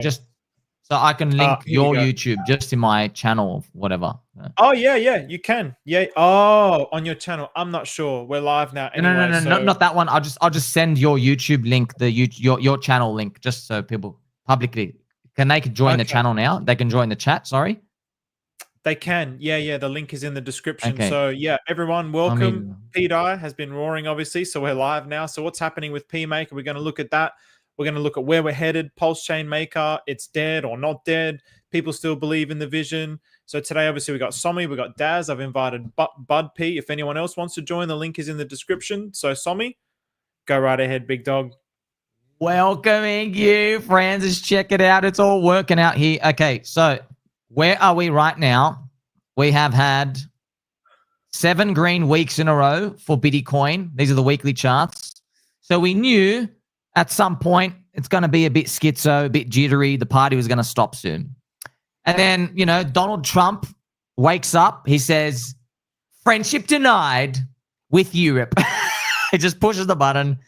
just so I can link Here your you go. YouTube just in my channel or whatever. Oh yeah, you can. Yeah. Oh, on your channel. I'm not sure. We're live now. Anyway, No, not that one. I'll just send your YouTube link, your channel link, just so people publicly they can join the channel now. They can join the chat. Sorry. They can. Yeah. The link is in the description. Okay. So yeah, everyone, welcome. pDAI has been roaring, obviously. So we're live now. So what's happening with pMaker? We're going to look at that. We're going to look at where we're headed. Pulsechain Maker, it's dead or not dead. People still believe in the vision. So today, obviously, we got Sommi, we got Daz. I've invited Bud P. If anyone else wants to join, the link is in the description. So Sommi, go right ahead, big dog. Welcoming you, friends. Let's check it out. It's all working out here. Okay, so where are we right now? We have had 7 green weeks in a row for Bitcoin. These are the weekly charts. So we knew at some point it's going to be a bit schizo, a bit jittery. The party was going to stop soon. And then, Donald Trump wakes up. He says, friendship denied with Europe. He just pushes the button,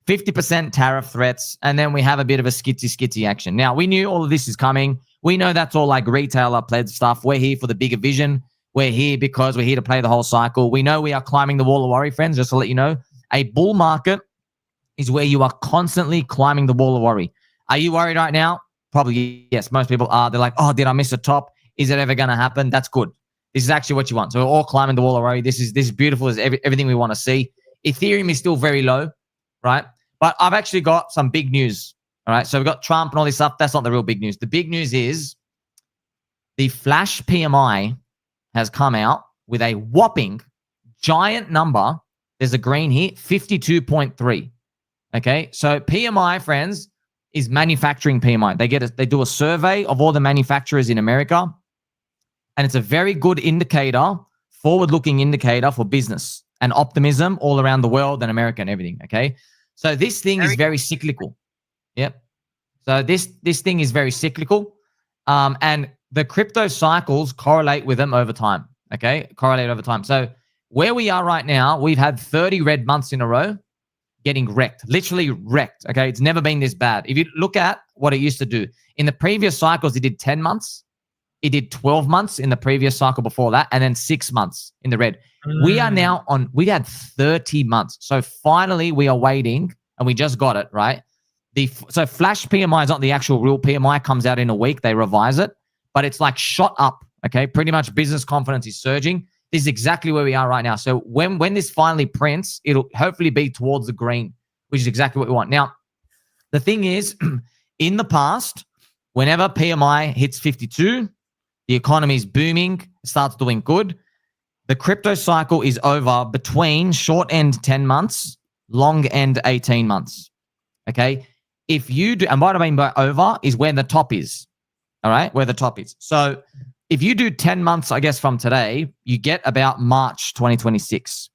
50% tariff threats, and then we have a bit of a skitsy action. Now, we knew all of this is coming. We know that's all like retailer-led stuff. We're here for the bigger vision. We're here because we're here to play the whole cycle. We know we are climbing the wall of worry, friends, just to let you know. A bull market is where you are constantly climbing the wall of worry. Are you worried right now? Probably yes. Most people are. They're like, oh, did I miss a top? Is it ever going to happen? That's good. This is actually what you want. So we're all climbing the wall of worry. This is beautiful. It's everything we want to see. Ethereum is still very low, right? But I've actually got some big news, all right? So we've got Trump and all this stuff. That's not the real big news. The big news is the flash PMI has come out with a whopping giant number. There's a green here, 52.3. Okay, so PMI, friends, is manufacturing PMI. They do a survey of all the manufacturers in America, and it's a very good indicator, forward-looking indicator for business and optimism all around the world and America and everything. Okay, so this thing is very cyclical. Yep. So this thing is very cyclical, and the crypto cycles correlate with them over time. Okay, correlate over time. So where we are right now, we've had 30 red months in a row. Getting wrecked, literally wrecked. Okay, it's never been this bad. If you look at what it used to do in the previous cycles, it did 10 months, it did 12 months in the previous cycle before that, and then 6 months in the red. We are now we had 30 months. So finally, we are waiting, and we just got it right. So flash PMI is not the actual real PMI. Comes out in a week. They revise it, but it's like shot up. Okay, pretty much business confidence is surging. This is exactly where we are right now. So when this finally prints, it'll hopefully be towards the green, which is exactly what we want. Now, the thing is, in the past, whenever PMI hits 52, the economy is booming, starts doing good. The crypto cycle is over between short end 10 months, long end 18 months. Okay? If you do, and what I mean by over is where the top is. All right? Where the top is. So if you do 10 months, I guess, from today, you get about March 2026.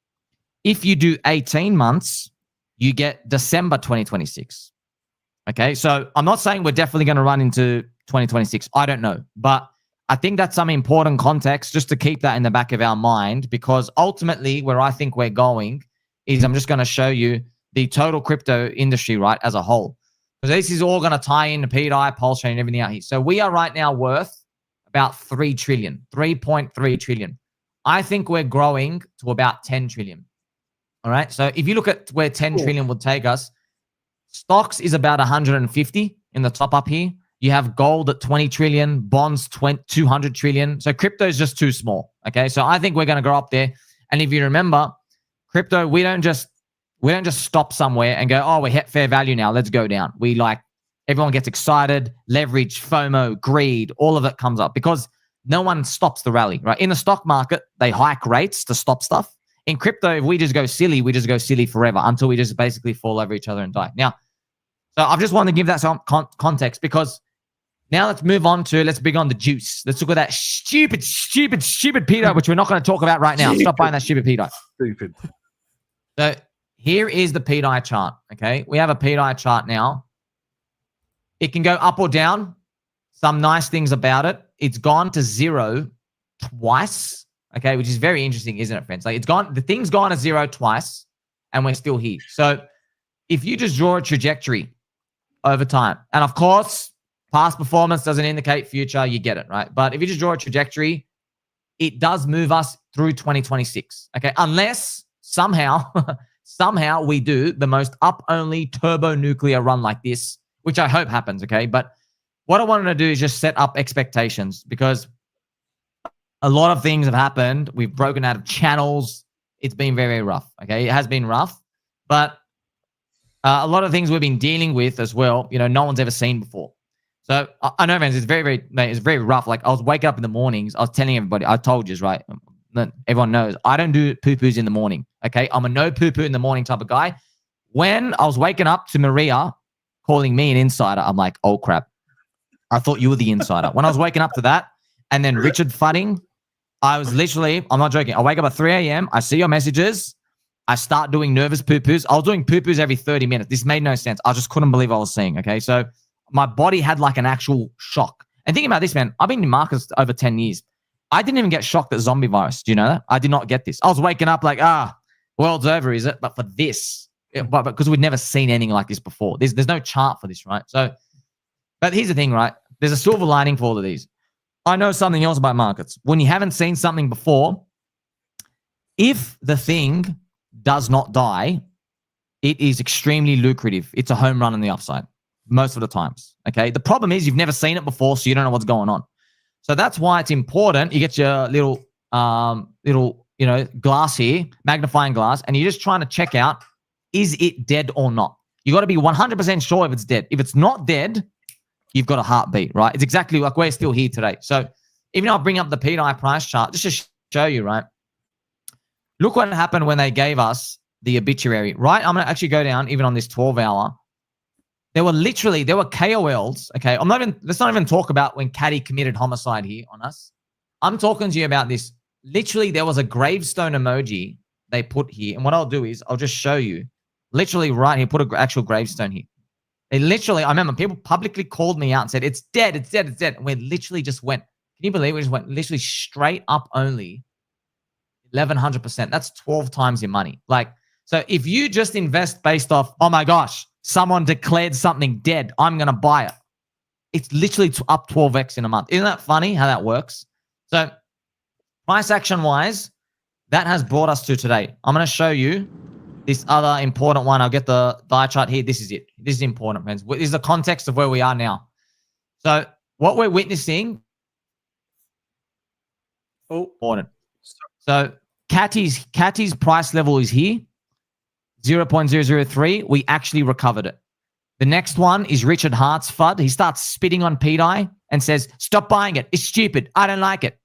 If you do 18 months, you get December 2026. Okay, so I'm not saying we're definitely going to run into 2026. I don't know. But I think that's some important context just to keep that in the back of our mind, because ultimately where I think we're going is I'm just going to show you the total crypto industry, right, as a whole. Because this is all going to tie into pDAI, Pulsechain, and everything out here. So we are right now worth about 3 trillion, 3.3 trillion. I think we're growing to about 10 trillion. All right. So if you look at where 10 trillion would take us, stocks is about 150 in the top up here. You have gold at 20 trillion, bonds 200 trillion. So crypto is just too small. Okay. So I think we're going to grow up there. And if you remember, crypto, we don't just stop somewhere and go, oh, we're at fair value now, let's go down. Everyone gets excited, leverage, FOMO, greed, all of it comes up because no one stops the rally, right? In the stock market, they hike rates to stop stuff. In crypto, if we just go silly forever until we just basically fall over each other and die. Now, so I just wanted to give that some context because now let's move on to, let's bring on the juice. Let's look at that stupid pDAI, which we're not going to talk about right now. Stop buying that stupid pDAI. Stupid. So here is the pDAI chart, okay? We have a pDAI chart now. It can go up or down. Some nice things about it. It's gone to zero twice, okay, which is very interesting, isn't it, friends? Like the thing's gone to zero twice, and we're still here. So if you just draw a trajectory over time, and of course, past performance doesn't indicate future. You get it, right? But if you just draw a trajectory, it does move us through 2026. Okay, unless somehow we do the most up-only turbo nuclear run like this, which I hope happens. Okay, but what I wanted to do is just set up expectations because a lot of things have happened. We've broken out of channels. It's been very, very rough. Okay, it has been rough, but a lot of things we've been dealing with as well. You know, no one's ever seen before. So I know, friends, it's very rough. Like I was waking up in the mornings. I was telling everybody, I told you, right? Everyone knows I don't do poo-poos in the morning. Okay, I'm a no poo-poo in the morning type of guy. When I was waking up to Maria calling me an insider, I'm like, oh crap, I thought you were the insider. When I was waking up to that, and then Richard fudding, I was literally, I'm not joking. I wake up at 3 a.m. I see your messages. I start doing nervous poo-poos. I was doing poo-poos every 30 minutes. This made no sense. I just couldn't believe what I was seeing. Okay, so my body had like an actual shock. And thinking about this, man, I've been in markets over 10 years. I didn't even get shocked at zombie virus. Do you know that? I did not get this. I was waking up like, world's over, is it? But for this, but because we'd never seen anything like this before. There's no chart for this, right? So, but here's the thing, right? There's a silver lining for all of these. I know something else about markets. When you haven't seen something before, if the thing does not die, it is extremely lucrative. It's a home run on the upside most of the times. Okay. The problem is you've never seen it before, so you don't know what's going on. So that's why it's important. You get your little glass here, magnifying glass, and you're just trying to check out, is it dead or not? You got to be 100% sure if it's dead. If it's not dead, you've got a heartbeat, right? It's exactly like we're still here today. So even though I bring up the pDAI price chart, just to show you, right? Look what happened when they gave us the obituary, right? I'm going to actually go down even on this 12-hour. There were KOLs, okay? Let's not even talk about when Caddy committed homicide here on us. I'm talking to you about this. Literally, there was a gravestone emoji they put here. And what I'll do is I'll just show you. Literally right here, put an actual gravestone here. They literally, I remember people publicly called me out and said, it's dead, it's dead, it's dead. And we literally just went, can you believe we just went literally straight up only 1,100%. That's 12 times your money. Like, so if you just invest based off, oh my gosh, someone declared something dead, I'm going to buy it. It's literally up 12x in a month. Isn't that funny how that works? So price action wise, that has brought us to today. I'm going to show you this other important one. I'll get the die chart here. This is it. This is important, friends. This is the context of where we are now. So what we're witnessing. Oh, important. So Catty's price level is here. 0.003. We actually recovered it. The next one is Richard Hart's FUD. He starts spitting on pDAI and says, stop buying it. It's stupid. I don't like it.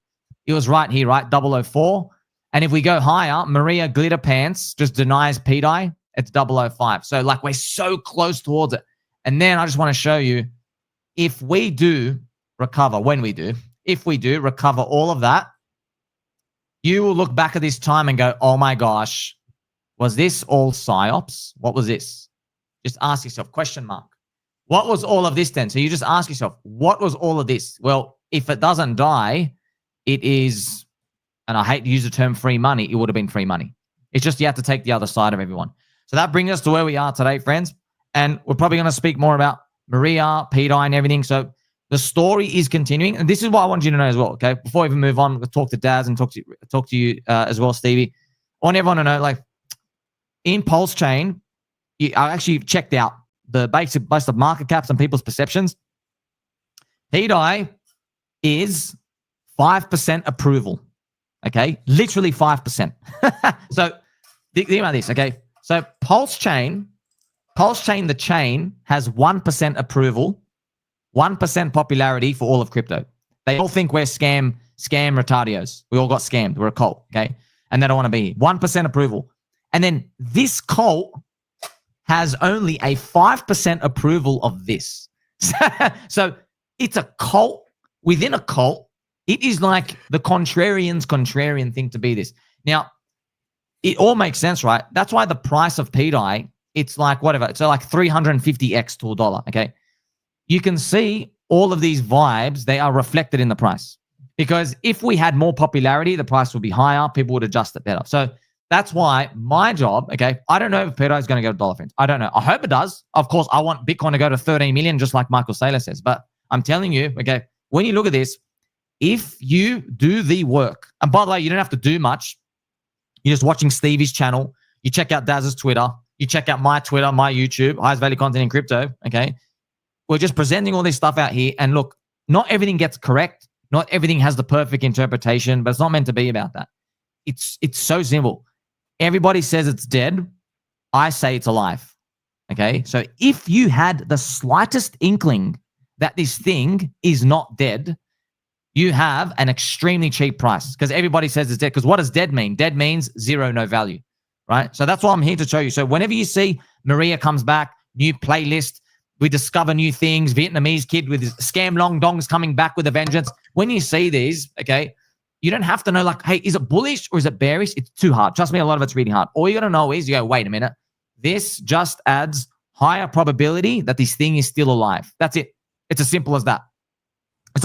It was right here, right? 004. And if we go higher, Maria Glitter Pants just denies pDAI. It's 005. So like we're so close towards it. And then I just want to show you, if we do recover, if we do recover all of that, you will look back at this time and go, oh my gosh, was this all psyops? What was this? Just ask yourself, question mark. What was all of this then? So you just ask yourself, what was all of this? Well, if it doesn't die, it is, and I hate to use the term free money, it would have been free money. It's just you have to take the other side of everyone. So that brings us to where we are today, friends. And we're probably going to speak more about Maria, pDAI, and everything. So the story is continuing. And this is what I want you to know as well, okay? Before we even move on, we'll talk to Daz and talk to you as well, Stevie. I want everyone to know, like, in Pulsechain, I actually checked out the basic based of market caps and people's perceptions. pDAI is 5% approval. Okay, literally 5%. So think about this. Okay, so Pulsechain, the chain has 1% approval, 1% popularity for all of crypto. They all think we're scam retardios. We all got scammed. We're a cult. Okay, and they don't want to be here. 1% approval, and then this cult has only a 5% approval of this. So it's a cult within a cult. It is like the contrarian thing to be this. Now, it all makes sense, right? That's why the price of pDAI, it's like whatever. It's like 350x to $1, okay? You can see all of these vibes, they are reflected in the price. Because if we had more popularity, the price would be higher. People would adjust it better. So that's why my job, okay, I don't know if pDAI is going to go to $1, friends. I don't know. I hope it does. Of course, I want Bitcoin to go to 13 million, just like Michael Saylor says. But I'm telling you, okay, when you look at this, if you do the work, and by the way, you don't have to do much. You're just watching Stevie's channel. You check out Daz's Twitter. You check out my Twitter, my YouTube, highest value content in crypto, okay? We're just presenting all this stuff out here. And look, not everything gets correct. Not everything has the perfect interpretation, but it's not meant to be about that. It's so simple. Everybody says it's dead. I say it's alive, okay? So if you had the slightest inkling that this thing is not dead, you have an extremely cheap price because everybody says it's dead. Because what does dead mean? Dead means zero, no value, right? So that's what I'm here to show you. So whenever you see Maria comes back, new playlist, we discover new things, Vietnamese kid with his scam long dongs coming back with a vengeance. When you see these, okay, you don't have to know like, hey, is it bullish or is it bearish? It's too hard. Trust me, a lot of it's really hard. All you got to know is you go, wait a minute. This just adds higher probability that this thing is still alive. That's it. It's as simple as that. It's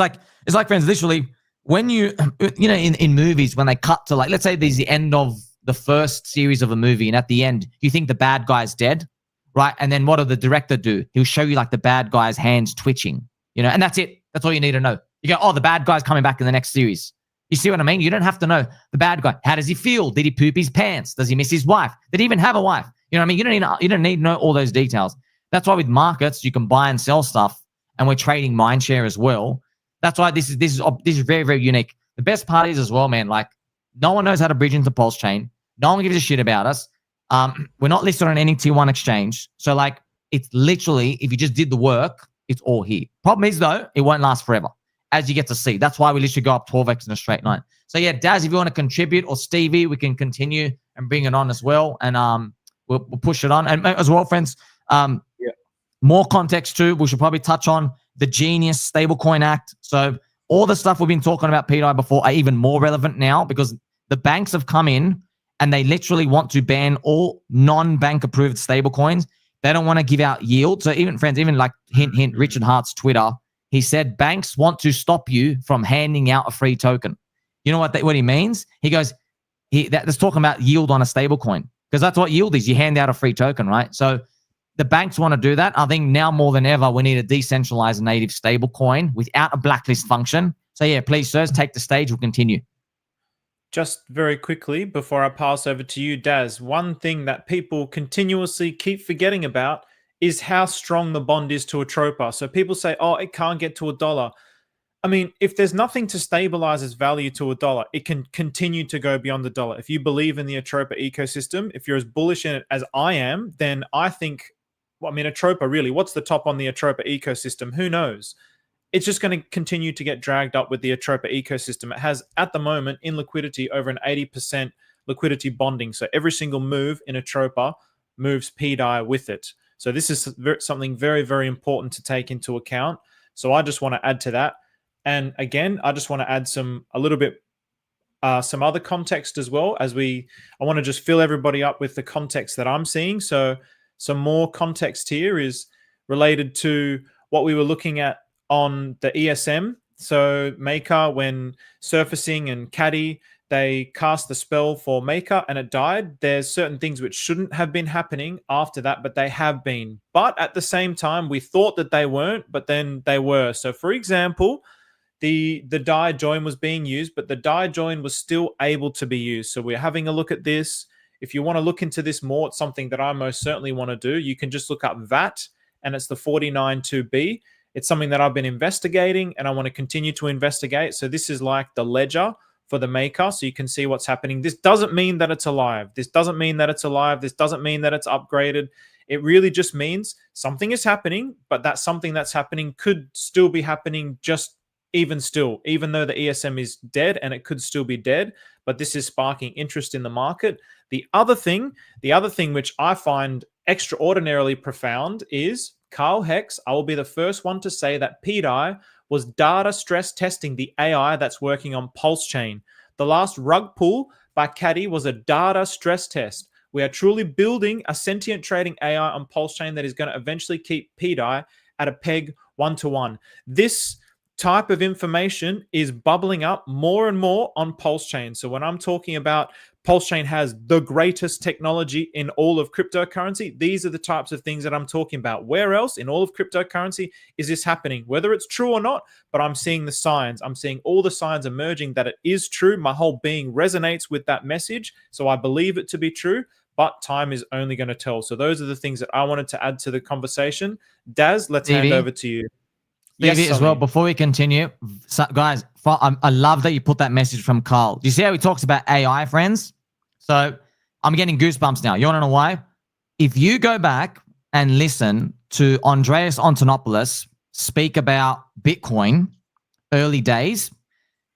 like friends, literally when you know, in movies, when they cut to like, let's say there's the end of the first series of a movie. And at the end, you think the bad guy's dead, right? And then what does the director do? He'll show you like the bad guy's hands twitching, you know, and that's it. That's all you need to know. You go, oh, the bad guy's coming back in the next series. You see what I mean? You don't have to know the bad guy. How does he feel? Did he poop his pants? Does he miss his wife? Did he even have a wife? You know what I mean? You don't need to know all those details. That's why with markets, you can buy and sell stuff, and we're trading mindshare as well. That's why this is very, very unique. The best part is as well, man, like no one knows how to bridge into Pulsechain. No one gives a shit about us. We're not listed on any tier 1 exchange. So like it's literally, if you just did the work, it's all here. Problem is though, it won't last forever, as you get to see. That's why we literally go up 12x in a straight line. So yeah, Daz, if you want to contribute, or Stevie, we can continue and bring it on as well. And we'll push it on. And as well, friends, more context too. We should probably touch on the Genius Stablecoin Act. So all the stuff we've been talking about pDAI before are even more relevant now because the banks have come in and they literally want to ban all non-bank approved stablecoins. They don't want to give out yield. So even friends, even like hint, Richard Hart's Twitter, he said banks want to stop you from handing out a free token. You know what he means? He goes, that's talking about yield on a stablecoin because that's what yield is. You hand out a free token, right? So the banks want to do that. I think now more than ever, we need a decentralized native stablecoin without a blacklist function. So yeah, please, sirs, take the stage. We'll continue. Just very quickly before I pass over to you, Daz, one thing that people continuously keep forgetting about is how strong the bond is to Atropa. So people say, oh, it can't get to $1. I mean, if there's nothing to stabilize its value to $1, it can continue to go beyond $1. If you believe in the Atropa ecosystem, if you're as bullish in it as I am, then I think, well, I mean, Atropa really, what's the top on the Atropa ecosystem? Who knows? It's just going to continue to get dragged up with the Atropa ecosystem. It has, at the moment, in liquidity, over an 80% liquidity bonding. So every single move in Atropa moves pDAI with it. So this is something very, very important to take into account. So I just want to add to that. And again, I just want to add some other context as well. I want to just fill everybody up with the context that I'm seeing. So some more context here is related to what we were looking at on the ESM. So Maker, when surfacing and Caddy, they cast the spell for Maker and it died. There's certain things which shouldn't have been happening after that, but they have been. But at the same time, we thought that they weren't, but then they were. So for example, the DAI join was being used, but the DAI join was still able to be used. So we're having a look at this. If you want to look into this more, it's something that I most certainly want to do. You can just look up VAT, and it's the 492B. It's something that I've been investigating, and I want to continue to investigate. So this is like the ledger for the Maker, so you can see what's happening. This doesn't mean that it's alive. This doesn't mean that it's alive. This doesn't mean that it's upgraded. It really just means something is happening, but that something that's happening could still be happening even though the ESM is dead, and it could still be dead, but this is sparking interest in the market. The other thing which I find extraordinarily profound is Carl Hex. I will be the first one to say that pDAI was data stress testing the AI that's working on Pulsechain. The last rug pull by Caddy was a data stress test. We are truly building a sentient trading AI on Pulsechain that is going to eventually keep pDAI at a peg 1-to-1. This, type of information is bubbling up more and more on Pulsechain. So when I'm talking about Pulsechain has the greatest technology in all of cryptocurrency, these are the types of things that I'm talking about. Where else in all of cryptocurrency is this happening? Whether it's true or not, but I'm seeing the signs. I'm seeing all the signs emerging that it is true. My whole being resonates with that message. So I believe it to be true, but time is only going to tell. So those are the things that I wanted to add to the conversation. Daz, let's hand over to you. Yes, as well, before we continue, so guys, I love that you put that message from Carl. Do you see how he talks about AI, friends? So I'm getting goosebumps now. You want to know why? If you go back and listen to Andreas Antonopoulos speak about Bitcoin early days,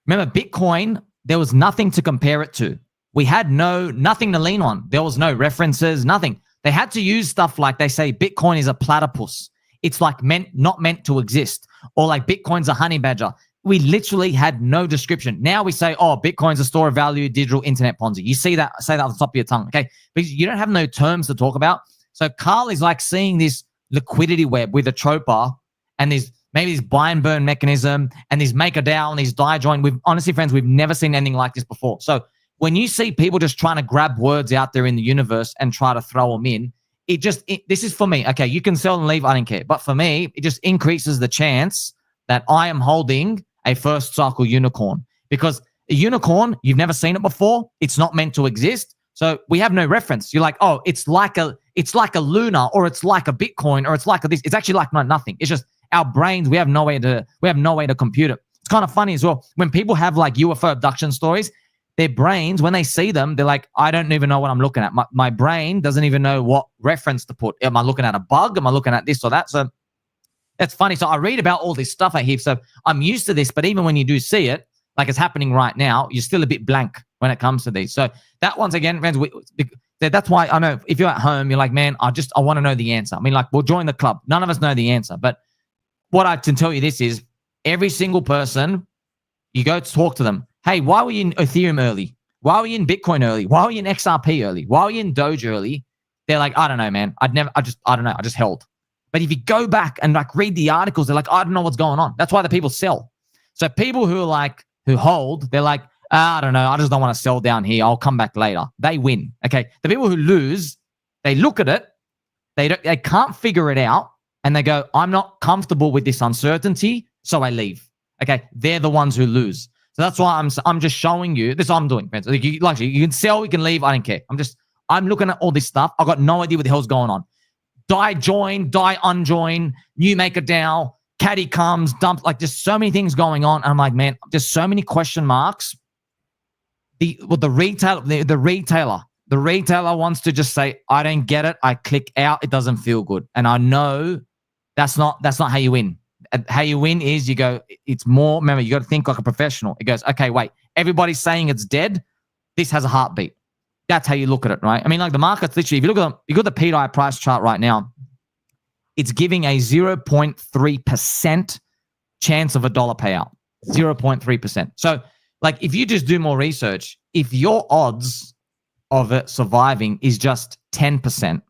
remember Bitcoin, there was nothing to compare it to. We had nothing to lean on. There was no references, nothing. They had to use stuff like they say Bitcoin is a platypus. It's like not meant to exist. Or like Bitcoin's a honey badger. We literally had no description. Now we say, oh, Bitcoin's a store of value, digital internet Ponzi. You say that on the top of your tongue, okay? Because you don't have no terms to talk about. So Carl is like seeing this liquidity web with Atropa and maybe this buy and burn mechanism and this MakerDAO and this DAI join. Honestly, friends, we've never seen anything like this before. So when you see people just trying to grab words out there in the universe and try to throw them in, this is for me. Okay, you can sell and leave, I don't care. But for me, it just increases the chance that I am holding a first cycle unicorn. Because a unicorn, you've never seen it before. It's not meant to exist. So we have no reference. You're like, oh, it's like a Luna, or it's like a Bitcoin, or it's like this. It's actually like nothing. It's just our brains. We have no way to compute it. It's kind of funny as well. When people have like UFO abduction stories, their brains, when they see them, they're like, I don't even know what I'm looking at. My brain doesn't even know what reference to put. Am I looking at a bug? Am I looking at this or that? So that's funny. So I read about all this stuff I hear. So I'm used to this, but even when you do see it, like it's happening right now, you're still a bit blank when it comes to these. So that once again, friends, that's why I know if you're at home, you're like, man, I want to know the answer. I mean, like, we'll join the club. None of us know the answer. But what I can tell you this is every single person, you go to talk to them. Hey, why were you in Ethereum early? Why were you in Bitcoin early? Why were you in XRP early? Why were you in Doge early? They're like, I don't know, man. I don't know. I just held. But if you go back and like read the articles, they're like, I don't know what's going on. That's why the people sell. So people who hold, they're like, I don't know. I just don't want to sell down here. I'll come back later. They win. Okay. The people who lose, they look at it. They can't figure it out. And they go, I'm not comfortable with this uncertainty. So I leave. Okay. They're the ones who lose. So that's why I'm just showing you. This is what I'm doing, friends. Like you can sell, you can leave. I don't care. I'm looking at all this stuff. I've got no idea what the hell's going on. DAI join, DAI unjoin, new MakerDAO, caddy comes, dump, like just so many things going on. And I'm like, man, just so many question marks. The retailer wants to just say, I don't get it. I click out. It doesn't feel good. And I know that's not how you win. How you win is you go, it's more, remember, you got to think like a professional. It goes, okay, wait, everybody's saying it's dead. This has a heartbeat. That's how you look at it, right? I mean, like the market's literally, if you look at the pDAI price chart right now, it's giving a 0.3% chance of a dollar payout. 0.3%. So like if you just do more research, if your odds of it surviving is just 10%,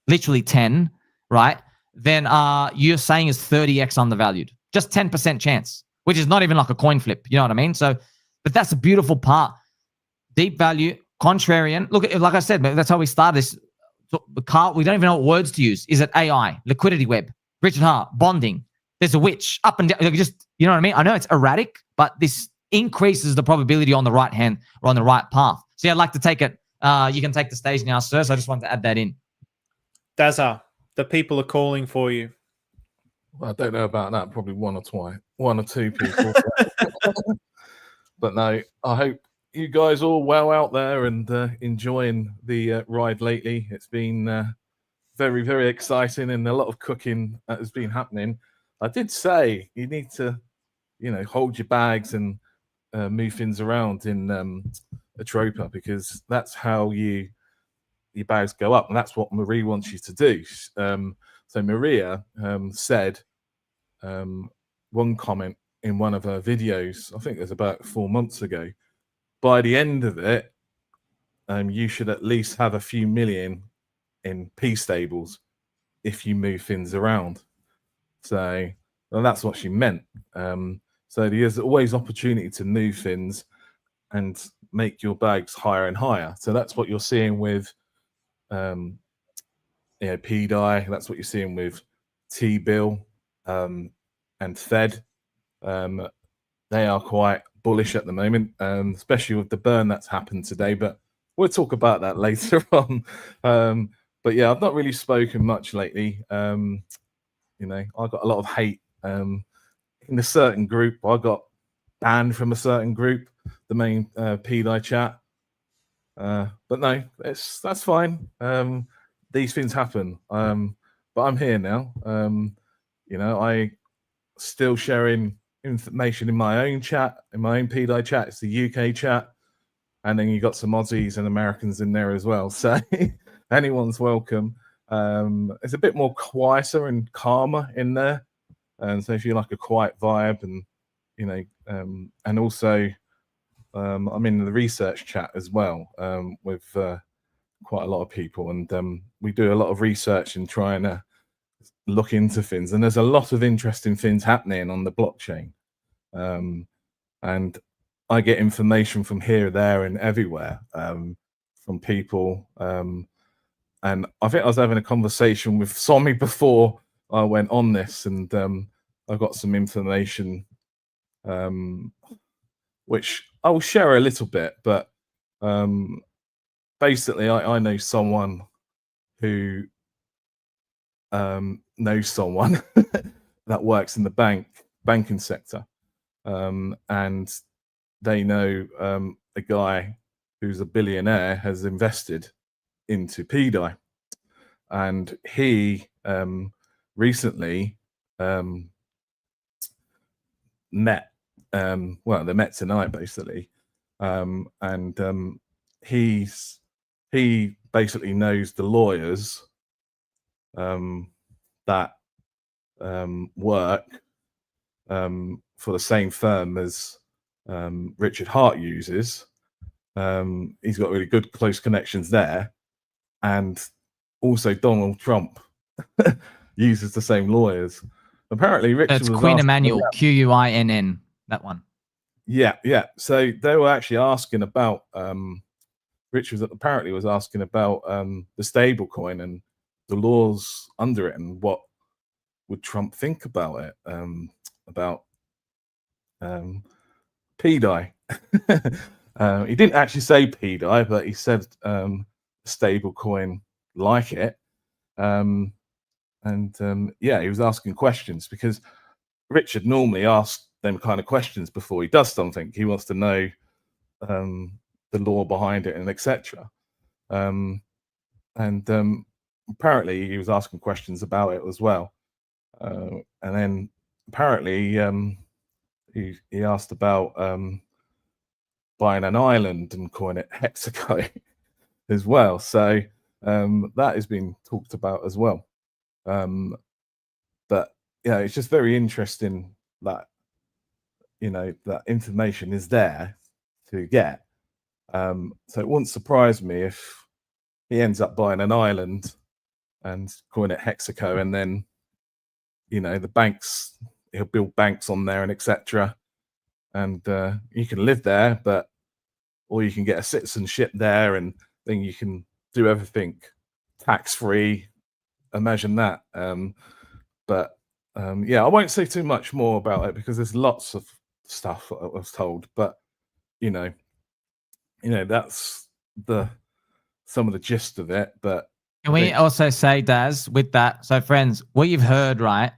literally 10, right? Then you're saying is 30x undervalued. Just 10% chance, which is not even like a coin flip. You know what I mean? So, but that's a beautiful part. Deep value, contrarian. Look, like I said, that's how we started this. So, Carl, we don't even know what words to use. Is it AI, liquidity web, Richard Hart, bonding? There's a witch, up and down. Like just, you know what I mean? I know it's erratic, but this increases the probability on the right hand or on the right path. So yeah, I'd like to take it. You can take the stage now, sir. So I just wanted to add that in. Dazza, the people are calling for you. Well, I don't know about that. Probably one or two people. But no, I hope you guys all well out there and enjoying the ride lately. It's been very, very exciting and a lot of cooking that has been happening. I did say you need to, hold your bags and move things around in Atropa, because that's how your bags go up, and that's what Marie wants you to do. So Maria said one comment in one of her videos, I think it was about 4 months ago, by the end of it, you should at least have a few million in P stables if you move things around. So well, that's what she meant. So there's always opportunity to move things and make your bags higher and higher. So that's what you're seeing with pDAI. That's what you're seeing with T-bill and Fed. They are quite bullish at the moment, especially with the burn that's happened today. But we'll talk about that later on. But yeah, I've not really spoken much lately. I got a lot of hate in a certain group. I got banned from a certain group, the main pDAI chat. But no, that's fine. These things happen. But I'm here now. I still sharing information in my own chat, in my own pDAI chat. It's the UK chat. And then you got some Aussies and Americans in there as well. So anyone's welcome. It's a bit more quieter and calmer in there. And so if you like a quiet vibe and, and also I'm in the research chat as well with quite a lot of people. And we do a lot of research and trying to look into things. And there's a lot of interesting things happening on the blockchain. And I get information from here, there, and everywhere from people. And I think I was having a conversation with Sommi before I went on this, and I got some information, which I will share a little bit. But basically, I know someone who knows someone that works in the banking sector, and they know a guy who's a billionaire has invested into pDAI, and he recently met. They met tonight basically, and he basically knows the lawyers that work for the same firm as Richard Hart uses. He's got really good close connections there, and also Donald Trump uses the same lawyers. Apparently, Richard It's was Queen Emmanuel, Quinn, that one. Yeah. So they were actually asking about Richard apparently was asking about the stablecoin and the laws under it, and what would Trump think about it, about pDAI. He didn't actually say pDAI, but he said stablecoin like it. He was asking questions because Richard normally asks them kind of questions before he does something. He wants to know the law behind it and etc. Apparently he was asking questions about it as well. And then apparently he asked about buying an island and calling it Hexaco as well. So that has been talked about as well. But it's just very interesting that that information is there to get. So it wouldn't surprise me if he ends up buying an island and calling it Hexaco, and then the banks, he'll build banks on there and etc. And you can live there, or you can get a citizenship there, and then you can do everything tax-free. Imagine that. I won't say too much more about it because there's lots of stuff I was told, but that's some of the gist of it. But can we also say, Daz, with that? So, friends, what you've heard, right?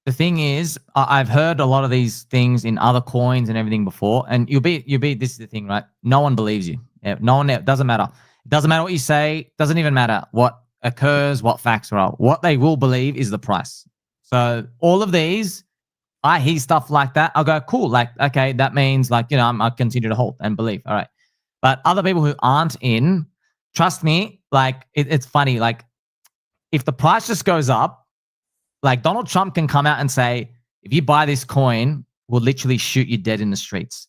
The thing is, I've heard a lot of these things in other coins and everything before, and you'll be. This is the thing, right? No one believes you. Yeah, no one. It doesn't matter. It doesn't matter what you say. Doesn't even matter what occurs, what facts are. What they will believe is the price. So all of these, I hear stuff like that. I'll go, cool. Like, okay, that means like I continue to hold and believe. All right, but other people who aren't in, trust me, like it's funny. Like if the price just goes up. Like Donald Trump can come out and say, if you buy this coin, we'll literally shoot you dead in the streets.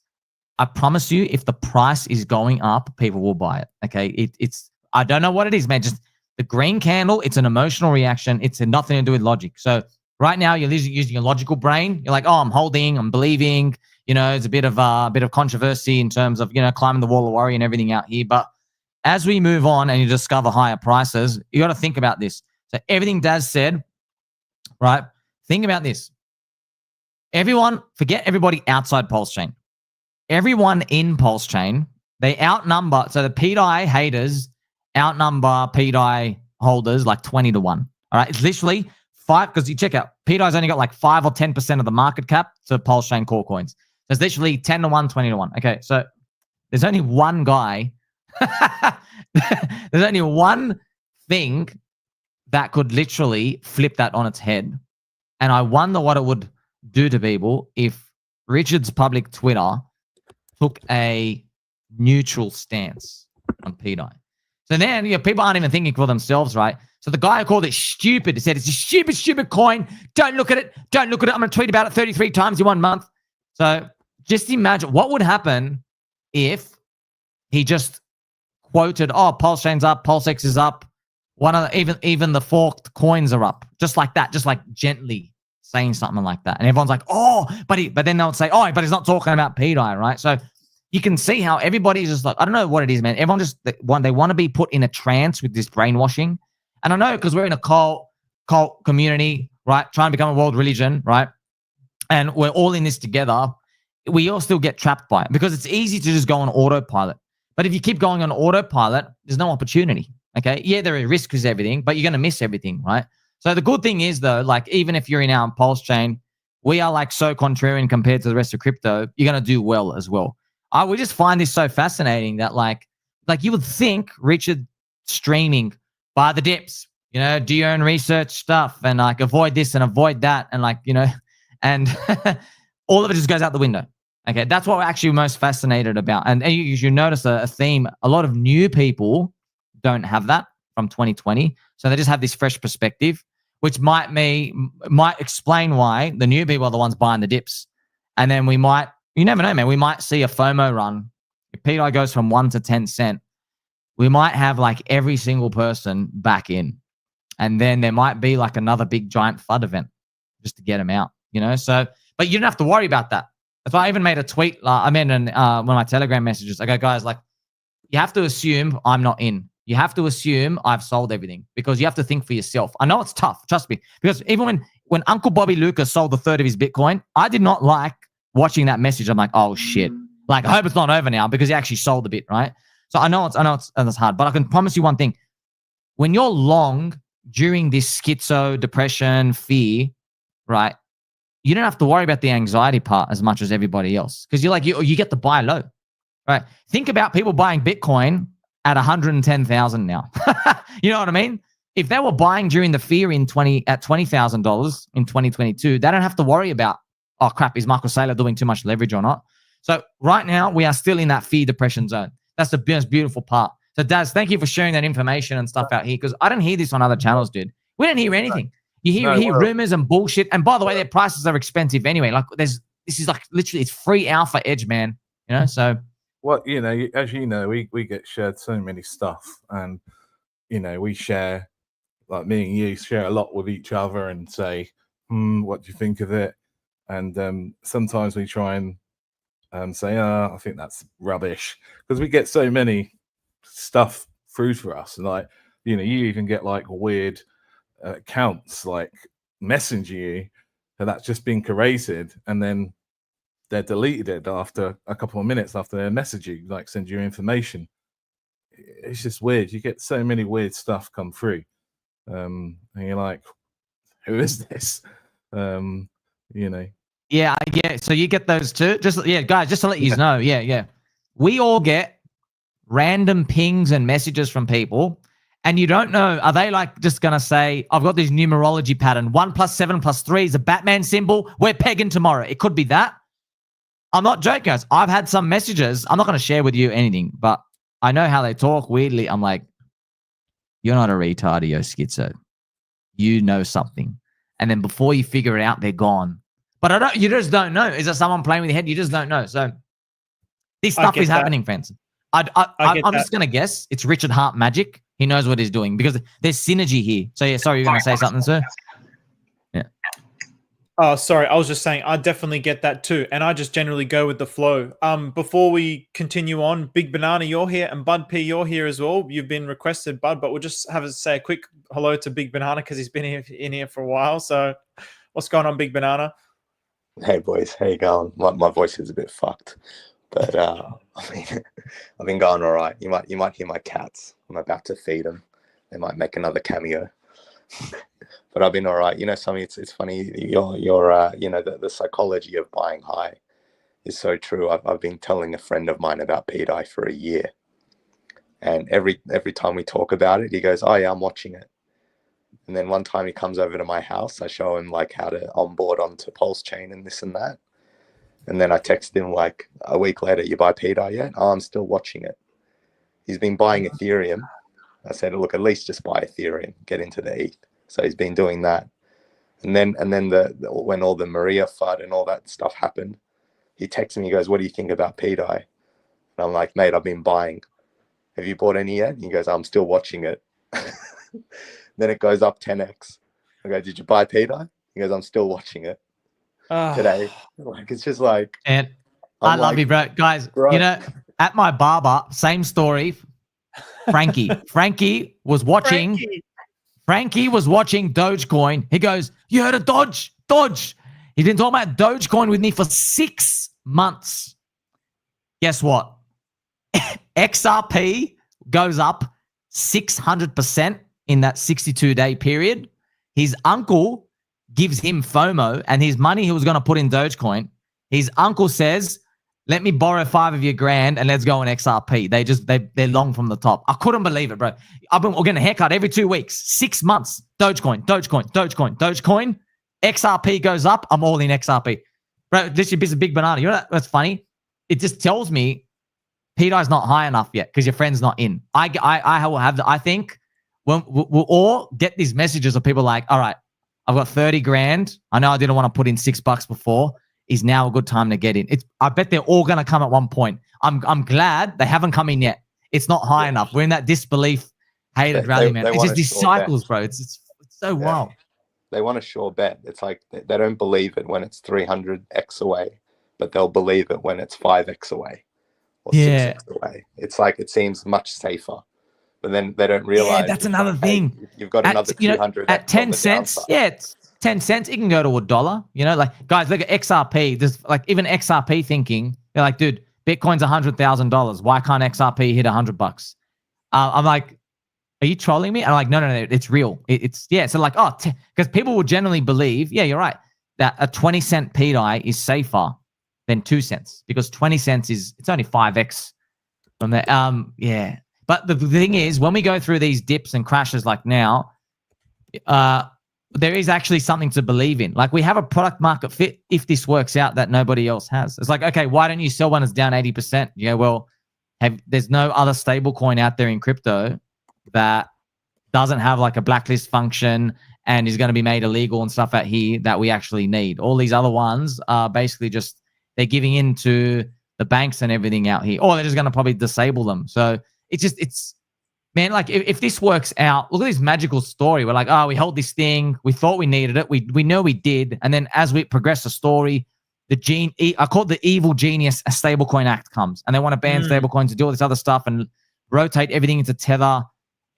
I promise you, if the price is going up, people will buy it. Okay. It's, I don't know what it is, man. Just the green candle, it's an emotional reaction. It's nothing to do with logic. So Right now, you're using your logical brain. You're like, oh, I'm holding, I'm believing. You know, it's a bit of controversy in terms of, you know, climbing the wall of worry and everything out here. But as we move on and you discover higher prices, you got to think about this. So everything Daz said, right? Think about this. Everyone, forget everybody outside Pulsechain. Everyone in Pulsechain, they outnumber. So the pDAI haters outnumber pDAI holders like 20 to 1. All right. It's literally 5, because you check out, pDAI's only got like 5 or 10% of the market cap to Pulsechain core coins. So it's literally 10 to 1, 20 to 1. Okay. So there's only one guy. There's only one thing that could literally flip that on its head. And I wonder what it would do to people if Richard's public Twitter took a neutral stance on pDAI. So then, you know, people aren't even thinking for themselves, right? So the guy who called it stupid said, it's a stupid, stupid coin. Don't look at it. Don't look at it. I'm going to tweet about it 33 times in 1 month. So just imagine what would happen if he just quoted, oh, Pulsechain's up, PulseX is up. Even the forked coins are up. Just like that. Just like gently saying something like that. And everyone's like, oh, but then they'll say, oh, but he's not talking about pDAI, right? So you can see how everybody's just like, I don't know what it is, man. Everyone just, they want to be put in a trance with this brainwashing. And I know because we're in a cult community, right? Trying to become a world religion, right? And we're all in this together. We all still get trapped by it because it's easy to just go on autopilot. But if you keep going on autopilot, there's no opportunity, okay? Yeah, there are risks with everything, but you're going to miss everything, right? So the good thing is, though, like even if you're in our Pulsechain, we are like so contrarian compared to the rest of crypto, you're going to do well as well. We just find this so fascinating that like you would think Richard streaming buy the dips, you know, do your own research stuff and like avoid this and avoid that and like, you know, and all of it just goes out the window. Okay, that's what we're actually most fascinated about. And you notice a theme. A lot of new people don't have that from 2020. So they just have this fresh perspective, which might explain why the new people are the ones buying the dips. And then we might, you never know, man, we might see a FOMO run. If pDAI goes from 1 to 10 cent, we might have like every single person back in. And then there might be like another big giant FUD event just to get them out, you know? So, but you don't have to worry about that. That's why I even made a tweet. I meant in one of my Telegram messages. I go, guys, like, you have to assume I'm not in. You have to assume I've sold everything because you have to think for yourself. I know it's tough, trust me. Because even when Uncle Bobby Lucas sold a third of his Bitcoin, I did not like watching that message. I'm like, oh shit. Like, I hope it's not over now because he actually sold a bit, right? So I know it's hard, but I can promise you one thing. When you're long during this schizo, depression, fear, right? You don't have to worry about the anxiety part as much as everybody else because you're like, you get to buy low, right? Think about people buying Bitcoin at 110,000 now. You know what I mean? If they were buying during the fear at $20,000 in 2022, they don't have to worry about, oh crap, is Michael Saylor doing too much leverage or not? So right now we are still in that fear depression zone. That's the most beautiful part. So Daz, thank you for sharing that information and stuff out here because I don't hear this on other channels, dude. We don't hear anything. You hear rumors and bullshit. And by the way, their prices are expensive anyway. Like this is like literally, it's free alpha edge, man. You know, so. Well, you know, as you know, we get shared so many stuff and, you know, we share, like me and you share a lot with each other and say, what do you think of it? And sometimes we try and say, I think that's rubbish because we get so many stuff through for us. And like, you know, you even get like weird accounts like message you and that's just been curated and then they're deleted it after a couple of minutes after they message you, like send you information. It's just weird. You get so many weird stuff come through. And you're like, who is this? You know. Yeah. So you get those too. Guys, just to let you know. Yeah. We all get random pings and messages from people. And you don't know, are they like just going to say, I've got this numerology pattern. 1 + 7 + 3 is a Batman symbol. We're pegging tomorrow. It could be that. I'm not joking, guys. I've had some messages. I'm not going to share with you anything, but I know how they talk weirdly. I'm like, you're not a retard, you're schizo. You know something. And then before you figure it out, they're gone. But you just don't know. Is there someone playing with your head? You just don't know. So this stuff is happening, friends. I'm just going to guess it's Richard Hart magic. He knows what he's doing because there's synergy here. So yeah, sorry, you're going to say something, sir? Yeah. Oh, sorry. I was just saying I definitely get that too. And I just generally go with the flow. Before we continue on, Big Banana, you're here, and Bud P, you're here as well. You've been requested, Bud, but we'll just have to say a quick hello to Big Banana because he's been in here for a while. So what's going on, Big Banana? Hey boys, how you going? My voice is a bit fucked. But I mean, I've been going all right. You might hear my cats. I'm about to feed them. They might make another cameo. But I've been all right. You know, Sommi, it's funny. Your you know, the psychology of buying high is so true. I've been telling a friend of mine about pDAI for a year, and every time we talk about it, he goes, "Oh yeah, I'm watching it." And then one time he comes over to my house, I show him like how to onboard onto Pulsechain and this and that. And then I text him like a week later, "You buy pDAI yet?" "Oh, I'm still watching it." He's been buying Ethereum. I said, "Look, at least just buy Ethereum, get into the ETH." So he's been doing that. And then when all the Maria FUD and all that stuff happened, he texted me, he goes, "What do you think about pDAI?" And I'm like, "Mate, I've been buying. Have you bought any yet?" And he goes, "I'm still watching it." Then it goes up 10x. I go, "Did you buy pDAI?" He goes, "I'm still watching it today." Like, it's just like, and I love you, bro. Guys, you know, at my barber, same story. Frankie was watching. Frankie was watching Dogecoin. He goes, "You heard of Dodge? He's been talking about Dogecoin with me for 6 months. Guess what? XRP goes up 600% in that 62-day period. His uncle gives him FOMO, and his money he was going to put in Dogecoin. His uncle says, "Let me borrow 5 of your grand and let's go on XRP." They're long from the top. I couldn't believe it, bro. We're getting a haircut every 2 weeks. 6 months. Dogecoin. XRP goes up. I'm all in XRP. Bro, this is a Big Banana. You know that's funny? It just tells me pDAI's not high enough yet because your friend's not in. I think we'll all get these messages of people like, "All right, I've got 30 grand. I know I didn't want to put in $6 before. Is now a good time to get in?" I bet they're all going to come at one point. I'm glad they haven't come in yet. It's not high enough. We're in that disbelief hated rally, man. It's just these cycles, bro. It's so wild. They want a sure bet. It's like they don't believe it when it's 300x away, but they'll believe it when it's 5x away or 6x away. It's like it seems much safer. But then they don't realize. Yeah, that's another thing. Hey, you've got another 200 at 10 cents. Yeah, it's 10 cents. It can go to $1. You know, like, guys, look at XRP. There's like even XRP thinking, they're like, "Dude, Bitcoin's $100,000. Why can't XRP hit $100?" I'm like, "Are you trolling me?" And I'm like, no, it's real. It's So like, because people would generally believe, yeah, you're right, that a 20-cent pDAI is safer than 2 cents because 20 cents it's only 5x from there. Yeah. But the thing is, when we go through these dips and crashes like now, there is actually something to believe in. Like, we have a product market fit if this works out that nobody else has. It's like, okay, why don't you sell one that's down 80%? Yeah, well, there's no other stable coin out there in crypto that doesn't have like a blacklist function and is going to be made illegal and stuff out here that we actually need. All these other ones are basically just, they're giving in to the banks and everything out here, or they're just going to probably disable them. So man, like if this works out, look at this magical story. We're like, we hold this thing. We thought we needed it. We know we did. And then as we progress the story, I call it the evil genius, a stablecoin act comes, and they want to ban stablecoins to do all this other stuff and rotate everything into Tether.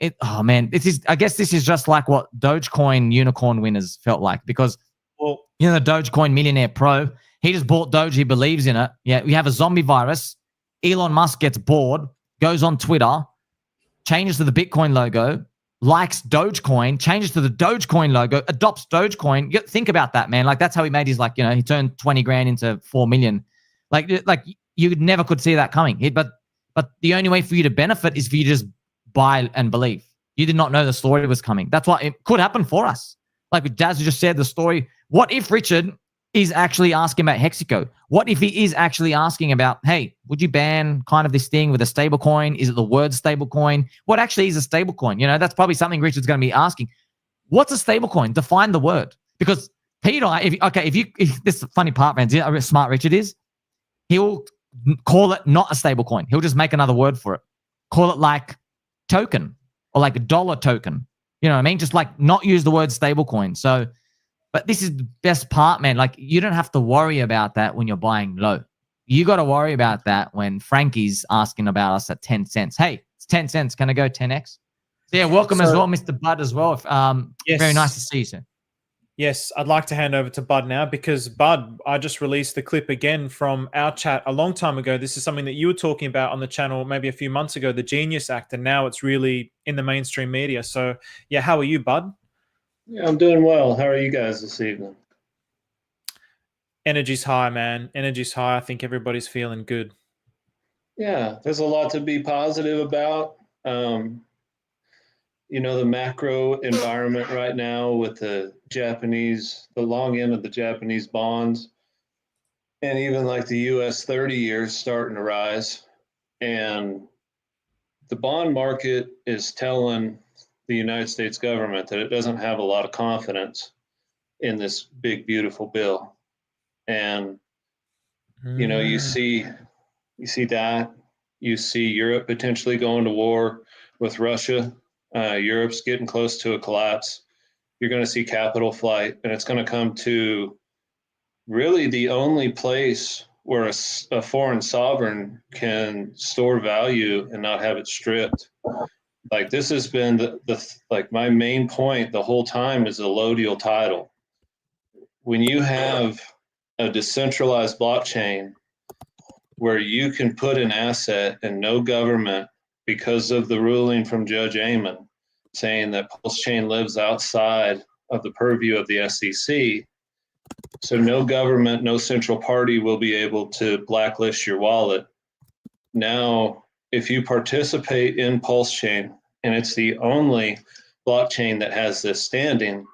I guess this is just like what Dogecoin unicorn winners felt like, because, well, you know, the Dogecoin millionaire pro, he just bought Doge. He believes in it. Yeah. We have a zombie virus. Elon Musk gets bored, goes on Twitter, changes to the Bitcoin logo, likes Dogecoin, changes to the Dogecoin logo, adopts Dogecoin. Think about that, man. Like, that's how he made his, like, you know, he turned 20 grand into 4 million. Like you never could see that coming. But the only way for you to benefit is for you to just buy and believe. You did not know the story was coming. That's why it could happen for us. Like Daz just said the story. What if Richard is actually asking about Hexico? What if he is actually asking about, hey, would you ban kind of this thing with a stable coin? Is it the word stable coin? What actually is a stable coin? You know, that's probably something Richard's going to be asking. What's a stable coin? Define the word. Because pDAI, if this funny part, man, you know how smart Richard is? He'll call it not a stable coin. He'll just make another word for it. Call it like token or like a dollar token. You know what I mean? Just like not use the word stable coin. So But this is the best part, man. Like, you don't have to worry about that when you're buying low. You got to worry about that when Frankie's asking about us at 10 cents. Hey, it's 10 cents. Can I go 10x? So yeah, welcome as well, Mr. Bud, as well. Yes. Very nice to see you, sir. Yes, I'd like to hand over to Bud now because, Bud, I just released the clip again from our chat a long time ago. This is something that you were talking about on the channel maybe a few months ago, the Genius Act, and now it's really in the mainstream media. So, yeah, how are you, Bud? Yeah, I'm doing well. How are you guys this evening? Energy's high, man. Energy's high. I think everybody's feeling good. Yeah, there's a lot to be positive about. You know, the macro environment right now with the long end of the Japanese bonds, and even like the US 30 years starting to rise. And the bond market is telling the United States government that it doesn't have a lot of confidence in this big, beautiful bill. And, you know, you see that. You see Europe potentially going to war with Russia. Europe's getting close to a collapse. You're going to see capital flight, and it's going to come to really the only place where a foreign sovereign can store value and not have it stripped. Like, this has been like my main point the whole time is the low deal title. When you have a decentralized blockchain where you can put an asset and no government, because of the ruling from Judge Amon saying that Pulsechain lives outside of the purview of the SEC, so no government, no central party will be able to blacklist your wallet. Now, if you participate in Pulsechain, and it's the only blockchain that has this standing,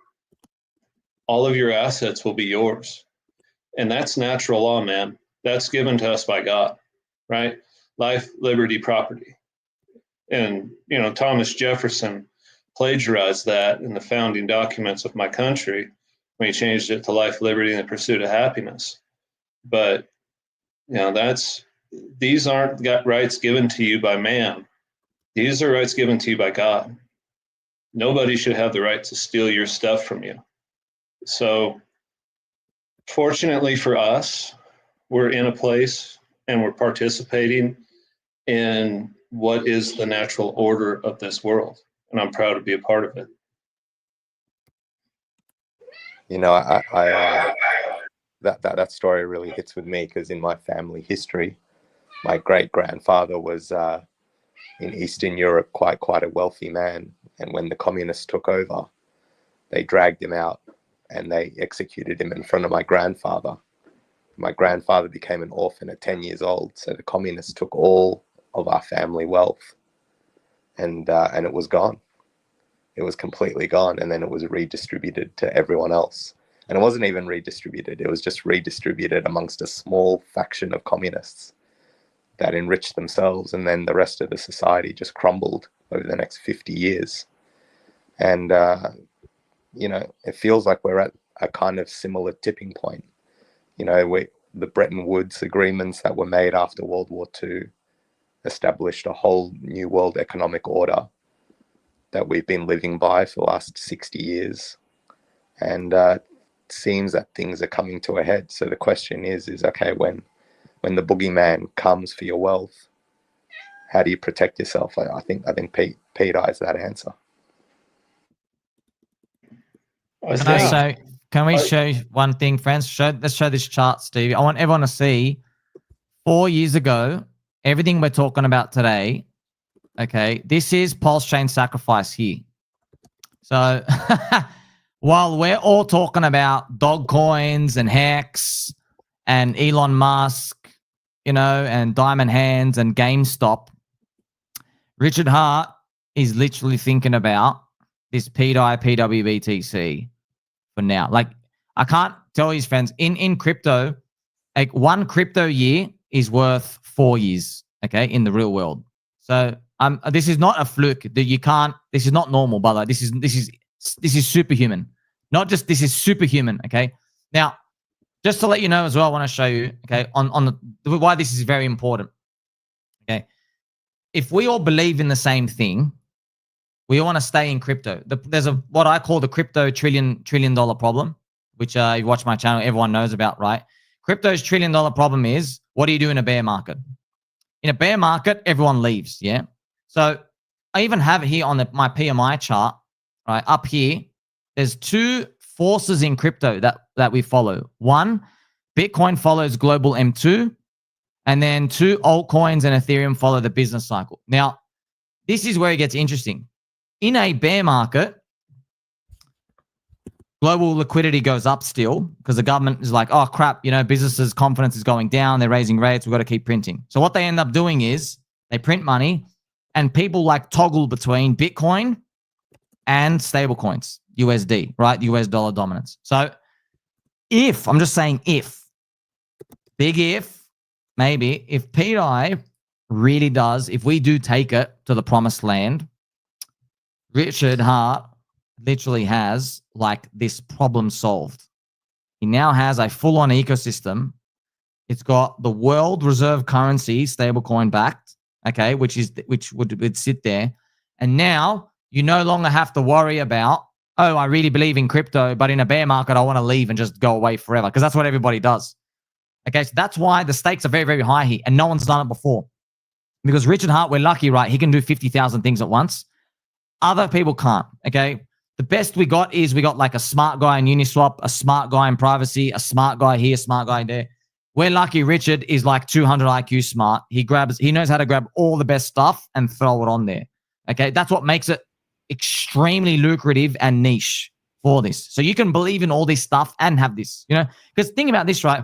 all of your assets will be yours. And that's natural law, man. That's given to us by God, right? Life, liberty, property. And, you know, Thomas Jefferson plagiarized that in the founding documents of my country when he changed it to life, liberty, and the pursuit of happiness. But, you know, these aren't rights given to you by man. These are rights given to you by God. Nobody should have the right to steal your stuff from you. So, fortunately for us, we're in a place and we're participating in what is the natural order of this world. And I'm proud to be a part of it. You know, that story really hits with me because in my family history, my great-grandfather was in Eastern Europe, quite a wealthy man. And when the communists took over, they dragged him out and they executed him in front of my grandfather. My grandfather became an orphan at 10 years old. So the communists took all of our family wealth and it was gone. It was completely gone. And then it was redistributed to everyone else. And it wasn't even redistributed. It was just redistributed amongst a small faction of communists that enriched themselves. And then the rest of the society just crumbled over the next 50 years. And, you know, it feels like we're at a kind of similar tipping point. You know, the Bretton Woods agreements that were made after World War II established a whole new world economic order that we've been living by for the last 60 years. And it seems that things are coming to a head. So the question is okay, when the boogeyman comes for your wealth, how do you protect yourself? I think pDAI is that answer. So can we show one thing, friends? Let's show this chart, Stevie. I want everyone to see 4 years ago, everything we're talking about today. Okay, this is Pulsechain sacrifice here. So while we're all talking about dog coins and Hex and Elon Musk, you know, and Diamond Hands and GameStop, Richard Hart is literally thinking about this pDAI, PWBTC for now. Like, I can't tell his friends in crypto, like one crypto year is worth 4 years, okay, in the real world. So this is not a fluke that you can't, this is not normal, by the way. This is superhuman. Not just this is superhuman, okay? Now, just to let you know as well, I want to show you, okay, on why this is very important. Okay. If we all believe in the same thing, we all want to stay in crypto. There's what I call the crypto trillion dollar problem. which you watch my channel, everyone knows about, right? Crypto's $1 trillion problem is, what do you do in a bear market? In a bear market, everyone leaves, yeah? So I even have it here on my PMI chart, right? Up here, there's two forces in crypto that we follow. One, Bitcoin follows global M2, and then two altcoins and Ethereum follow the business cycle. Now, this is where it gets interesting. In a bear market, global liquidity goes up still because the government is like, oh, crap, businesses' confidence is going down. They're raising rates. We've got to keep printing. So what they end up doing is they print money and people like toggle between Bitcoin and stablecoins, USD, right? US dollar dominance. So I'm just saying big if, maybe, if pDAI really does, if we do take it to the promised land, Richard Hart literally has like this problem solved. He now has a full-on ecosystem. It's got the world reserve currency stablecoin backed, okay, which would sit there. And now you no longer have to worry about, oh, I really believe in crypto, but in a bear market, I want to leave and just go away forever, because that's what everybody does. Okay, so that's why the stakes are very, very high here, and no one's done it before. Because Richard Hart, we're lucky, right? He can do 50,000 things at once. Other people can't, okay? The best we got is we got like a smart guy in Uniswap, a smart guy in privacy, a smart guy here, smart guy there. We're lucky Richard is like 200 IQ smart. He knows how to grab all the best stuff and throw it on there. Okay, that's what makes it extremely lucrative and niche for this. So you can believe in all this stuff and have this, because think about this, right?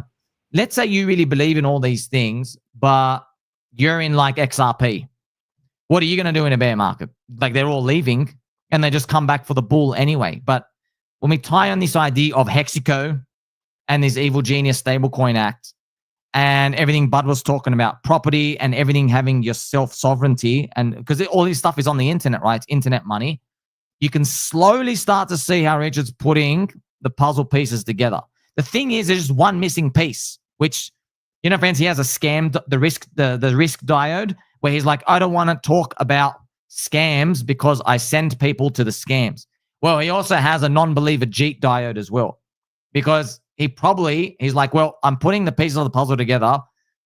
Let's say you really believe in all these things, but you're in like XRP. What are you going to do in a bear market? Like they're all leaving and they just come back for the bull anyway. But when we tie on this idea of Hexico and this evil genius stablecoin act and everything Bud was talking about, property and everything having your self-sovereignty, and because all this stuff is on the internet, right? It's internet money. You can slowly start to see how Richard's putting the puzzle pieces together. The thing is, there's just one missing piece, which, friends, he has a scam, the risk diode, where he's like, I don't want to talk about scams because I send people to the scams. Well, he also has a non-believer Jeet diode as well, because he's like, well, I'm putting the pieces of the puzzle together.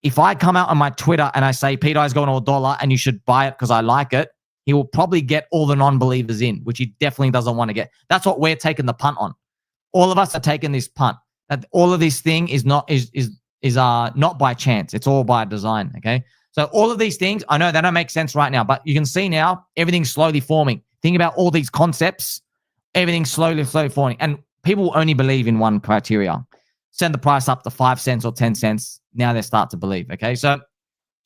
If I come out on my Twitter and I say pDAI is going to $1 and you should buy it because I like it, he will probably get all the non-believers in, which he definitely doesn't want to get. That's what we're taking the punt on. All of us are taking this punt. That all of this thing is not by chance. It's all by design. Okay. So all of these things, I know they don't make sense right now, but you can see now everything's slowly forming. Think about all these concepts, everything's slowly forming. And people only believe in one criteria. Send the price up to 5 cents or 10 cents. Now they start to believe. Okay. So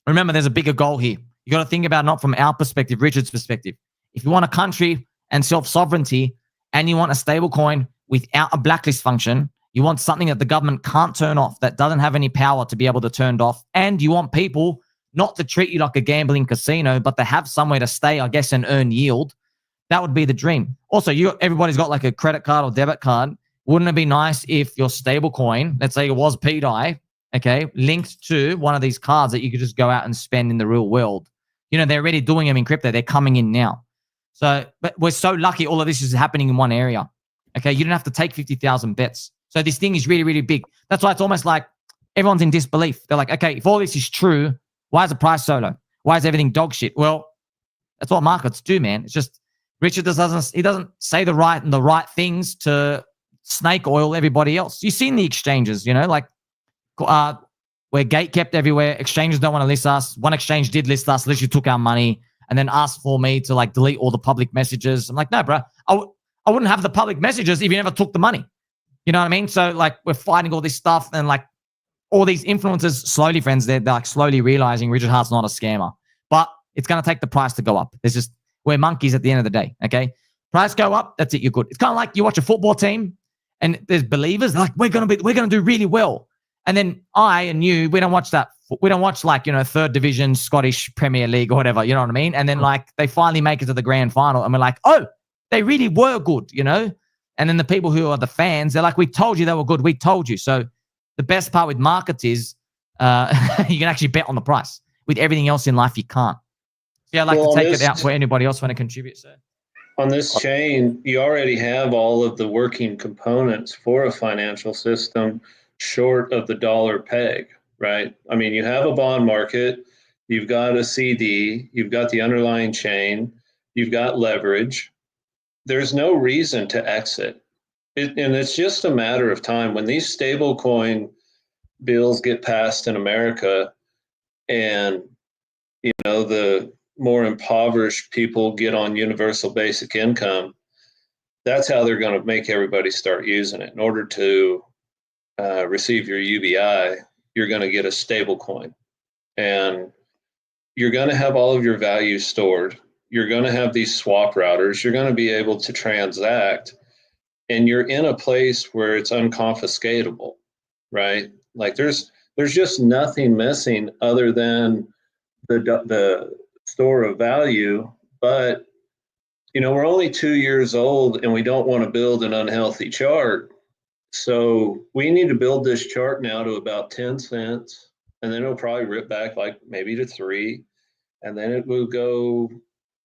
remember, there's a bigger goal here. You got to think about not from our perspective, Richard's perspective. If you want a country and self-sovereignty and you want a stable coin without a blacklist function, you want something that the government can't turn off, that doesn't have any power to be able to turn it off. And you want people not to treat you like a gambling casino, but to have somewhere to stay, I guess, and earn yield. That would be the dream. Also, everybody's got like a credit card or debit card. Wouldn't it be nice if your stable coin, let's say it was pDAI, okay, linked to one of these cards that you could just go out and spend in the real world? They're already doing them in crypto. They're coming in now. So, but we're so lucky all of this is happening in one area. Okay, you don't have to take 50,000 bets. So this thing is really, really big. That's why it's almost like everyone's in disbelief. They're like, okay, if all this is true, why is the price so low? Why is everything dog shit? Well, that's what markets do, man. It's just Richard doesn't say the right things to snake oil everybody else. You've seen the exchanges, we're gate kept everywhere. Exchanges don't want to list us. One exchange did list us, literally took our money and then asked for me to like delete all the public messages. I'm like, no, bro, I wouldn't have the public messages if you never took the money. You know what I mean? So like we're fighting all this stuff, and like all these influencers slowly, friends, they're like slowly realizing Richard Hart's not a scammer, but it's going to take the price to go up. We're monkeys at the end of the day. Okay. Price go up. That's it. You're good. It's kind of like you watch a football team and there's believers like, we're going to do really well. And then I and you, we don't watch that. We don't watch like, third division, Scottish Premier League or whatever, you know what I mean? And then like they finally make it to the grand final and we're like, oh, they really were good, And then the people who are the fans, they're like, we told you they were good. We told you. So the best part with markets is you can actually bet on the price. With everything else in life, you can't. So yeah, I'd like to take it out for anybody else want to contribute, sir. On this chain, you already have all of the working components for a financial system short of the dollar peg, right? I mean, you have a bond market, you've got a CD, you've got the underlying chain, you've got leverage. There's no reason to exit. And it's just a matter of time. When these stablecoin bills get passed in America and, you know, the more impoverished people get on universal basic income, that's how they're going to make everybody start using it. In order to receive your UBI, you're going to get a stable coin, and you're going to have all of your value stored. You're going to have these swap routers. You're going to be able to transact, and you're in a place where it's unconfiscatable, right? Like there's just nothing missing other than the store of value. But you know, we're only 2 years old and we don't want to build an unhealthy chart. So we need to build this chart now to about 10 cents, and then it'll probably rip back like maybe to 3, and then it will go,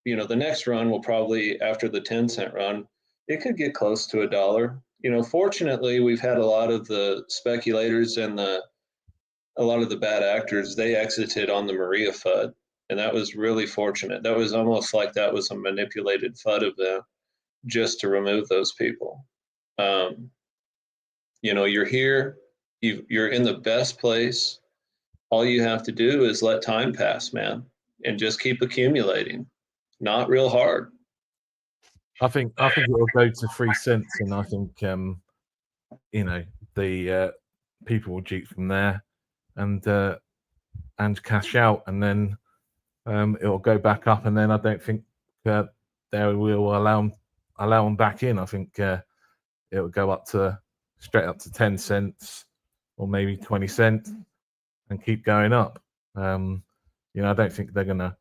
you know, the next run will probably, after the 10-cent run, it could get close to $1. You know, fortunately, we've had a lot of the speculators and a lot of the bad actors, they exited on the Maria FUD. And that was really fortunate. That was almost like that was a manipulated FUD event just to remove those people. You know, you're here, you're in the best place. All you have to do is let time pass, man, and just keep accumulating. Not real hard. I think it'll go to 3 cents, and I think you know, the people will dupe from there and cash out, and then it'll go back up, and then I don't think they will allow them back in. I think it'll go up to straight up to 10 cents or maybe 20 cents and keep going up. You know, I don't think they're gonna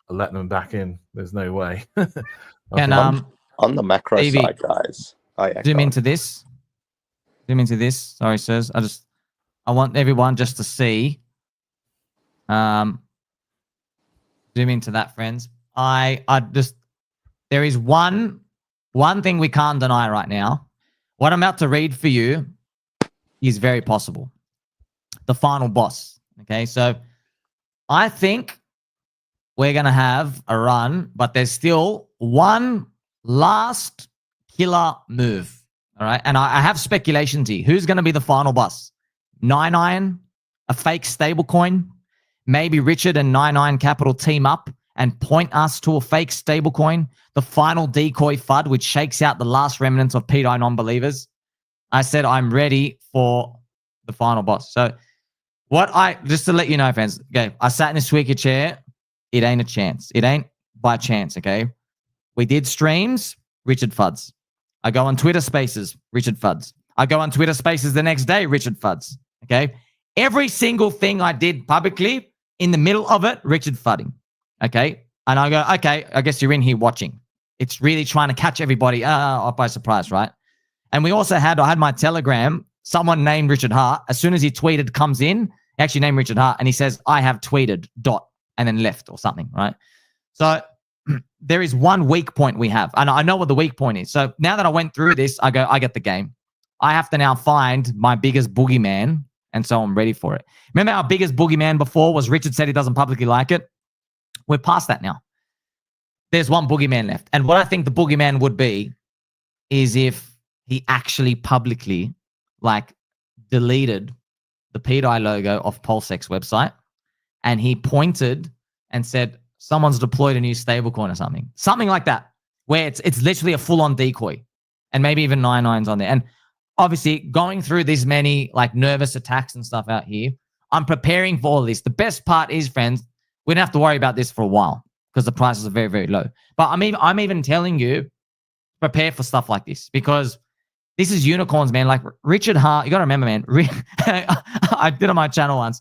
let them back in. There's no way. And on the macro Davey, side, guys. Zoom into this. Sorry, sirs. I want everyone just to see. Zoom into that, friends. There is one thing we can't deny right now. What I'm about to read for you is very possible. The final boss. Okay, so I think we're going to have a run, but there's still one last killer move. All right, and I have speculations here. Who's going to be the final boss? 99, a fake stablecoin. Maybe Richard and 99 Capital team up and point us to a fake stablecoin, the final decoy FUD, which shakes out the last remnants of pDAI non-believers. I said I'm ready for the final boss. So just to let you know, friends, okay, I sat in a squeaky chair. It ain't a chance. It ain't by chance, okay? We did streams, Richard FUDs. I go on Twitter Spaces, Richard FUDs. I go on Twitter Spaces the next day, Richard FUDs, okay? Every single thing I did publicly, in the middle of it, Richard FUDding, okay? And I go, okay, I guess you're in here watching. It's really trying to catch everybody by surprise, right? And I had my Telegram, someone named Richard Hart. As soon as he tweeted comes in, he actually named Richard Hart, and he says, I have tweeted, ... and then left or something, right? So there is one weak point we have, and I know what the weak point is. So now that I went through this, I get the game. I have to now find my biggest boogeyman, and so I'm ready for it. Remember our biggest boogeyman before was Richard said he doesn't publicly like it? We're past that now. There's one boogeyman left. And what I think the boogeyman would be is if he actually publicly deleted the pDAI logo off Pulsechain's website, and he pointed and said, someone's deployed a new stablecoin or something. Something like that, where it's literally a full-on decoy, and maybe even 99's on there. And obviously, going through these many nervous attacks and stuff out here, I'm preparing for all this. The best part is, friends, we don't have to worry about this for a while because the prices are very, very low. But I'm even telling you, prepare for stuff like this, because this is unicorns, man. Like Richard Hart, you got to remember, man. I did on my channel once.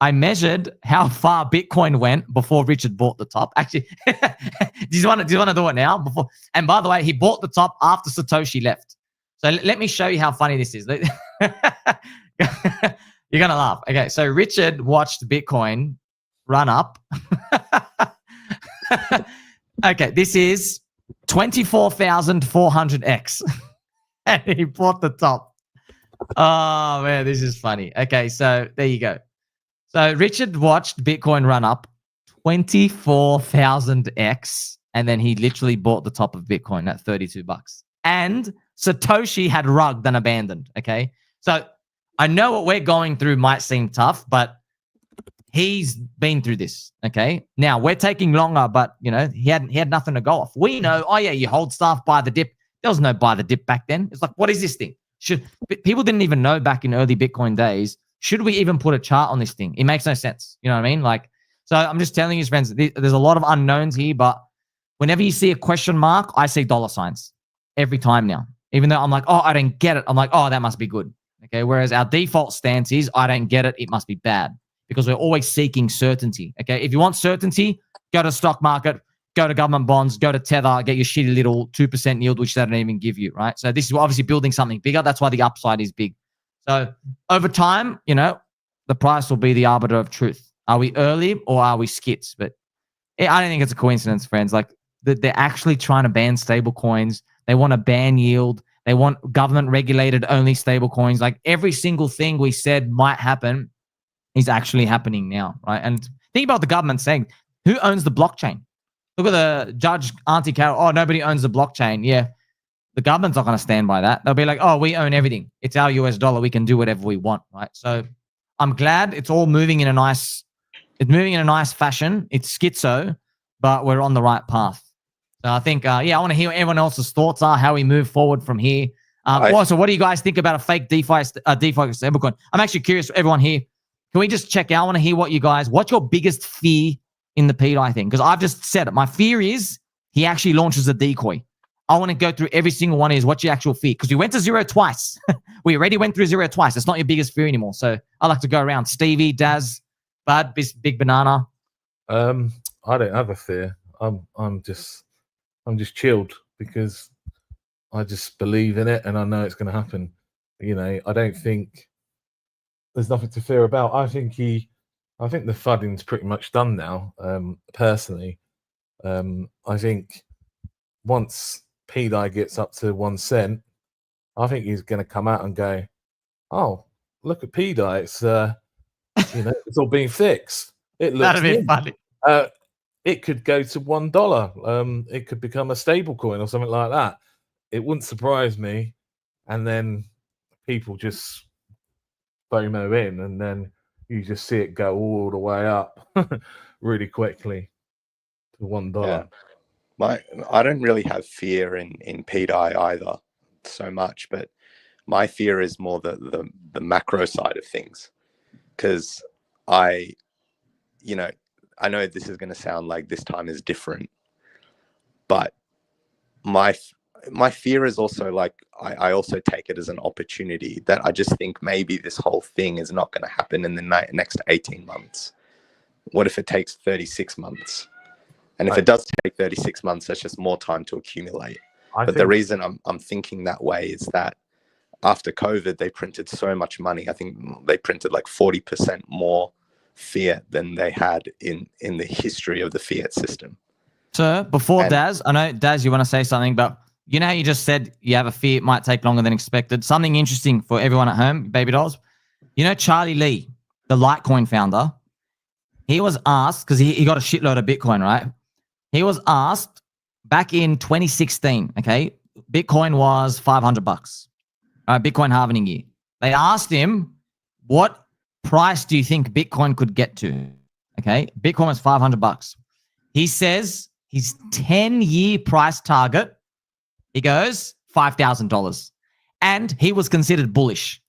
I measured how far Bitcoin went before Richard bought the top. Actually, do you want to do it now? And by the way, he bought the top after Satoshi left. So let me show you how funny this is. You're gonna laugh. Okay, so Richard watched Bitcoin run up. Okay, this is 24,400x. And he bought the top. Oh, man, this is funny. Okay, so there you go. So Richard watched Bitcoin run up 24,000x, and then he literally bought the top of Bitcoin at $32. And Satoshi had rugged and abandoned, okay? So I know what we're going through might seem tough, but he's been through this, okay? Now, we're taking longer, but, you know, he had nothing to go off. We know, oh, yeah, you hold stuff, buy the dip. There was no buy the dip back then. It's like, what is this thing? People didn't even know back in early Bitcoin days, should we even put a chart on this thing? It makes no sense. You know what I mean? Like, so I'm just telling you, friends, there's a lot of unknowns here, but whenever you see a question mark, I see dollar signs every time now. Even though I'm like, oh, I don't get it. I'm like, oh, that must be good. Okay. Whereas our default stance is, I don't get it. It must be bad, because we're always seeking certainty. Okay. If you want certainty, go to the stock market, go to government bonds, go to Tether, get your shitty little 2% yield, which they don't even give you, right? So this is obviously building something bigger. That's why the upside is big. So over time, you know, the price will be the arbiter of truth. Are we early or are we skits? But I don't think it's a coincidence, friends. Like, they're actually trying to ban stable coins. They want to ban yield. They want government regulated only stable coins. Like, every single thing we said might happen is actually happening now, right? And think about the government saying, who owns the blockchain? Look at the judge, Auntie Carol. Oh, nobody owns the blockchain. Yeah. The government's not going to stand by that. They'll be like, oh, we own everything. It's our US dollar. We can do whatever we want, right? So I'm glad it's all moving in a nice fashion. It's schizo, but we're on the right path. So I think, I want to hear what everyone else's thoughts are, how we move forward from here. Also, what do you guys think about a fake DeFi stablecoin? I'm actually curious, everyone here. Can we just check out? I want to hear what's your biggest fear in the pDAI thing? Because I've just said it. My fear is he actually launches a decoy. I want to go through every single one. What's your actual fear? Because we went to zero twice. We already went through zero twice. It's not your biggest fear anymore. So I like to go around. Stevie, Daz, Bud, Big Banana. I don't have a fear. I'm just chilled, because I just believe in it and I know it's going to happen. You know, I don't think there's nothing to fear about. I think the fudding's pretty much done now. Personally, I think once pDAI gets up to 1 cent, I think he's going to come out and go, "Oh, look at pDAI! It's it's all being fixed. It looks that'd be funny. It could go to $1. It could become a stable coin or something like that. It wouldn't surprise me." And then people just FOMO in, and then you just see it go all the way up really quickly to $1. Yeah. I don't really have fear in pDAI either so much, but my fear is more the macro side of things, because I know this is going to sound like this time is different, but my fear is also, like, I also take it as an opportunity that I just think maybe this whole thing is not going to happen in the next 18 months. What if it takes 36 months? And if it does take 36 months, that's just more time to accumulate. But the reason I'm thinking that way is that after COVID, they printed so much money. I think they printed like 40% more fiat than they had in the history of the fiat system. So before Daz, I know, Daz, you want to say something, but you know how you just said you have a fear it might take longer than expected. Something interesting for everyone at home, baby dolls. You know Charlie Lee, the Litecoin founder, he was asked, because he got a shitload of Bitcoin, right? He was asked back in 2016, okay, Bitcoin was $500. Bitcoin halving year. They asked him, what price do you think Bitcoin could get to? Okay, Bitcoin was $500. He says his 10-year price target, he goes $5,000. And he was considered bullish.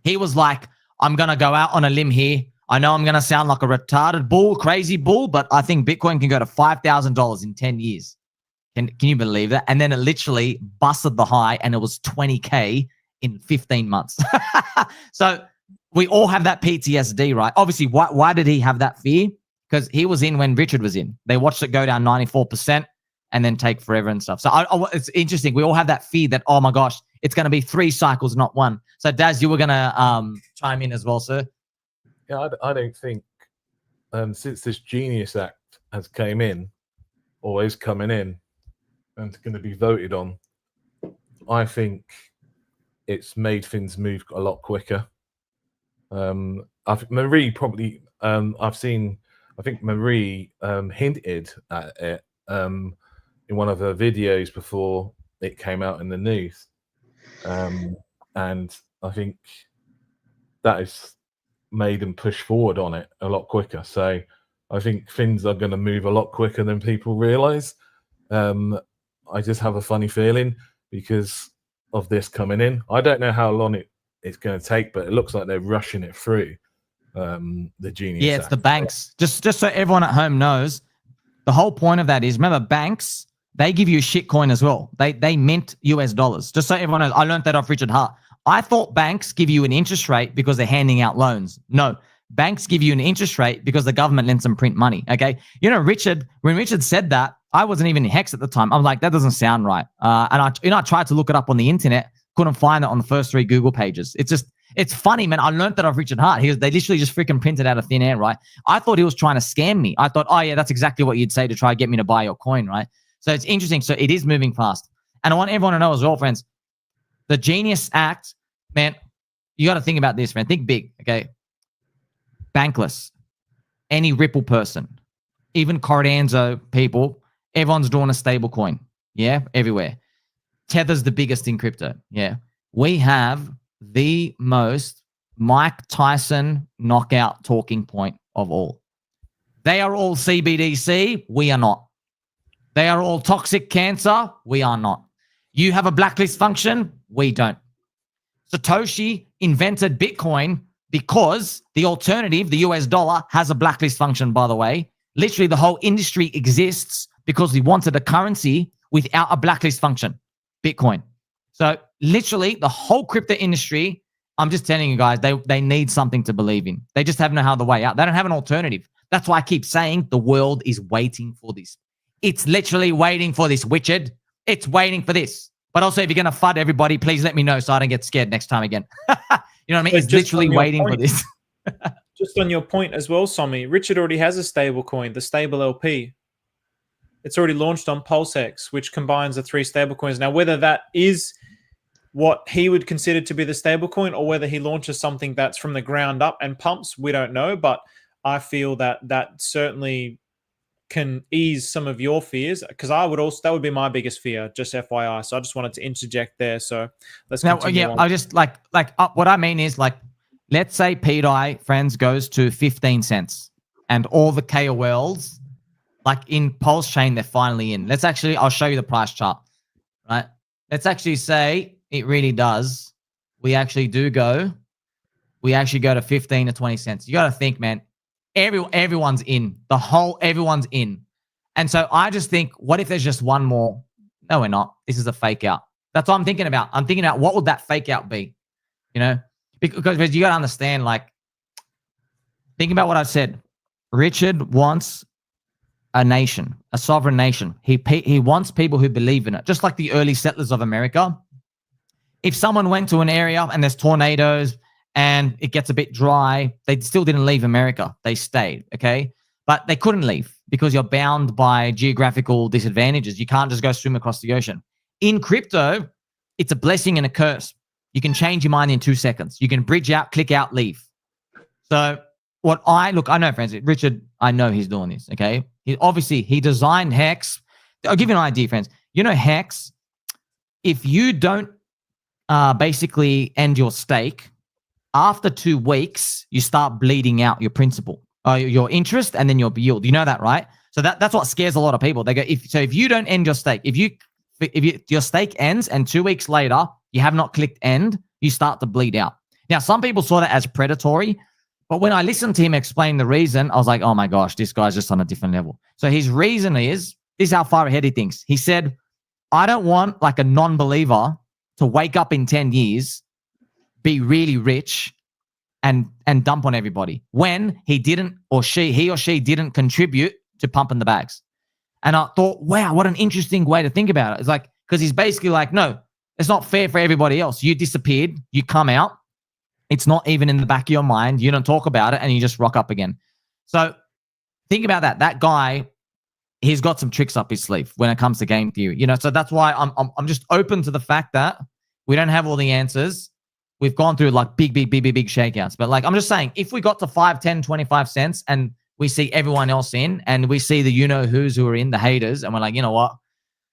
He was like, I'm going to go out on a limb here. I know I'm going to sound like a retarded bull, crazy bull, but I think Bitcoin can go to $5,000 in 10 years. Can you believe that? And then it literally busted the high, and it was 20K in 15 months. So we all have that PTSD, right? Obviously, why did he have that fear? Because he was in when Richard was in. They watched it go down 94% and then take forever and stuff. So it's interesting. We all have that fear that, oh my gosh, it's going to be 3 cycles, not 1. So Daz, you were going to chime in as well, sir. Yeah, I don't think since this Genius Act has came in, or is coming in, and going to be voted on, I think it's made things move a lot quicker. I think Marie probably, I think Marie hinted at it in one of her videos before it came out in the news. And I think that has made them push forward on it a lot quicker. So I think things are going to move a lot quicker than people realize. I just have a funny feeling because of this coming in. I don't know how long it's going to take, but it looks like they're rushing it through. The Genius Yeah, it's Act. the banks. Just so everyone at home knows, the whole point of that is, remember, banks, they give you a shit coin as well. They mint US dollars. Just so everyone knows, I learned that off Richard Hart. I thought banks give you an interest rate because they're handing out loans. No, banks give you an interest rate because the government lets them print money. Okay, you know, when Richard said that, I wasn't even in Hex at the time. I'm like, that doesn't sound right. And I tried to look it up on the internet, couldn't find it on the first 3 Google pages. It's funny, man. I learned that off Richard Hart. They literally just freaking printed out of thin air, right? I thought he was trying to scam me. I thought, oh yeah, that's exactly what you'd say to try to get me to buy your coin, right? So it's interesting. So it is moving fast. And I want everyone to know as well, friends, the Genius Act, man, you got to think about this, man. Think big, okay? Bankless, any Ripple person, even Cardano people, everyone's drawn a stable coin. Yeah, everywhere. Tether's the biggest in crypto. Yeah. We have the most Mike Tyson knockout talking point of all. They are all CBDC. We are not. They are all toxic cancer. We are not. You have a blacklist function. We don't. Satoshi invented Bitcoin because the alternative, the US dollar, has a blacklist function, by the way. Literally, the whole industry exists because we wanted a currency without a blacklist function, Bitcoin. So literally, the whole crypto industry, I'm just telling you guys, they need something to believe in. They just have no other way out. They don't have an alternative. That's why I keep saying the world is waiting for this. It's literally waiting for this, Richard. It's waiting for this. But also, if you're going to FUD everybody, please let me know so I don't get scared next time again. You know what I mean? It's literally waiting for this. Just on your point as well, Sommi, Richard already has a stable coin, the Stable LP. It's already launched on PulseX, which combines the 3 stable coins. Now, whether that is what he would consider to be the stable coin or whether he launches something that's from the ground up and pumps, we don't know. But I feel that that certainly can ease some of your fears, because that would be my biggest fear, just FYI. So I just wanted to interject there. So let's continue on. I just what I mean is, like, let's say pDAI, friends, goes to 15 cents and all the KOLs, like in Pulsechain, they're finally in. I'll show you the price chart, right? Let's actually say it really does. We actually go to 15 to 20 cents. You got to think, man, everyone's in. Everyone's in. And so I just think, what if there's just one more? No, we're not. This is a fake out. That's what I'm thinking about. I'm thinking about, what would that fake out be? You know, because you got to understand, like, think about what I've said. Richard wants a nation, a sovereign nation. He wants people who believe in it, just like the early settlers of America. If someone went to an area and there's tornadoes and it gets a bit dry, they still didn't leave America. They stayed, okay? But they couldn't leave because you're bound by geographical disadvantages. You can't just go swim across the ocean. In crypto, it's a blessing and a curse. You can change your mind in 2 seconds. You can bridge out, click out, leave. So I know, friends, Richard, I know he's doing this, okay? He designed Hex. I'll give you an idea, friends. You know, Hex, if you don't basically end your stake, after 2 weeks, you start bleeding out your principal, your interest, and then your yield. You know that, right? So that's what scares a lot of people. They go, if you don't end your stake, if your stake ends and 2 weeks later you have not clicked end, you start to bleed out. Now, some people saw that as predatory, but when I listened to him explain the reason, I was like, oh my gosh, this guy's just on a different level. So his reason is how far ahead he thinks. He said, I don't want, like, a non-believer to wake up in 10 years, be really rich, and dump on everybody when he or she didn't contribute to pumping the bags. And I thought, wow, what an interesting way to think about it. It's like, because he's basically like, no, it's not fair for everybody else. You disappeared, you come out, it's not even in the back of your mind. You don't talk about it, and you just rock up again. So think about that. That guy he's got some tricks up his sleeve when it comes to game theory. You know, so that's why I'm just open to the fact that we don't have all the answers. We've gone through like big shakeouts. But like, I'm just saying, if we got to 5, 10, 25 cents and we see everyone else in, and we see the you-know-who's who are in, the haters, and we're like, you know what?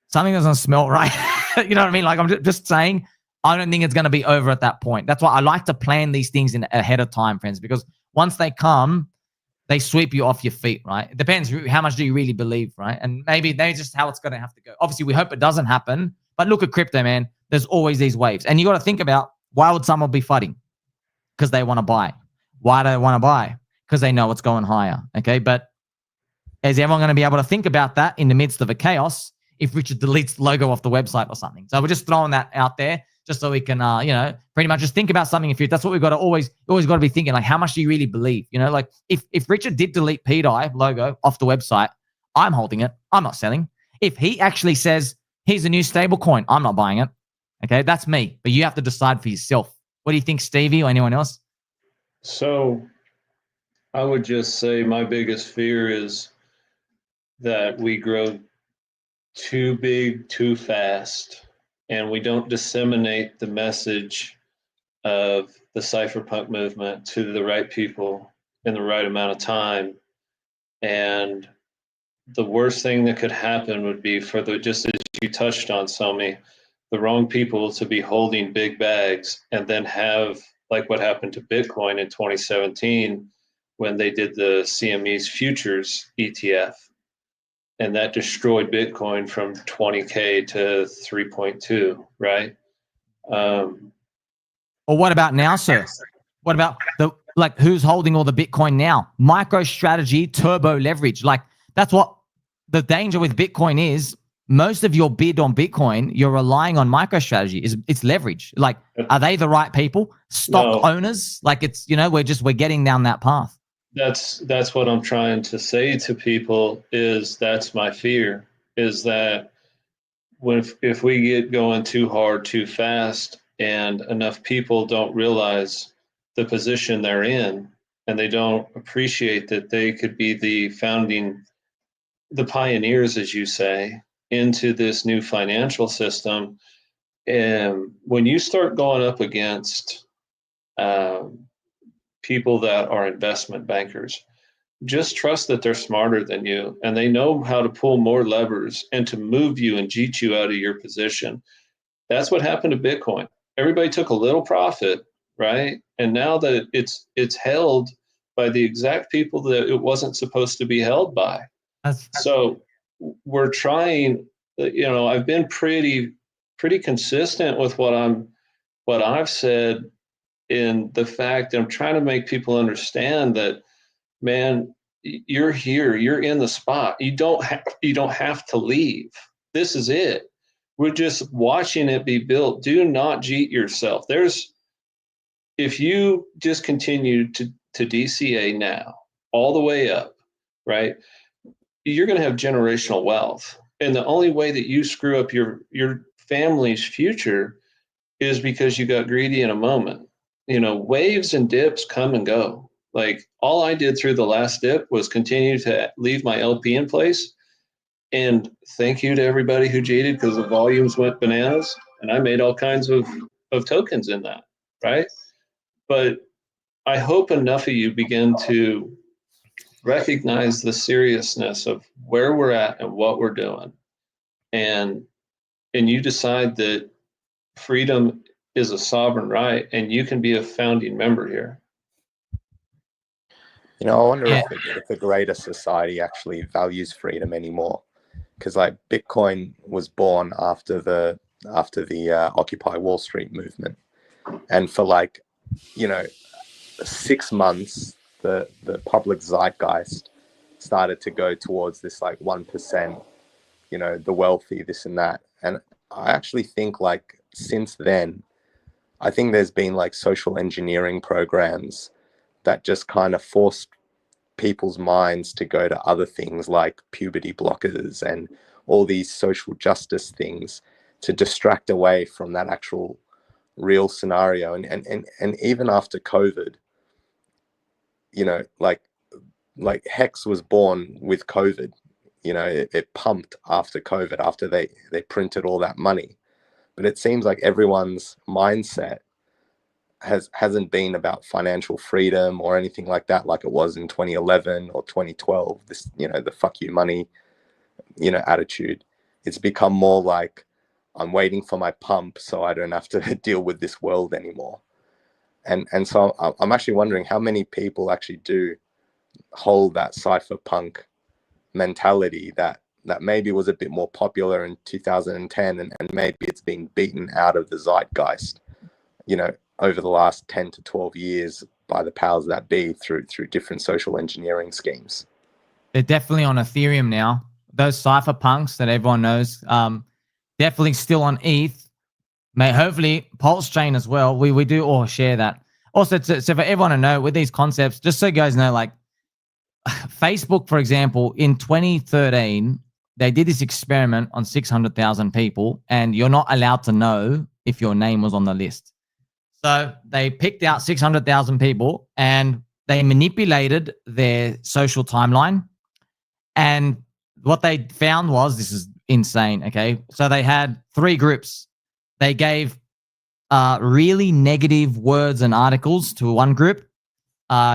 Something doesn't smell right. You know what I mean? Like, I'm just saying, I don't think it's going to be over at that point. That's why I like to plan these things in ahead of time, friends, because once they come, they sweep you off your feet, right? It depends. How much do you really believe, right? And maybe that's just how it's going to have to go. Obviously, we hope it doesn't happen. But look at crypto, man. There's always these waves. And you got to think about, why would someone be fighting? Because they want to buy. Why do they want to buy? Because they know it's going higher, okay? But is everyone going to be able to think about that in the midst of a chaos if Richard deletes the logo off the website or something? So we're just throwing that out there just so we can, you know, pretty much just think about something. If you, that's what we've got to always got to be thinking, like, how much do you really believe? You know, like if Richard did delete pDAI logo off the website, I'm holding it. I'm not selling. If he actually says, here's a new stable coin, I'm not buying it. Okay, that's me. But you have to decide for yourself. What do you think, Stevie, or anyone else? So I would just say my biggest fear is that we grow too big, too fast, and we don't disseminate the message of the cypherpunk movement to the right people in the right amount of time. And the worst thing that could happen would be for the, just as you touched on, Sommi, the wrong people to be holding big bags and then have, like what happened to Bitcoin in 2017 when they did the CME's futures ETF. And that destroyed Bitcoin from 20K to 3.2, right? Or what about now, sir? What about who's holding all the Bitcoin now? MicroStrategy, turbo leverage. Like, that's what the danger with Bitcoin is. Most of your bid on Bitcoin, you're relying on MicroStrategy. It's leverage. Like, are they the right people? Stock owners? Like, it's, you know, we're getting down that path. That's what I'm trying to say to people, is that's my fear, is that if we get going too hard, too fast, and enough people don't realize the position they're in, and they don't appreciate that they could be the pioneers, as you say, into this new financial system. And when you start going up against people that are investment bankers, just trust that they're smarter than you, and they know how to pull more levers and to move you and cheat you out of your position. That's what happened to Bitcoin. Everybody took a little profit, right? And now that it's held by the exact people that it wasn't supposed to be held by. So we're trying, you know, I've been pretty consistent with what I've said, in the fact that I'm trying to make people understand that, man, you're here, you're in the spot. You don't have to leave. This is it. We're just watching it be built. Do not cheat yourself. If you just continue to DCA now, all the way up, right, you're going to have generational wealth. And the only way that you screw up your family's future is because you got greedy in a moment. You know, waves and dips come and go. Like, all I did through the last dip was continue to leave my LP in place. And thank you to everybody who cheated, because the volumes went bananas and I made all kinds of tokens in that, right? But I hope enough of you begin to recognize the seriousness of where we're at and what we're doing. And you decide that freedom is a sovereign right, and you can be a founding member here. You know, I wonder if the greater society actually values freedom anymore, because like Bitcoin was born after the Occupy Wall Street movement, and for like, you know, 6 months, the public zeitgeist started to go towards this like 1%, you know, the wealthy, this and that. And I actually think like since then, I think there's been like social engineering programs that just kind of forced people's minds to go to other things like puberty blockers and all these social justice things to distract away from that actual real scenario. And even after COVID, you know, like Hex was born with COVID, you know, it pumped after COVID, after they printed all that money. But it seems like everyone's mindset hasn't been about financial freedom or anything like that, like it was in 2011 or 2012. This, you know, the fuck you money, you know, attitude. It's become more like, I'm waiting for my pump so I don't have to deal with this world anymore. And so I'm actually wondering how many people actually do hold that cypherpunk mentality that maybe was a bit more popular in 2010, and maybe it's been beaten out of the zeitgeist, you know, over the last 10 to 12 years by the powers that be through different social engineering schemes. They're definitely on Ethereum now. Those cypherpunks that everyone knows, definitely still on ETH. Hopefully Pulsechain as well. We do all share that. Also, so for everyone to know with these concepts, just so you guys know, like Facebook, for example, in 2013, they did this experiment on 600,000 people, and you're not allowed to know if your name was on the list. So they picked out 600,000 people and they manipulated their social timeline. And what they found was, this is insane, okay? So they had 3 groups. They gave really negative words and articles to one group,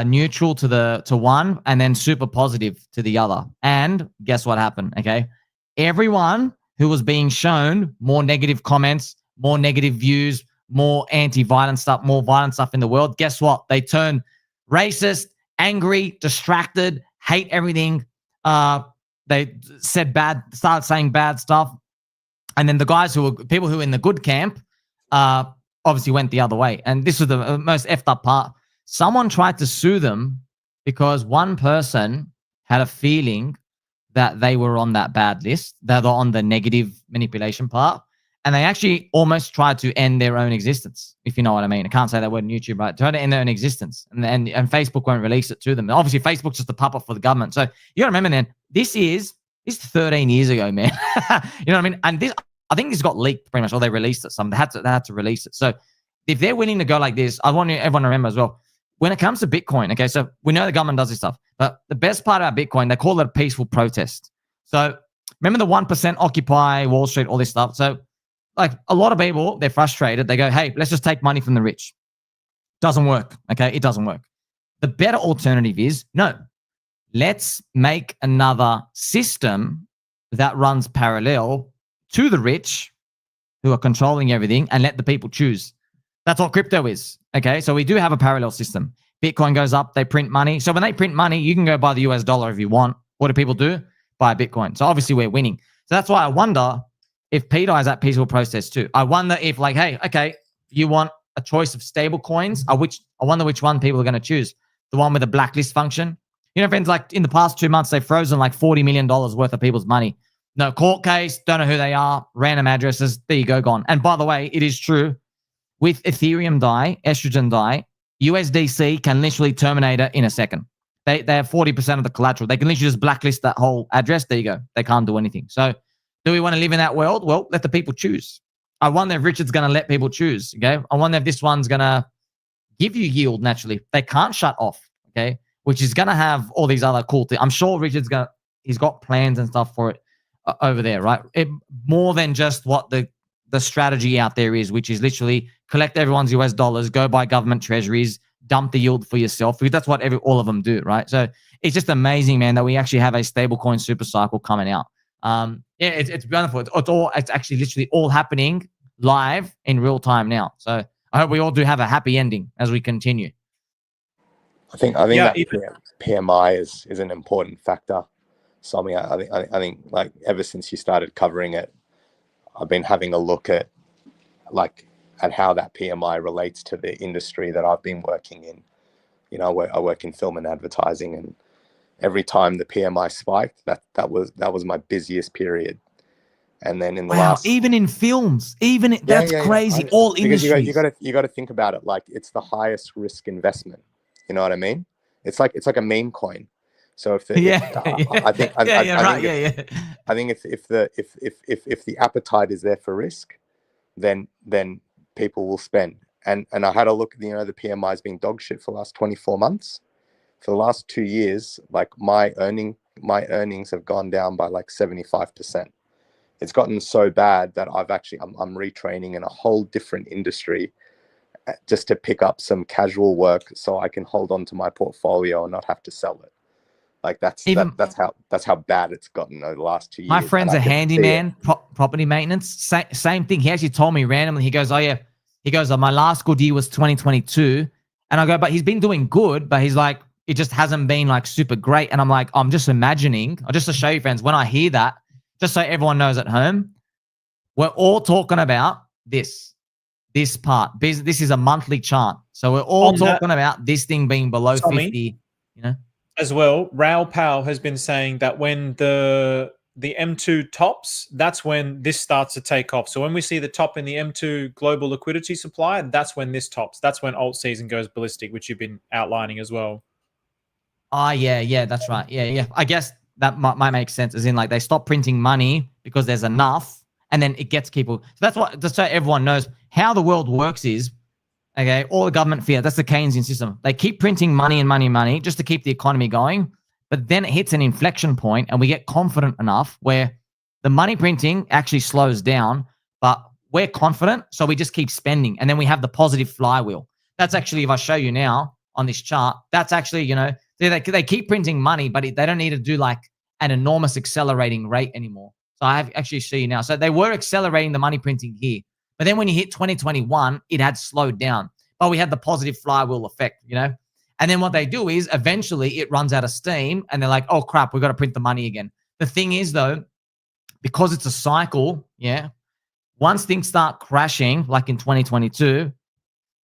neutral to one, and then super positive to the other. And guess what happened? Okay, everyone who was being shown more negative comments, more negative views, more anti-violent stuff, more violent stuff in the world, guess what? They turned racist, angry, distracted, hate everything. They started saying bad stuff. And then the guys people who were in the good camp, obviously went the other way. And this was the most effed up part. Someone tried to sue them because one person had a feeling that they were on that bad list. They were on the negative manipulation part. And they actually almost tried to end their own existence, if you know what I mean. I can't say that word on YouTube, but try to end their own existence. And Facebook won't release it to them. Obviously, Facebook's just a puppet for the government. So you got to remember, man, this is 13 years ago, man. You know what I mean? And this, I think this got leaked pretty much, or they released it. They had to release it. So if they're willing to go like this, I want everyone to remember as well, when it comes to Bitcoin, okay, so we know the government does this stuff, but the best part about Bitcoin, they call it a peaceful protest. So remember the 1% Occupy Wall Street, all this stuff. So like a lot of people, they're frustrated. They go, hey, let's just take money from the rich. Doesn't work, okay? It doesn't work. The better alternative is, no, let's make another system that runs parallel to the rich who are controlling everything and let the people choose. That's what crypto is, okay? So we do have a parallel system. Bitcoin goes up, they print money. So when they print money, you can go buy the US dollar if you want. What do people do? Buy Bitcoin. So obviously we're winning. So that's why I wonder if pDAI is that peaceful process too. I wonder if like, hey, okay, you want a choice of stable coins, I wonder which one people are going to choose. The one with the blacklist function. You know, friends, like in the past 2 months, they've frozen like $40 million worth of people's money. No court case, don't know who they are, random addresses, there you go, gone. And by the way, it is true, with Ethereum DAI, estrogen DAI, USDC can literally terminate it in a second. They have 40% of the collateral. They can literally just blacklist that whole address. There you go. They can't do anything. So do we want to live in that world? Well, let the people choose. I wonder if Richard's going to let people choose, okay? I wonder if this one's going to give you yield naturally. They can't shut off, okay? Which is going to have all these other cool things. I'm sure Richard's he's got plans and stuff for it over there, right? More than just what the strategy out there is, which is literally collect everyone's US dollars, go buy government treasuries, dump the yield for yourself. Because that's what all of them do, right? So it's just amazing, man, that we actually have a stablecoin super cycle coming out. Yeah, it's beautiful. It's actually literally all happening live in real time now. So I hope we all do have a happy ending as we continue. I think that PMI is an important factor. Sommi, I think like ever since you started covering it, I've been having a look at how that PMI relates to the industry that I've been working in. You know, I work in film and advertising, and every time the PMI spiked, that was my busiest period. And then in the last, even in films, that's crazy. All industries. You got to think about it like it's the highest risk investment. You know what I mean? It's like a meme coin. So if the I think if the appetite is there for risk, then people will spend. And I had a look at, you know, the PMI's been dog shit for the last 24 months. For the last 2 years, like my earning my earnings have gone down by like 75%. It's gotten so bad that I'm retraining in a whole different industry just to pick up some casual work so I can hold on to my portfolio and not have to sell it. Like that's how bad it's gotten over the last 2 years. My friend's a handyman, property maintenance. Same thing. He actually told me randomly. He goes, "Oh yeah," he goes, "My last good year was 2022," and I go, "But he's been doing good." But he's like, "It just hasn't been like super great." And I'm like, "I'm just imagining." Just to show you, friends, when I hear that, just so everyone knows at home, we're all talking about this part. This is a monthly chart, so we're all talking about this thing being below Sommi, 50. You know. As well, Raoul Powell has been saying that when the M2 tops, that's when this starts to take off. So when we see the top in the M2 global liquidity supply, that's when this tops. That's when alt season goes ballistic, which you've been outlining as well. Yeah, that's right. Yeah. I guess that might make sense, as in like they stop printing money because there's enough, and then it gets people. So that's what, just so everyone knows how the world works is, okay, all the government fiat, that's the Keynesian system. They keep printing money and money just to keep the economy going. But then it hits an inflection point and we get confident enough where the money printing actually slows down, but we're confident, so we just keep spending. And then we have the positive flywheel. That's actually, if I show you now on this chart, that's actually, you know, they keep printing money, but they don't need to do like an enormous accelerating rate anymore. So I have actually show you now. So they were accelerating the money printing here. But then when you hit 2021, it had slowed down. But we had the positive flywheel effect, you know? And then what they do is eventually it runs out of steam and they're like, oh crap, we've got to print the money again. The thing is though, because it's a cycle, yeah, once things start crashing, like in 2022,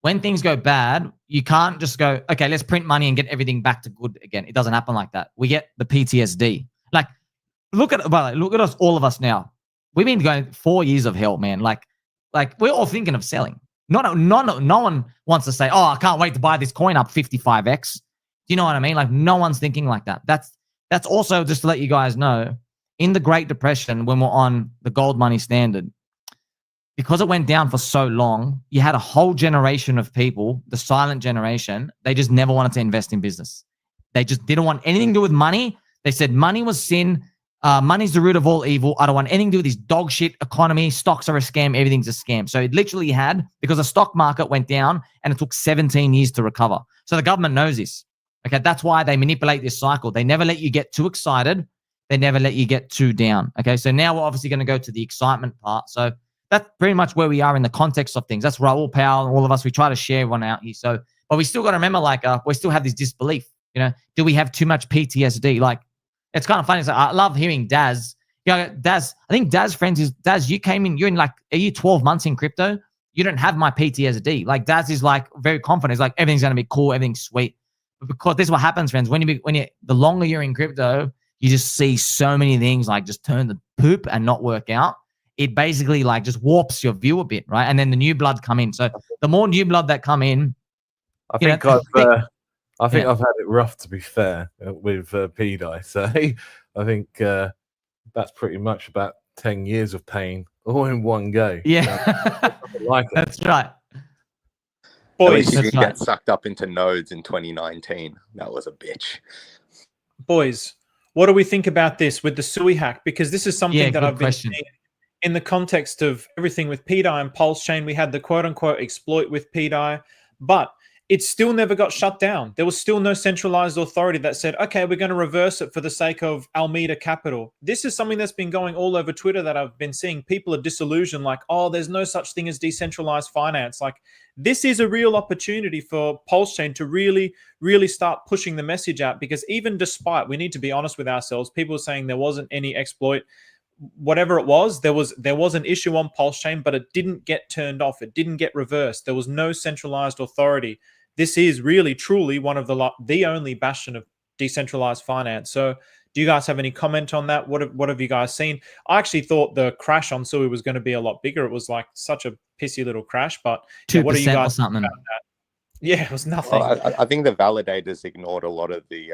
when things go bad, you can't just go, okay, let's print money and get everything back to good again. It doesn't happen like that. We get the PTSD. Like, look at us, all of us now. We've been going 4 years of hell, man. Like we're all thinking of selling. No one wants to say, oh, I can't wait to buy this coin up 55x. Do you know what I mean? Like no one's thinking like that. That's also just to let you guys know, in the Great Depression, when we're on the gold money standard, because it went down for so long, you had a whole generation of people, the silent generation, they just never wanted to invest in business. They just didn't want anything to do with money. They said money was sin. Money's the root of all evil. I don't want anything to do with this dog shit economy. Stocks are a scam. Everything's a scam. So it literally had, because the stock market went down and it took 17 years to recover. So the government knows this. Okay, that's why they manipulate this cycle. They never let you get too excited. They never let you get too down. Okay, so now we're obviously going to go to the excitement part. So that's pretty much where we are in the context of things. That's Raoul Powell and all of us. We try to share one out here. So, but we still got to remember, like, we still have this disbelief. You know, do we have too much PTSD? Like, it's kind of funny. So I love hearing Daz. You know, Daz, I think Daz friends is, Daz, you came in, you're in like, are you 12 months in crypto? You don't have my PTSD. Like Daz is like very confident. He's like, everything's going to be cool. Everything's sweet. But because this is what happens, friends. When you, the longer you're in crypto, you just see so many things like just turn the poop and not work out. It basically like just warps your view a bit, right? And then the new blood come in. So the more new blood that come in, I think I've had it rough, to be fair, with pDAI. So I think that's pretty much about 10 years of pain all in one go. Yeah, like it. That's right. Boys, you didn't get sucked up into nodes in 2019. That was a bitch. Boys, what do we think about this with the Sui hack? Because this is something that I've been seeing in the context of everything with pDAI and Pulsechain. We had the quote-unquote exploit with pDAI, but it still never got shut down. There was still no centralized authority that said, okay, we're going to reverse it for the sake of Alameda Capital. This is something that's been going all over Twitter that I've been seeing. People are disillusioned, like, oh, there's no such thing as decentralized finance. Like, this is a real opportunity for Pulsechain to really, really start pushing the message out, because even despite, we need to be honest with ourselves, people are saying there wasn't any exploit. Whatever it was, there was an issue on Pulsechain, but it didn't get turned off. It didn't get reversed. There was no centralized authority. This is really, truly one of the only bastion of decentralized finance. So do you guys have any comment on that? What have you guys seen? I actually thought the crash on Sui was going to be a lot bigger. It was like such a pissy little crash, but 2% what are you guys or something? about that? Yeah, it was nothing. Well, I think the validators ignored a lot of the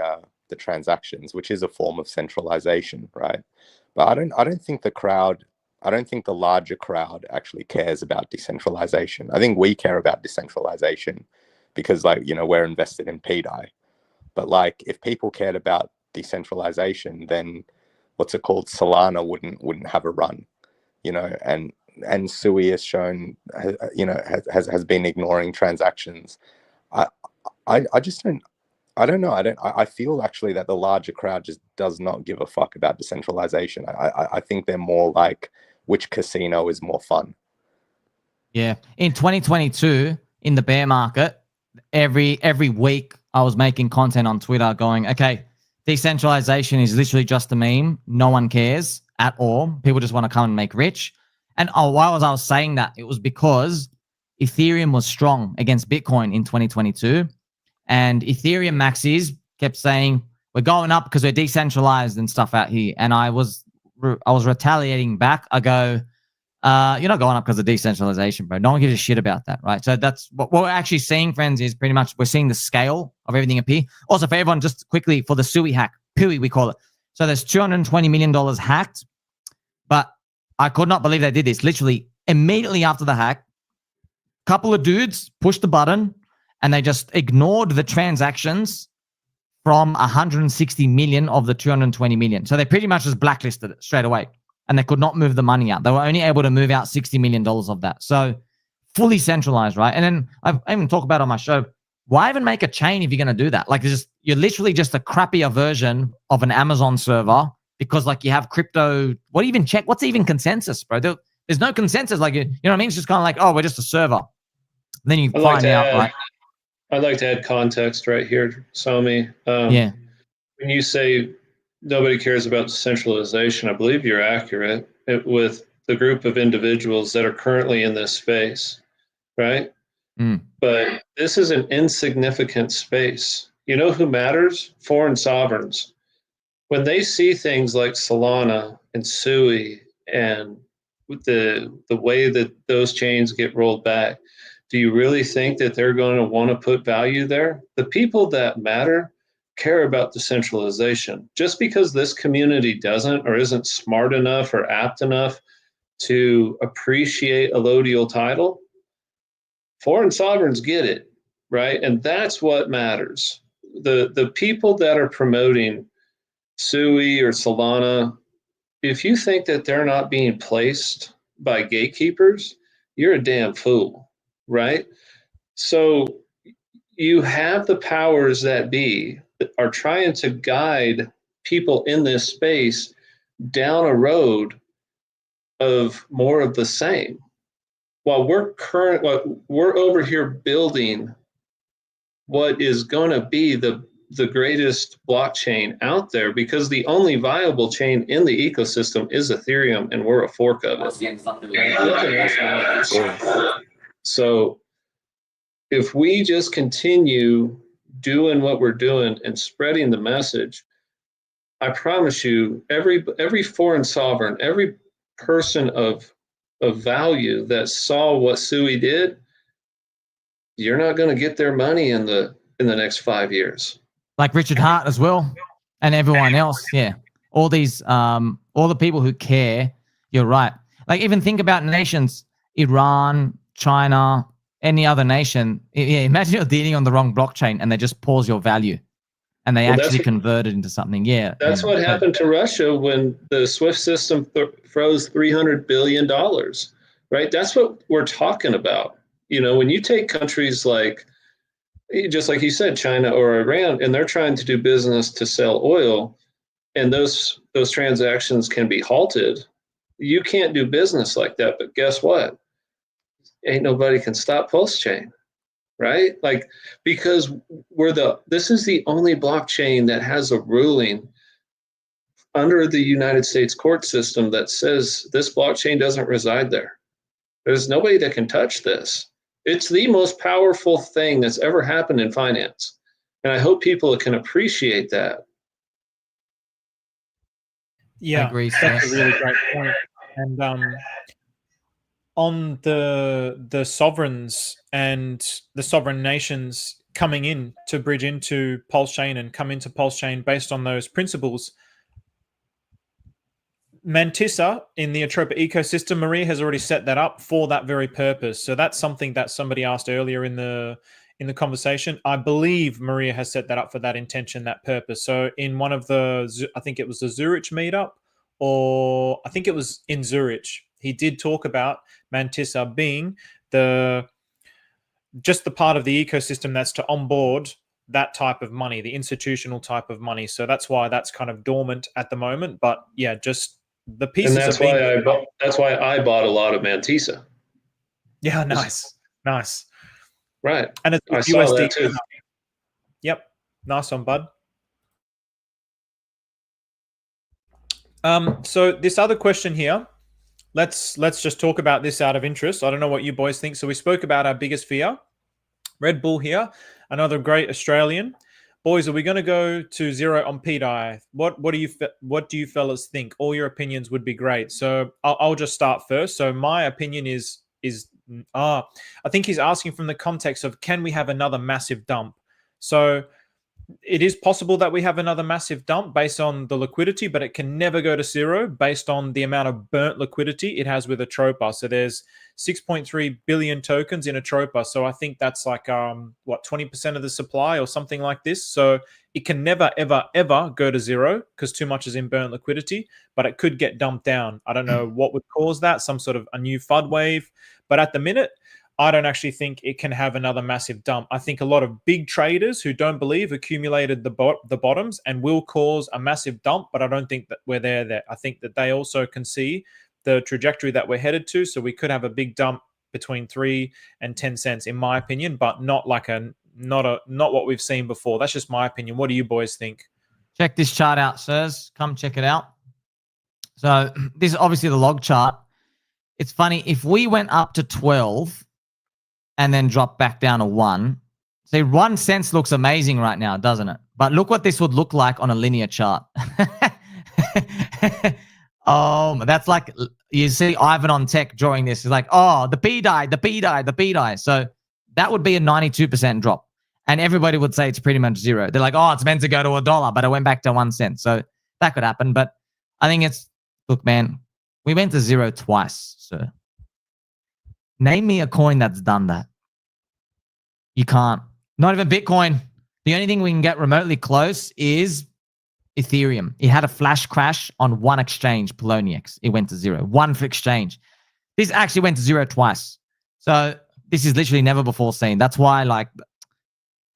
transactions, which is a form of centralization, right? But I don't think the larger crowd actually cares about decentralization. I think we care about decentralization because, like, you know, we're invested in pDAI. But like, if people cared about decentralization, then what's it called, Solana wouldn't have a run, you know, and Sui has shown, you know, has been ignoring transactions. I just don't. I don't know. I feel actually that the larger crowd just does not give a fuck about decentralization. I think they're more like, which casino is more fun. Yeah. In 2022, in the bear market, every week I was making content on Twitter going, okay, decentralization is literally just a meme. No one cares at all. People just want to come and make rich. And why was I saying that? It was because Ethereum was strong against Bitcoin in 2022. And Ethereum maxis kept saying, we're going up because we're decentralized and stuff out here. And I was retaliating back. I go, you're not going up because of decentralization, bro. No one gives a shit about that, right? So that's what we're actually seeing, friends, is pretty much we're seeing the scale of everything appear. Also, for everyone, just quickly, for the Sui hack, PUI, we call it. So there's $220 million hacked, but I could not believe they did this. Literally, immediately after the hack, a couple of dudes pushed the button and they just ignored the transactions from 160 million of the 220 million. So they pretty much just blacklisted it straight away. And they could not move the money out. They were only able to move out $60 million of that. So fully centralized, right? And then I even talk about on my show, why even make a chain if you're going to do that? Like, you're literally just a crappier version of an Amazon server, because like you have crypto. What do you even check? What's even consensus, bro? There's no consensus. Like, you know what I mean? It's just kind of like, oh, we're just a server. Then you find out, right? I'd like to add context right here, Sommi. Yeah. When you say nobody cares about decentralization, I believe you're accurate with the group of individuals that are currently in this space, right? But this is an insignificant space. You know who matters? Foreign sovereigns. When they see things like Solana and Sui and the way that those chains get rolled back, do you really think that they're going to want to put value there? The people that matter care about decentralization. Just because this community doesn't or isn't smart enough or apt enough to appreciate allodial title, foreign sovereigns get it, right? And that's what matters. The people that are promoting Sui or Solana, if you think that they're not being placed by gatekeepers, you're a damn fool, right? So you have the powers that be that are trying to guide people in this space down a road of more of the same. While we're over here building what is going to be the greatest blockchain out there, because the only viable chain in the ecosystem is Ethereum, and we're a fork of it. So if we just continue doing what we're doing and spreading the message, I promise you, every foreign sovereign, every person of value that saw what Sui did, you're not going to get their money in the next 5 years. Like Richard Hart as well, and everyone else. Yeah, all these, all the people who care. You're right. Like, even think about nations: Iran, China, any other nation. Yeah, imagine you're dealing on the wrong blockchain and they just pause your value, and they actually convert it into something. Yeah, that's what happened to Russia when the SWIFT system froze $300 billion. Right. That's what we're talking about. You know, when you take countries like, just like you said, China or Iran, and they're trying to do business to sell oil, and those transactions can be halted. You can't do business like that. But guess what? Ain't nobody can stop Pulsechain, right? Like, because this is the only blockchain that has a ruling under the United States court system that says this blockchain doesn't reside there. There's nobody that can touch this. It's the most powerful thing that's ever happened in finance. And I hope people can appreciate that. Yeah, I agree, that's a really great point. And on the sovereigns and the sovereign nations coming in to bridge into Pulsechain and come into Pulsechain based on those principles, Mantissa in the Atropa ecosystem, Maria has already set that up for that very purpose. So that's something that somebody asked earlier in the in the conversation. I believe Maria has set that up for that intention, that purpose. So in one of the, I think it was the Zurich meetup, or I think it was in Zurich, he did talk about Mantissa being just the part of the ecosystem that's to onboard that type of money, the institutional type of money. So that's why that's kind of dormant at the moment. But yeah, just the pieces. And that's why I bought a lot of Mantissa. Yeah, nice. Right. And it's I saw USD that too. Yep. Nice one, bud. So this other question here, let's just talk about this out of interest. I don't know what you boys think. So we spoke about our biggest fear. Red Bull here, another great Australian. Boys, are we going to go to zero on pDAI? What do you fellas think? All your opinions would be great. So I'll just start first. So my opinion is I think he's asking from the context of, can we have another massive dump? So it is possible that we have another massive dump based on the liquidity, but it can never go to zero based on the amount of burnt liquidity it has with Atropa. So there's 6.3 billion tokens in Atropa. So I think that's like, 20% of the supply or something like this. So it can never, ever, ever go to zero because too much is in burnt liquidity, but it could get dumped down. I don't know what would cause that, some sort of a new FUD wave. But at the minute, I don't actually think it can have another massive dump. I think a lot of big traders who don't believe accumulated the bottoms and will cause a massive dump, but I don't think that we're there. I think that they also can see the trajectory that we're headed to. So we could have a big dump between 3 and 10 cents, in my opinion, but not like not what we've seen before. That's just my opinion. What do you boys think? Check this chart out, sirs. Come check it out. So this is obviously the log chart. It's funny, if we went up to 12 and then dropped back down to 1, see, 1 cent looks amazing right now, doesn't it? But look what this would look like on a linear chart. That's like, you see Ivan on tech drawing this. He's like, oh, the pDAI. So that would be a 92% drop. And everybody would say it's pretty much zero. They're like, oh, it's meant to go to $1, but it went back to 1 cent. So that could happen. But I think look, man, we went to zero twice, sir. Name me a coin that's done that. You can't. Not even Bitcoin. The only thing we can get remotely close is Ethereum. It had a flash crash on one exchange, Poloniex. It went to zero. One exchange. This actually went to zero twice. So this is literally never before seen. That's why, like,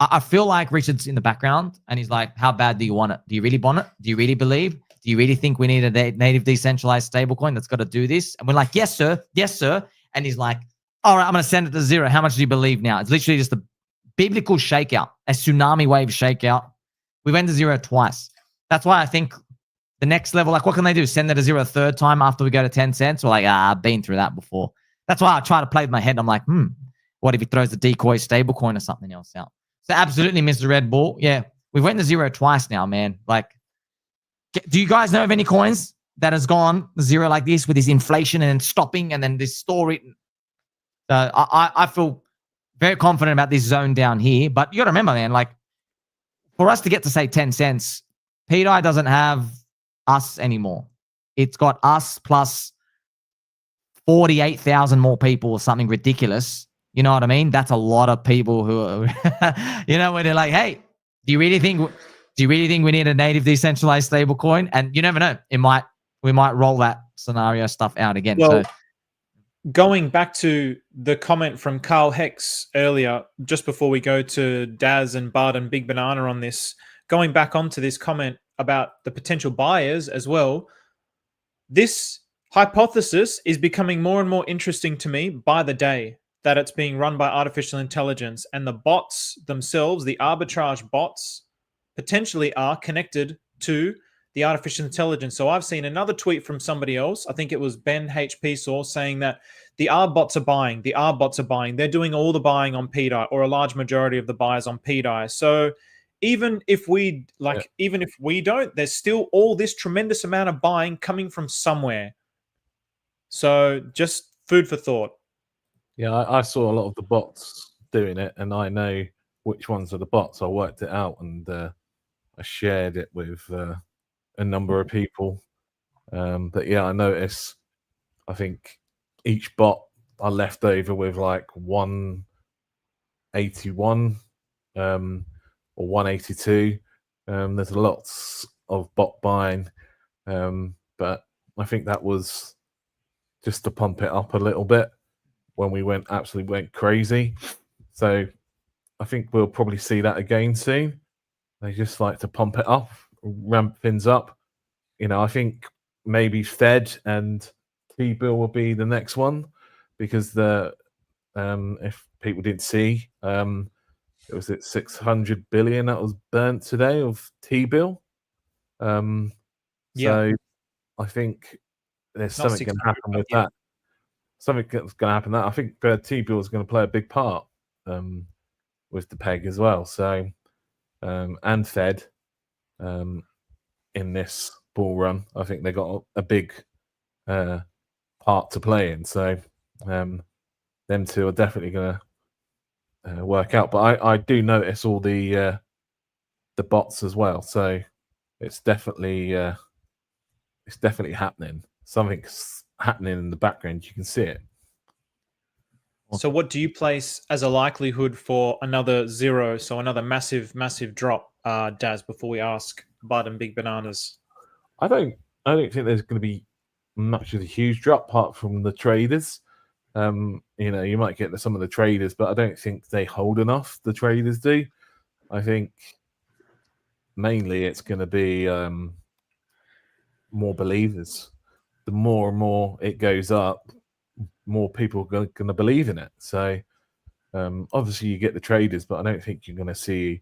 I feel like Richard's in the background and he's like, how bad do you want it? Do you really want it? Do you really believe? Do you really think we need a native decentralized stablecoin that's got to do this? And we're like, yes, sir. Yes, sir. And he's like, all right, I'm going to send it to zero. How much do you believe now? It's literally just a biblical shakeout, a tsunami wave shakeout. We went to zero twice. That's why I think the next level, like, what can they do? Send it to zero a third time after we go to 10 cents? Or like, I've been through that before. That's why I try to play with my head. I'm like, what if he throws the decoy stablecoin or something else out? So absolutely, Mr. Red Bull. Yeah, we went to zero twice now, man. Like, do you guys know of any coins that has gone zero like this with this inflation and then stopping and then this story? So I feel very confident about this zone down here. But you got to remember, man, like, for us to get to, say, 10 cents, pDAI doesn't have us anymore. It's got us plus 48,000 more people or something ridiculous. You know what I mean? That's a lot of people who are, where they're like, hey, do you really think we need a native decentralized stablecoin? And you never know. We might roll that scenario stuff out again. Well, going back to the comment from Carl Hex earlier, just before we go to Daz and Bud and Big Banana on this, going back onto this comment about the potential buyers as well, this hypothesis is becoming more and more interesting to me by the day, that it's being run by artificial intelligence, and the bots themselves, the arbitrage bots, potentially are connected to the artificial intelligence. So I've seen another tweet from somebody else. I think it was Ben HP Source saying that the bots are buying. The bots are buying. They're doing all the buying on pDAI, or a large majority of the buyers on pDAI. So even if we don't, there's still all this tremendous amount of buying coming from somewhere. So just food for thought. Yeah, I saw a lot of the bots doing it, and I know which ones are the bots. I worked it out, and I shared it with a number of people. But yeah, I noticed, I think each bot are left over with like 1 181 or 182. There's lots of bot buying, but I think that was just to pump it up a little bit when we absolutely went crazy. So I think we'll probably see that again soon. They just like to pump it up, ramp things up. I think maybe Fed and T-bill will be the next one, because if people didn't see, it was at 600 billion that was burnt today of T-bill. So I think there's something going to happen with that. Something that's going to happen. That I think T-bill is going to play a big part with the peg as well. So and Fed in this bull run, I think they got a big part to play in. So them two are definitely going to work out. But I do notice all the bots as well. So it's definitely happening. Something's happening in the background. You can see it. So what do you place as a likelihood for another zero? So another massive drop, Daz, before we ask Bud and Big Bananas. I don't think there's going to be much of a huge drop apart from the traders. You might get some of the traders, but I don't think they hold enough. The traders do. I think mainly it's going to be more believers. The more and more it goes up, more people are going to believe in it. So obviously you get the traders, but I don't think you're going to see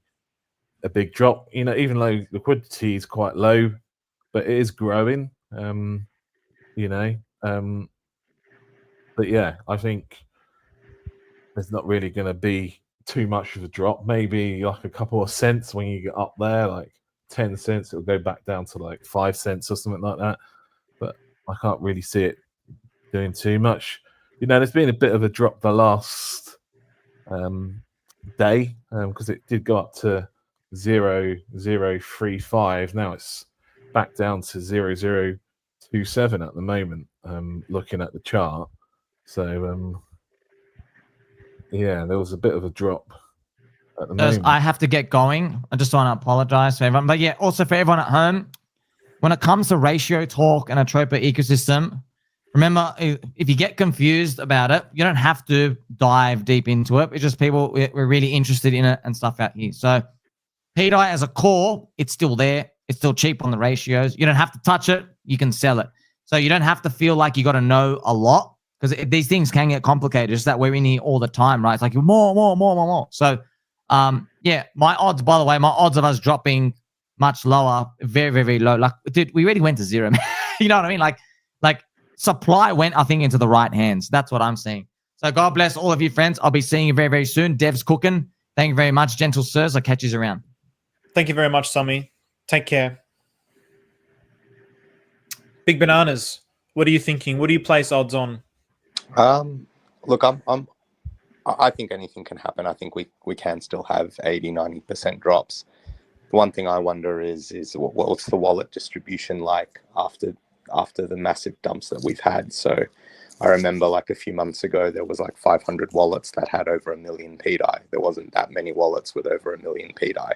a big drop. Even though liquidity is quite low, but it is growing. But yeah, I think there's not really going to be too much of a drop. Maybe like a couple of cents when you get up there, like 10 cents. It'll go back down to like 5 cents or something like that. But I can't really see it doing too much. There's been a bit of a drop the last day because it did go up to 0.035. Now it's back down to 0.027 at the moment. Looking at the chart, so yeah, there was a bit of a drop at the moment. I have to get going. I just want to apologize for everyone, but yeah, also for everyone at home, when it comes to ratio talk and Atropa ecosystem, remember, if you get confused about it, you don't have to dive deep into it. It's just people, we're really interested in it and stuff out here. So pDAI as a core, it's still there. It's still cheap on the ratios. You don't have to touch it. You can sell it. So you don't have to feel like you got to know a lot, because these things can get complicated. It's that we're in here all the time, right? It's like more. So yeah, my odds, by the way, my odds of us dropping much lower, very, very low. Like, dude, we already went to zero. You know what I mean? Like supply went, I think, into the right hands. That's what I'm seeing. So God bless all of you, friends. I'll be seeing you very, very soon. Dev's cooking. Thank you very much, gentle sirs. I'll catch you around. Thank you very much, Sommi. Take care. Big Bananas, what are you thinking? What do you place odds on? Look, I think anything can happen. I think we can still have 80-90% drops. The one thing I wonder is what's the wallet distribution like after the massive dumps that we've had. So I remember like a few months ago, there was like 500 wallets that had over 1 million pDAI. There wasn't that many wallets with over 1 million pDAI.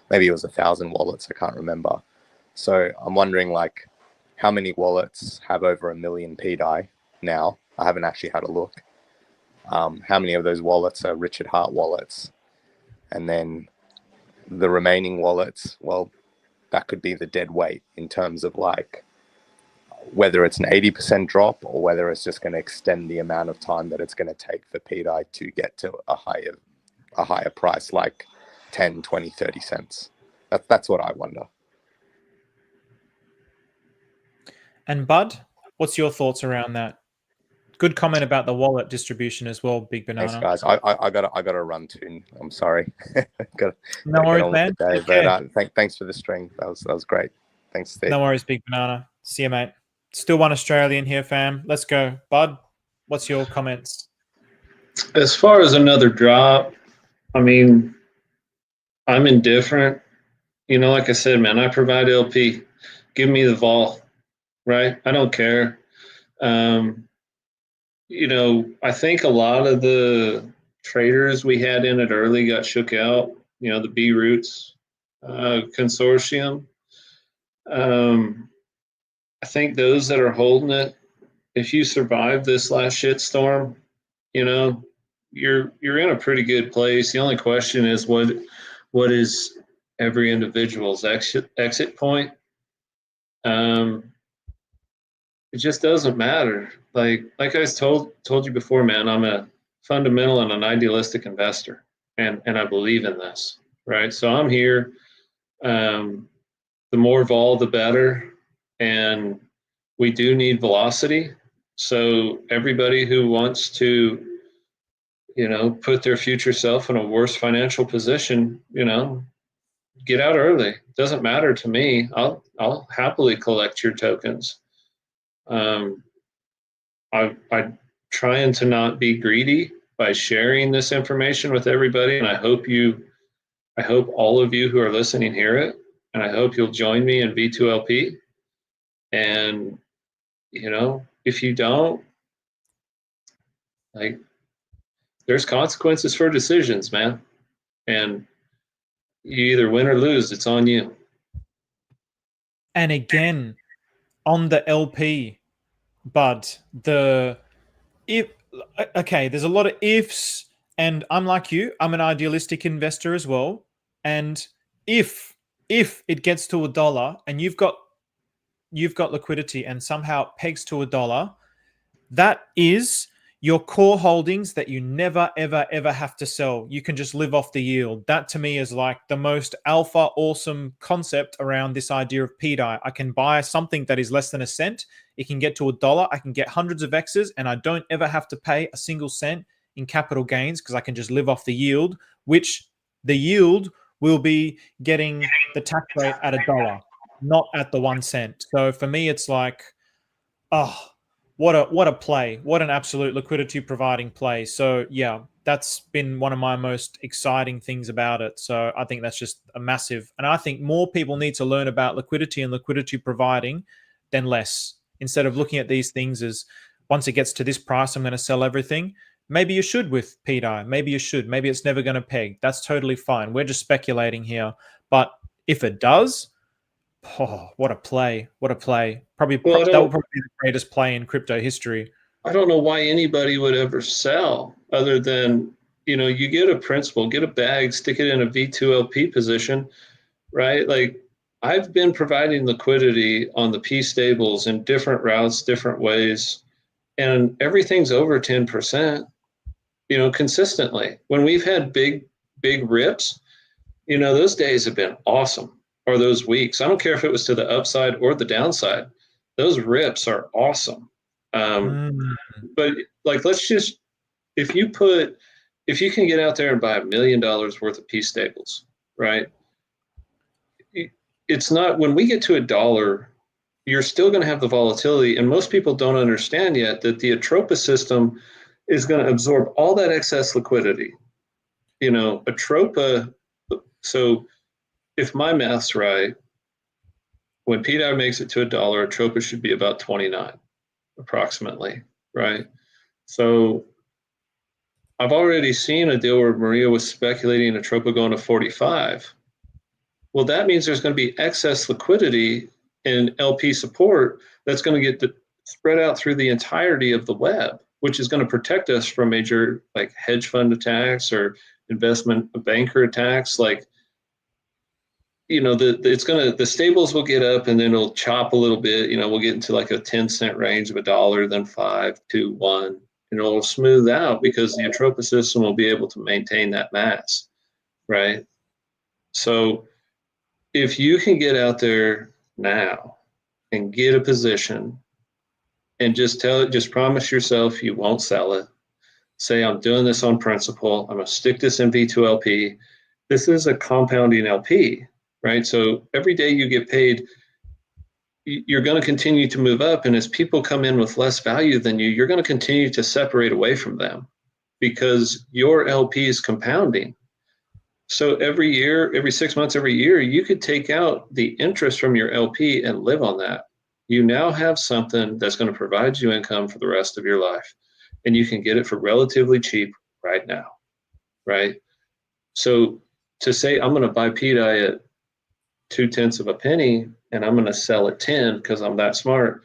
Maybe it was 1,000 wallets. I can't remember. So I'm wondering like how many wallets have over 1 million pDAI now. I haven't actually had a look. How many of those wallets are Richard Hart wallets? And then the remaining wallets, well, that could be the dead weight in terms of like whether it's an 80% drop or whether it's just going to extend the amount of time that it's going to take for pDAI to get to a higher price, like 10, 20, 30 cents. That's what I wonder. And Bud, what's your thoughts around that? Good comment about the wallet distribution as well, Big Banana. Thanks, guys. I gotta run too. I'm sorry. No worries, man. Thanks for the string. That was great. Thanks, Steve. No worries, Big Banana. See you, mate. Still one Australian here, fam. Let's go. Bud, what's your comments? As far as another drop, I mean, I'm indifferent. Like I said, man, I provide LP. Give me the vol, right? I don't care. I think a lot of the traders we had in it early got shook out. You know, the B Roots consortium. I think those that are holding it, if you survive this last shitstorm, you know, you're in a pretty good place. The only question is what is every individual's exit point? It just doesn't matter. Like I told you before, man, I'm a fundamental and an idealistic investor, and I believe in this, right? So I'm here. The more vol, the better, and we do need velocity. So everybody who wants to, you know, put their future self in a worse financial position, you know, get out early. Doesn't matter to me. I'll happily collect your tokens. I'm trying to not be greedy by sharing this information with everybody, and I hope all of you who are listening hear it, and I hope you'll join me in V2LP. And you know, if you don't, like, there's consequences for decisions, man, and you either win or lose. It's on you. And again, on the LP, but okay, there's a lot of ifs, and I'm like you, I'm an idealistic investor as well. And if it gets to $1 and you've got liquidity and somehow it pegs to $1, that is your core holdings that you never, ever, ever have to sell. You can just live off the yield. That to me is like the most alpha awesome concept around this idea of pDAI. I can buy something that is less than a cent. It can get to $1. I can get hundreds of X's and I don't ever have to pay a single cent in capital gains because I can just live off the yield, which the yield will be getting the tax rate at $1, not at the 1 cent. So for me, it's like, oh, what a play. What an absolute liquidity providing play. So yeah, that's been one of my most exciting things about it. So I think that's just a massive, and I think more people need to learn about liquidity and liquidity providing than less. Instead of looking at these things as once it gets to this price, I'm going to sell everything. Maybe you should with pDAI. Maybe you should. Maybe it's never going to peg. That's totally fine. We're just speculating here. But if it does, oh, what a play. What a play. That would probably be the greatest play in crypto history. I don't know why anybody would ever sell other than, you know, you get a principal, get a bag, stick it in a V2LP position, right? Like, I've been providing liquidity on the P stables in different routes, different ways, and everything's over 10%, you know, consistently. When we've had big rips, you know, those days have been awesome. Or those weeks. I don't care if it was to the upside or the downside. Those rips are awesome. But like, let's just, if you can get out there and buy $1 million worth of P stables, right? It's not, when we get to $1, you're still going to have the volatility. And most people don't understand yet that the Atropa system is going to absorb all that excess liquidity. You know, Atropa, so if my math's right, when pDAI makes it to $1, Atropa should be about 29, approximately, right? So I've already seen a deal where Maria was speculating Atropa going to 45. Well, that means there's going to be excess liquidity in LP support that's going to get spread out through the entirety of the web, which is going to protect us from major like hedge fund attacks or investment banker attacks. Like, you know, the stables will get up and then it'll chop a little bit. You know, we'll get into like a 10-cent range of $1, then 5, 2, 1, and it'll smooth out because the Atropa system will be able to maintain that mass, right? So if you can get out there now and get a position and just promise yourself you won't sell it. Say, I'm doing this on principle. I'm going to stick this in V2LP. This is a compounding LP. Right? So every day you get paid, you're going to continue to move up. And as people come in with less value than you, you're going to continue to separate away from them because your LP is compounding. So every year, every 6 months, every year, you could take out the interest from your LP and live on that. You now have something that's going to provide you income for the rest of your life. And you can get it for relatively cheap right now. right? So to say I'm going to buy pDAI at 0.2 of a penny and I'm going to sell at 10 because I'm that smart.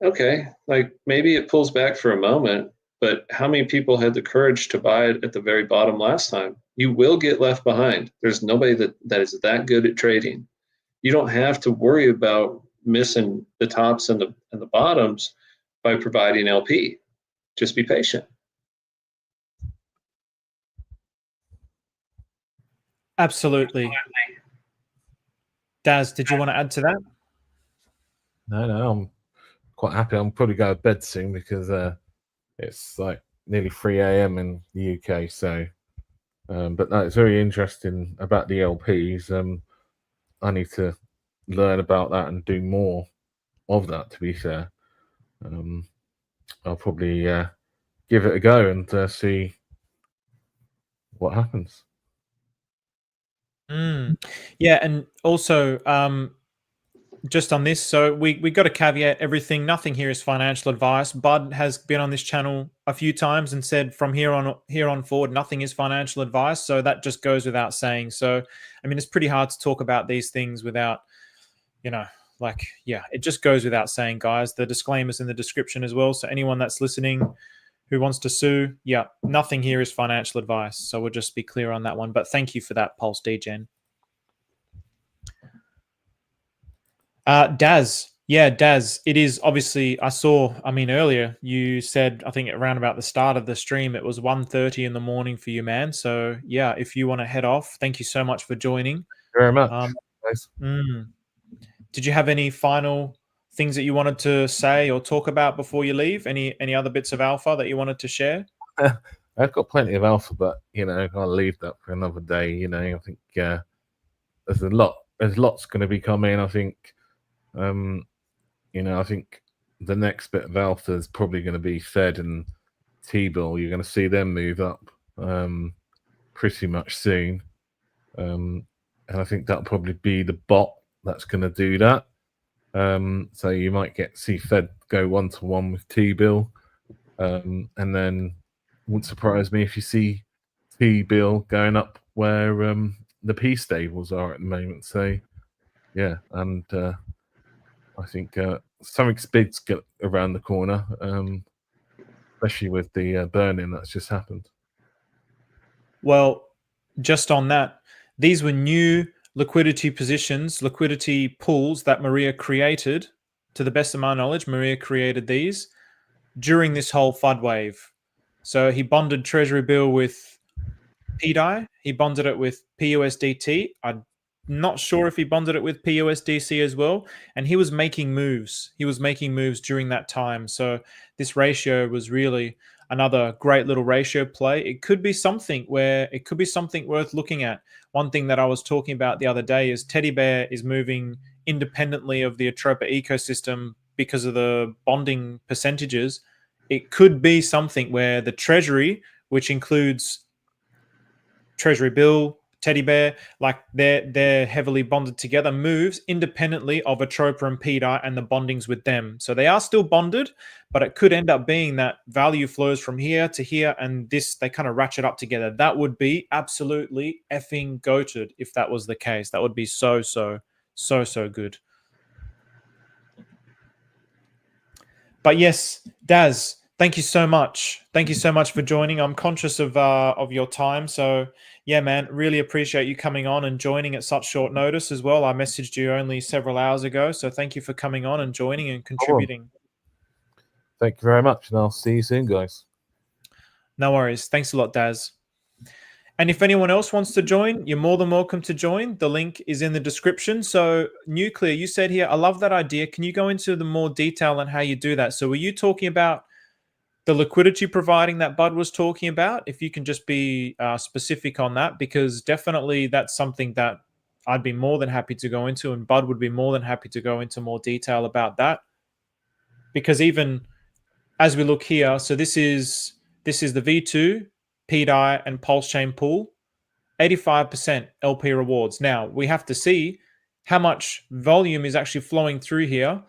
Okay, like maybe it pulls back for a moment, but how many people had the courage to buy it at the very bottom last time? You will get left behind. There's nobody that is that good at trading. You don't have to worry about missing the tops and the bottoms by providing LP. Just be patient. Absolutely. Daz, did you want to add to that? No, I'm quite happy. I'm probably going to bed soon because it's like nearly 3 a.m. in the UK. So, but no, it's very interesting about the LPs. I need to learn about that and do more of that, to be fair. I'll probably give it a go and see what happens. Yeah, and also just on this, so we got to caveat everything. Nothing here is financial advice. Bud has been on this channel a few times and said from here on forward, nothing is financial advice. So that just goes without saying. So I mean, it's pretty hard to talk about these things without, you know, like, yeah, it just goes without saying, guys. The disclaimer's in the description as well. So anyone that's listening who wants to sue, yeah, nothing here is financial advice. So we'll just be clear on that one. But thank you for that, Pulse Degen. Daz, yeah, Daz, it is obviously, I mean, earlier you said, I think around about the start of the stream, it was 1:30 in the morning for you, man. So yeah, if you want to head off, thank you so much for joining. Very much. Nice. Did you have any final things that you wanted to say or talk about before you leave? Any other bits of alpha that you wanted to share? I've got plenty of alpha, but you know, I'll leave that for another day. You know, I think there's lots going to be coming. I think, you know, I think the next bit of alpha is probably going to be Fed and T-bill. You're going to see them move up pretty much soon, and I think that'll probably be the bot that's going to do that. So you might see Fed go 1-to-1 with T-bill, and then wouldn't surprise me if you see T-bill going up where the P stables are at the moment. So yeah, and I think something big's get around the corner, especially with the burn-in that's just happened. Well, just on that, these were new liquidity positions, liquidity pools that Maria created. To the best of my knowledge, Maria created these during this whole FUD wave. So he bonded Treasury bill with pDAI. He bonded it with PUSDT. I'm not sure if he bonded it with PUSDC as well. And he was making moves. He was making moves during that time. So this ratio was really another great little ratio play. It could be something worth looking at. One thing that I was talking about the other day is Teddy Bear is moving independently of the Atropa ecosystem because of the bonding percentages. It could be something where the Treasury, which includes Treasury bill, Teddy Bear, like they're heavily bonded together, moves independently of Atropa and pDAI and the bondings with them. So they are still bonded, but it could end up being that value flows from here to here, and they kind of ratchet up together. That would be absolutely effing goated if that was the case. That would be so good. But yes, Daz, thank you so much. Thank you so much for joining. I'm conscious of your time. So yeah, man, really appreciate you coming on and joining at such short notice as well. I messaged you only several hours ago. So thank you for coming on and joining and contributing. Thank you very much. And I'll see you soon, guys. No worries. Thanks a lot, Daz. And if anyone else wants to join, you're more than welcome to join. The link is in the description. So Nuclear, you said here, I love that idea. Can you go into the more detail on how you do that? So were you talking about the liquidity providing that Bud was talking about? If you can just be specific on that, because definitely that's something that I'd be more than happy to go into, and Bud would be more than happy to go into more detail about that. Because even as we look here, so this is the V2, pDAI, and Pulsechain pool, 85% LP rewards. Now we have to see how much volume is actually flowing through here.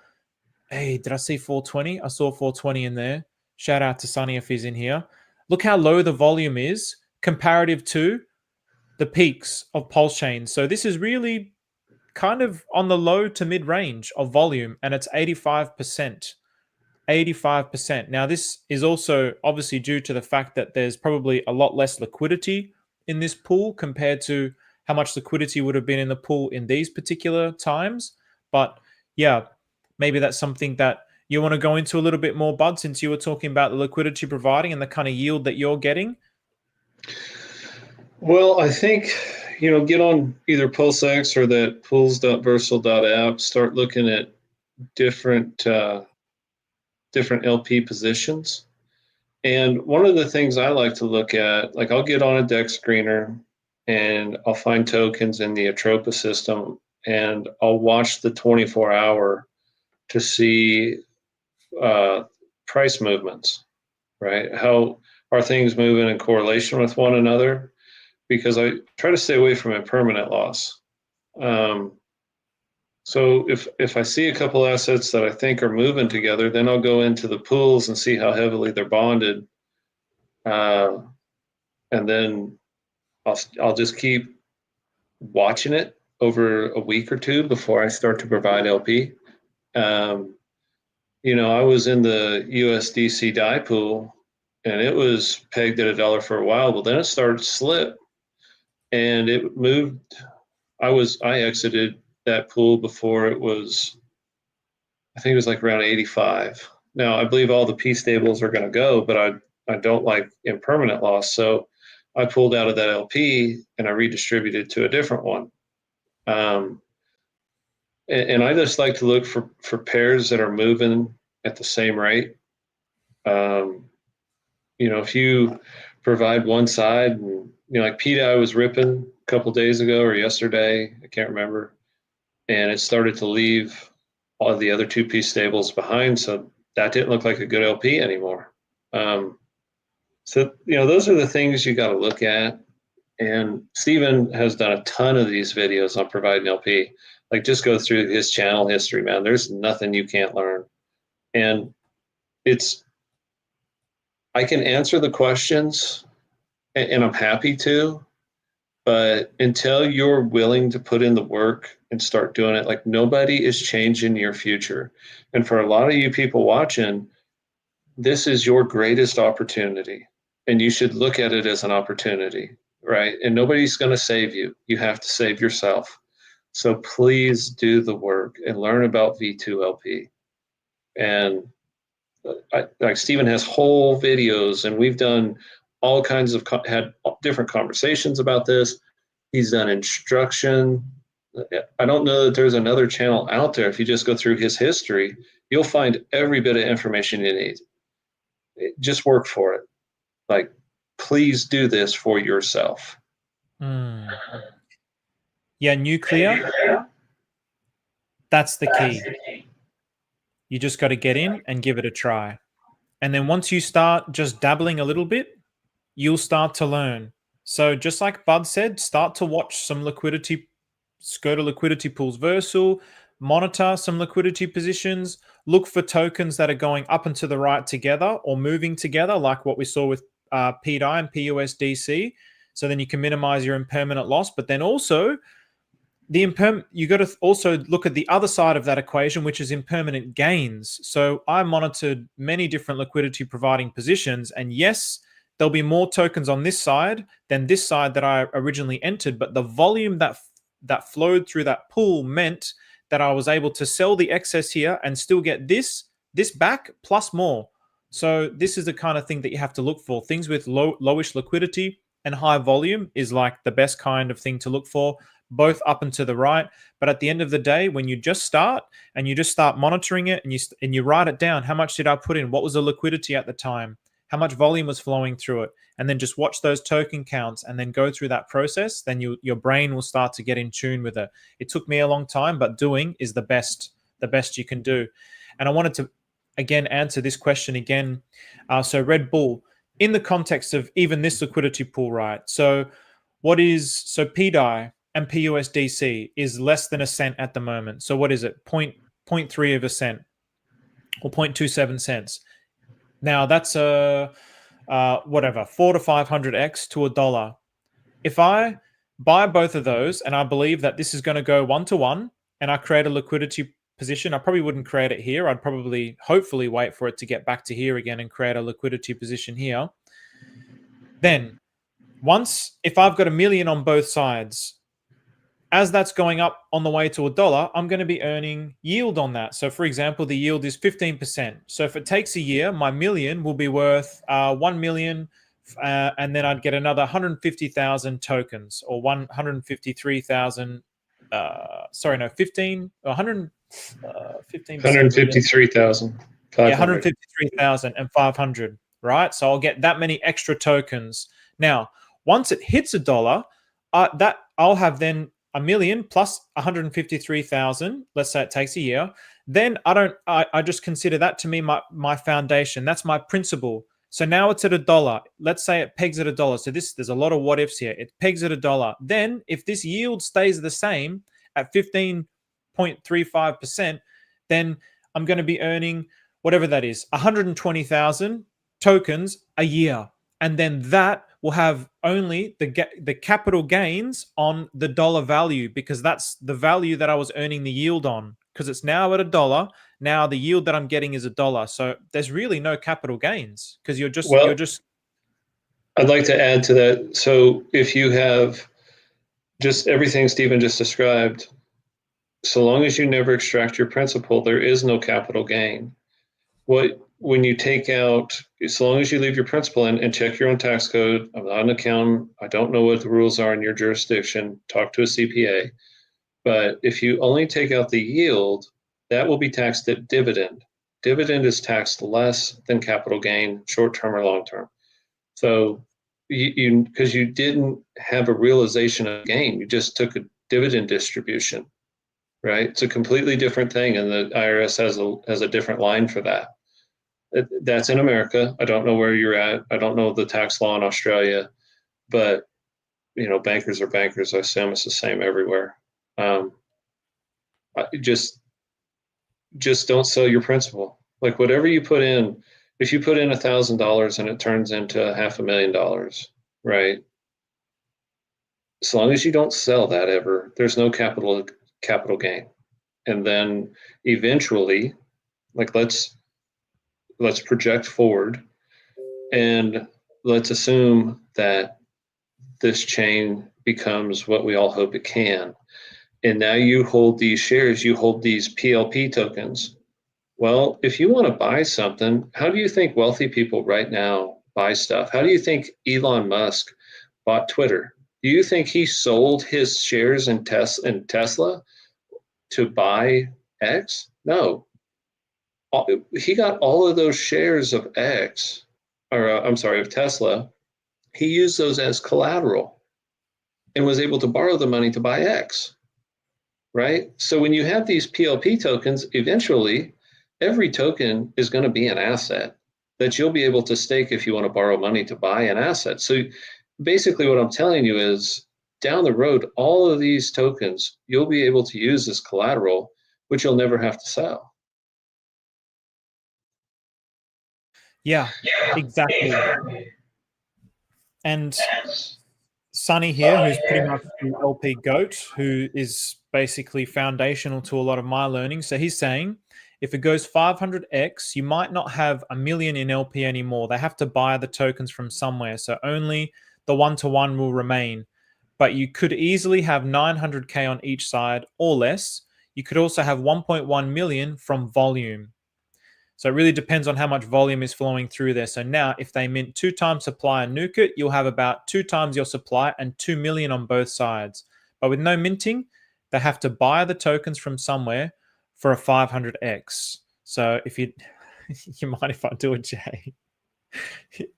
Hey, did I see 420? I saw 420 in there. Shout out to Sunny if he's in here. Look how low the volume is comparative to the peaks of Pulsechain. So this is really kind of on the low to mid range of volume, and it's 85%. 85%. Now, this is also obviously due to the fact that there's probably a lot less liquidity in this pool compared to how much liquidity would have been in the pool in these particular times. But yeah, maybe that's something that you want to go into a little bit more, Bud, since you were talking about the liquidity providing and the kind of yield that you're getting. Well, I think, get on either PulseX or that pools.versal.app, start looking at different LP positions. And one of the things I like to look at, like I'll get on a deck screener and I'll find tokens in the Atropa system and I'll watch the 24-hour to see price movements, right? How are things moving in correlation with one another? Because I try to stay away from impermanent loss. So if I see a couple assets that I think are moving together, then I'll go into the pools and see how heavily they're bonded. And then I'll just keep watching it over a week or two before I start to provide LP. I was in the USDC DAI pool and it was pegged at $1 for a while, but then it started to slip and it moved. I exited that pool before it was, I think it was like around 85. Now I believe all the P stables are going to go, but I don't like impermanent loss. So I pulled out of that LP and I redistributed to a different one. And I just like to look for pairs that are moving at the same rate. If you provide one side, and, like pDAI was ripping a couple days ago or yesterday, I can't remember, and it started to leave all the other 2P stables behind. So that didn't look like a good LP anymore. So those are the things you got to look at. And Steven has done a ton of these videos on providing LP. Like, just go through his channel history, man. There's nothing you can't learn. And I can answer the questions, and I'm happy to, but until you're willing to put in the work and start doing it, like, nobody is changing your future. And for a lot of you people watching, this is your greatest opportunity, and you should look at it as an opportunity, right? And nobody's going to save you. You have to save yourself. So please do the work and learn about V2LP. And like Steven has whole videos, and we've done all kinds of, had different conversations about this. He's done instruction. I don't know that there's another channel out there. If you just go through his history, you'll find every bit of information you need. Just work for it. Like, please do this for yourself. Yeah, nuclear. That's the key. You just got to get in and give it a try. And then once you start just dabbling a little bit, you'll start to learn. So just like Bud said, start to watch some liquidity, go to liquidity pools Versal, monitor some liquidity positions, look for tokens that are going up and to the right together or moving together, like what we saw with pDAI and PUSDC. So then you can minimize your impermanent loss. But then also, you got to also look at the other side of that equation, which is impermanent gains. So I monitored many different liquidity providing positions, and yes, there'll be more tokens on this side than this side that I originally entered, but the volume that flowed through that pool meant that I was able to sell the excess here and still get this back plus more. So this is the kind of thing that you have to look for. Things with lowish liquidity and high volume is like the best kind of thing to look for, both up and to the right. But at the end of the day, when you just start and you just start monitoring it and you write it down, how much did I put in? What was the liquidity at the time? How much volume was flowing through it? And then just watch those token counts and then go through that process. Then your brain will start to get in tune with it. It took me a long time, but doing is the best you can do. And I wanted to, again, answer this question again. So Red Bull, in the context of even this liquidity pool, right? So pDAI and PUSDC is less than a cent at the moment. So what is it? 0.3 of a cent or 0.27 cents. Now that's whatever, 400 to 500x to $1. If I buy both of those and I believe that this is going to go 1-to-1 and I create a liquidity position, I probably wouldn't create it here. I'd probably, hopefully, wait for it to get back to here again and create a liquidity position here. Then if I've got $1 million on both sides, as that's going up on the way to $1, I'm going to be earning yield on that. So for example, the yield is 15%. So if it takes a year, my million will be worth 1 million, and then I'd get another 150,000 tokens, or 153,000. 15 153,000. Yeah, 153,500, right? So I'll get that many extra tokens. Now, once it hits $1, that I'll have then $1 million plus 153,000. Let's say it takes a year. Then I just consider that to me my foundation. That's my principal. So now it's at $1. Let's say it pegs at $1. So there's a lot of what ifs here. It pegs at $1. Then if this yield stays the same at 15.35%, then I'm going to be earning whatever that is, 120,000 tokens a year. And then that will have only the capital gains on the dollar value, because that's the value that I was earning the yield on, because it's now at $1. Now the yield that I'm getting is $1. So there's really no capital gains, because you're just I'd like to add to that. So if you have just everything Stephen just described, so long as you never extract your principal, there is no capital gain. When you take out, so long as you leave your principal and check your own tax code. I'm not an accountant. I don't know what the rules are in your jurisdiction. Talk to a CPA. But if you only take out the yield, that will be taxed at dividend. Dividend is taxed less than capital gain, short-term or long-term. So because you didn't have a realization of gain, you just took a dividend distribution, right? It's a completely different thing, and the IRS has a different line for that. That's in America. I don't know where you're at. I don't know the tax law in Australia, but bankers are bankers. I assume it's the same everywhere. Just don't sell your principal. Like whatever you put in, if you put in $1,000 and it turns into $500,000, right? As long as you don't sell that ever, there's no capital gain. And then eventually, like let's project forward and let's assume that this chain becomes what we all hope it can. And now you hold these shares, you hold these PLP tokens. Well, if you want to buy something, how do you think wealthy people right now buy stuff? How do you think Elon Musk bought Twitter? Do you think he sold his shares in Tesla to buy X? No. He got all of those shares of of Tesla. He used those as collateral and was able to borrow the money to buy X, right? So when you have these PLP tokens, eventually every token is going to be an asset that you'll be able to stake if you want to borrow money to buy an asset. So basically what I'm telling you is down the road, all of these tokens you'll be able to use as collateral, which you'll never have to sell. Yeah, exactly. And Sonny here, who's pretty much the LP GOAT, who is basically foundational to a lot of my learning. So he's saying, if it goes 500x, you might not have $1 million in LP anymore. They have to buy the tokens from somewhere. So only the 1-to-1 will remain. But you could easily have 900K on each side or less. You could also have 1.1 million from volume. So it really depends on how much volume is flowing through there. So now if they mint 2 times supply and nuke it, you'll have about 2 times your supply and 2 million on both sides. But with no minting, they have to buy the tokens from somewhere for a 500x. So if you mind if I do it, Jay?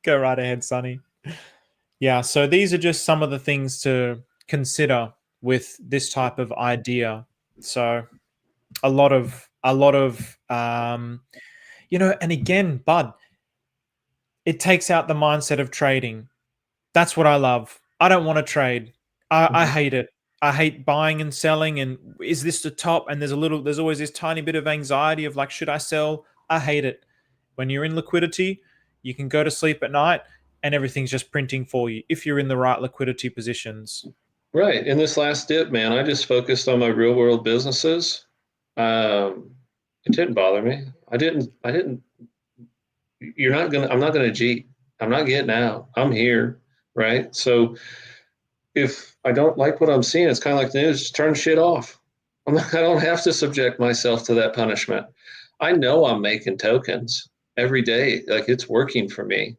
Go right ahead, Sonny. Yeah, so these are just some of the things to consider with this type of idea. So a lot of and again, Bud, it takes out the mindset of trading. That's what I love. I don't want to trade. I hate it. I hate buying and selling. And is this the top? And there's always this tiny bit of anxiety of like, should I sell? I hate it. When you're in liquidity, you can go to sleep at night and everything's just printing for you if you're in the right liquidity positions. Right. In this last dip, man, I just focused on my real world businesses. It didn't bother me. I didn't, I'm not going to cheat. I'm not getting out. I'm here. Right. So if I don't like what I'm seeing, it's kind of like the news, just turn shit off. I don't have to subject myself to that punishment. I know I'm making tokens every day. Like, it's working for me,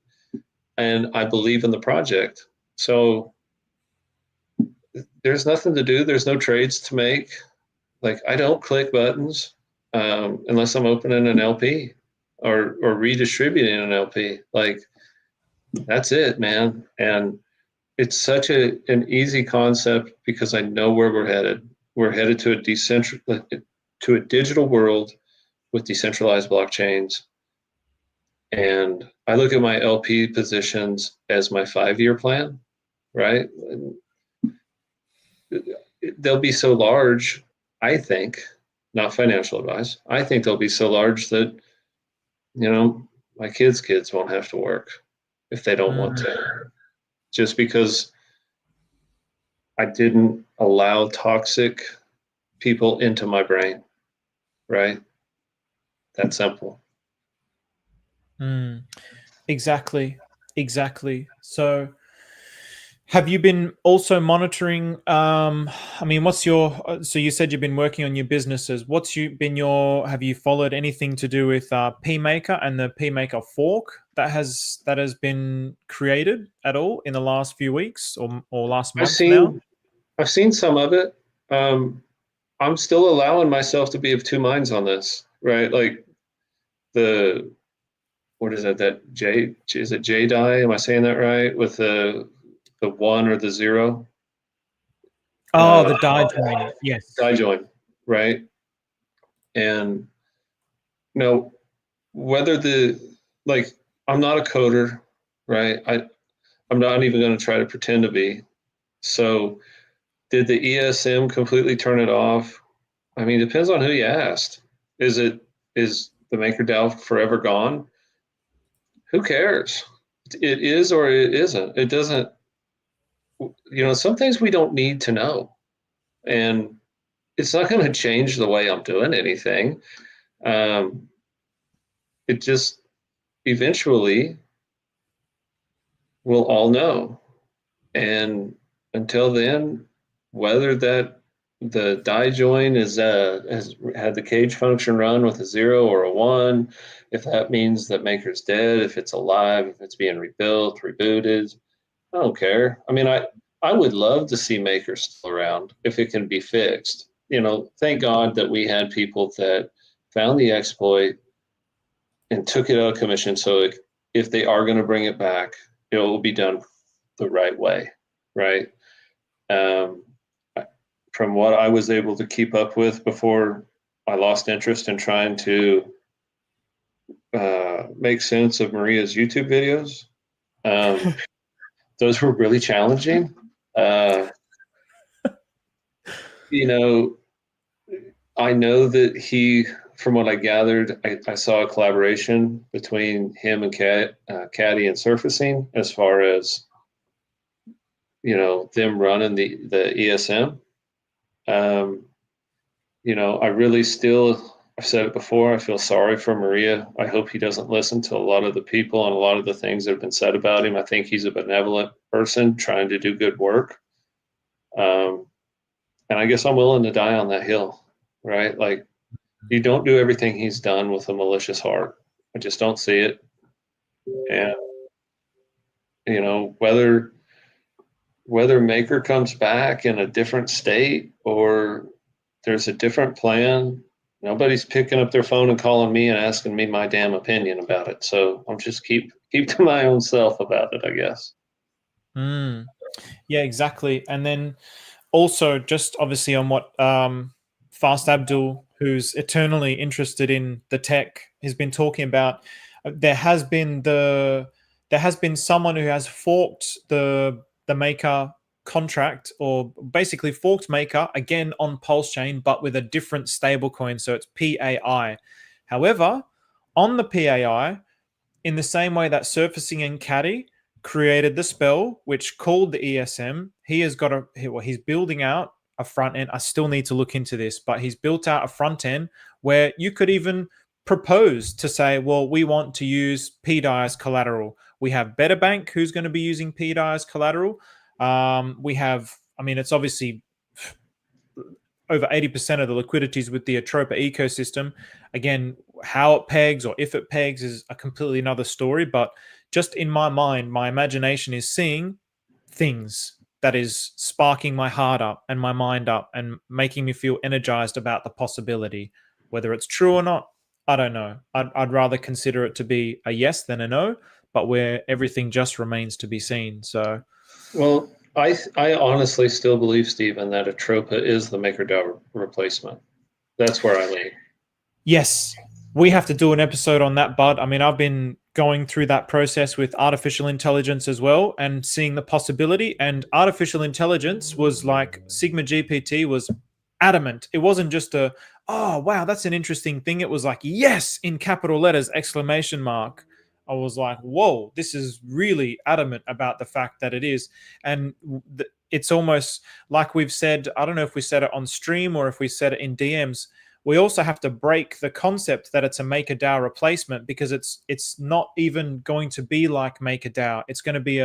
and I believe in the project. So there's nothing to do. There's no trades to make. Like, I don't click buttons unless I'm opening an LP or redistributing an LP. Like, that's it, man. And it's such an easy concept because I know where we're headed. We're headed to a digital world with decentralized blockchains. And I look at my LP positions as my 5-year plan, right? They'll be so large, I think, not financial advice, I think they'll be so large that, my kids' won't have to work if they don't want to. Just because I didn't allow toxic people into my brain, right? That simple. Exactly. So have you been also monitoring, so you said you've been working on your businesses. Have you followed anything to do with pMaker and the pMaker fork that has been created at all in the last few weeks or last month now? I've seen some of it. I'm still allowing myself to be of two minds on this, right? Like what is it? Is it pDAI? Am I saying that right? With the 1 or the 0? Oh, the DAI join. Yes. DAI join, right? And whether I'm not a coder, right? I'm not even going to try to pretend to be. So did the ESM completely turn it off? I mean, it depends on who you asked. Is the MakerDAO forever gone? Who cares? It is or it isn't. It doesn't, some things we don't need to know. And it's not going to change the way I'm doing anything. It just eventually we'll all know. And until then, whether the DAI join has had the cage function run with a 0 or a 1, if that means that Maker's dead, if it's alive, if it's being rebuilt, rebooted, I don't care. I mean, I would love to see Maker still around if it can be fixed. Thank God that we had people that found the exploit and took it out of commission. So if they are going to bring it back, it will be done the right way, right? From what I was able to keep up with before I lost interest in trying to make sense of Maria's YouTube videos, those were really challenging. I know that from what I gathered, I saw a collaboration between him and Caddy and Surfacing as far as, them running the ESM. I really I've said it before, I feel sorry for Maria. I hope he doesn't listen to a lot of the people and a lot of the things that have been said about him. I think he's a benevolent person trying to do good work. And I guess I'm willing to die on that hill, right? Like, you don't do everything he's done with a malicious heart. I just don't see it. And, whether Maker comes back in a different state or there's a different plan, nobody's picking up their phone and calling me and asking me my damn opinion about it. So I'm just keep to my own self about it, I guess. Yeah, exactly. And then also just obviously on what Fast Abdul, who's eternally interested in the tech, has been talking about, there has been someone who has forked the Maker contract, or basically forked Maker again on Pulsechain, but with a different stablecoin. So it's pAI. However, on the pAI, in the same way that Surfacing and Caddy created the spell which called the ESM. He has got he's building out a front end. I still need to look into this, but he's built out a front end where you could even propose to say, well, we want to use pDAI as collateral. We have Better Bank, who's going to be using pDAI as collateral. We have, I mean, it's obviously over 80% of the liquidities with the Atropa ecosystem. Again, how it pegs or if it pegs is a completely another story. But just in my mind, my imagination is seeing things that is sparking my heart up and my mind up and making me feel energized about the possibility. Whether it's true or not, I don't know. I'd rather consider it to be a yes than a no, but where everything just remains to be seen. So, well, I honestly still believe, Stephen, that Atropa is the MakerDAO replacement. That's where I lean. Yes, we have to do an episode on that, Bud. I mean, I've been going through that process with artificial intelligence as well and seeing the possibility. And artificial intelligence was like Sigma GPT was adamant. It wasn't just a, oh, wow, that's an interesting thing. It was like, yes, in capital letters, exclamation mark. I was like, whoa, this is really adamant about the fact that it is. And it's almost like we've said, I don't know if we said it on stream or if we said it in DMs, we also have to break the concept that it's a MakerDAO replacement, because it's not even going to be like MakerDAO. It's going to be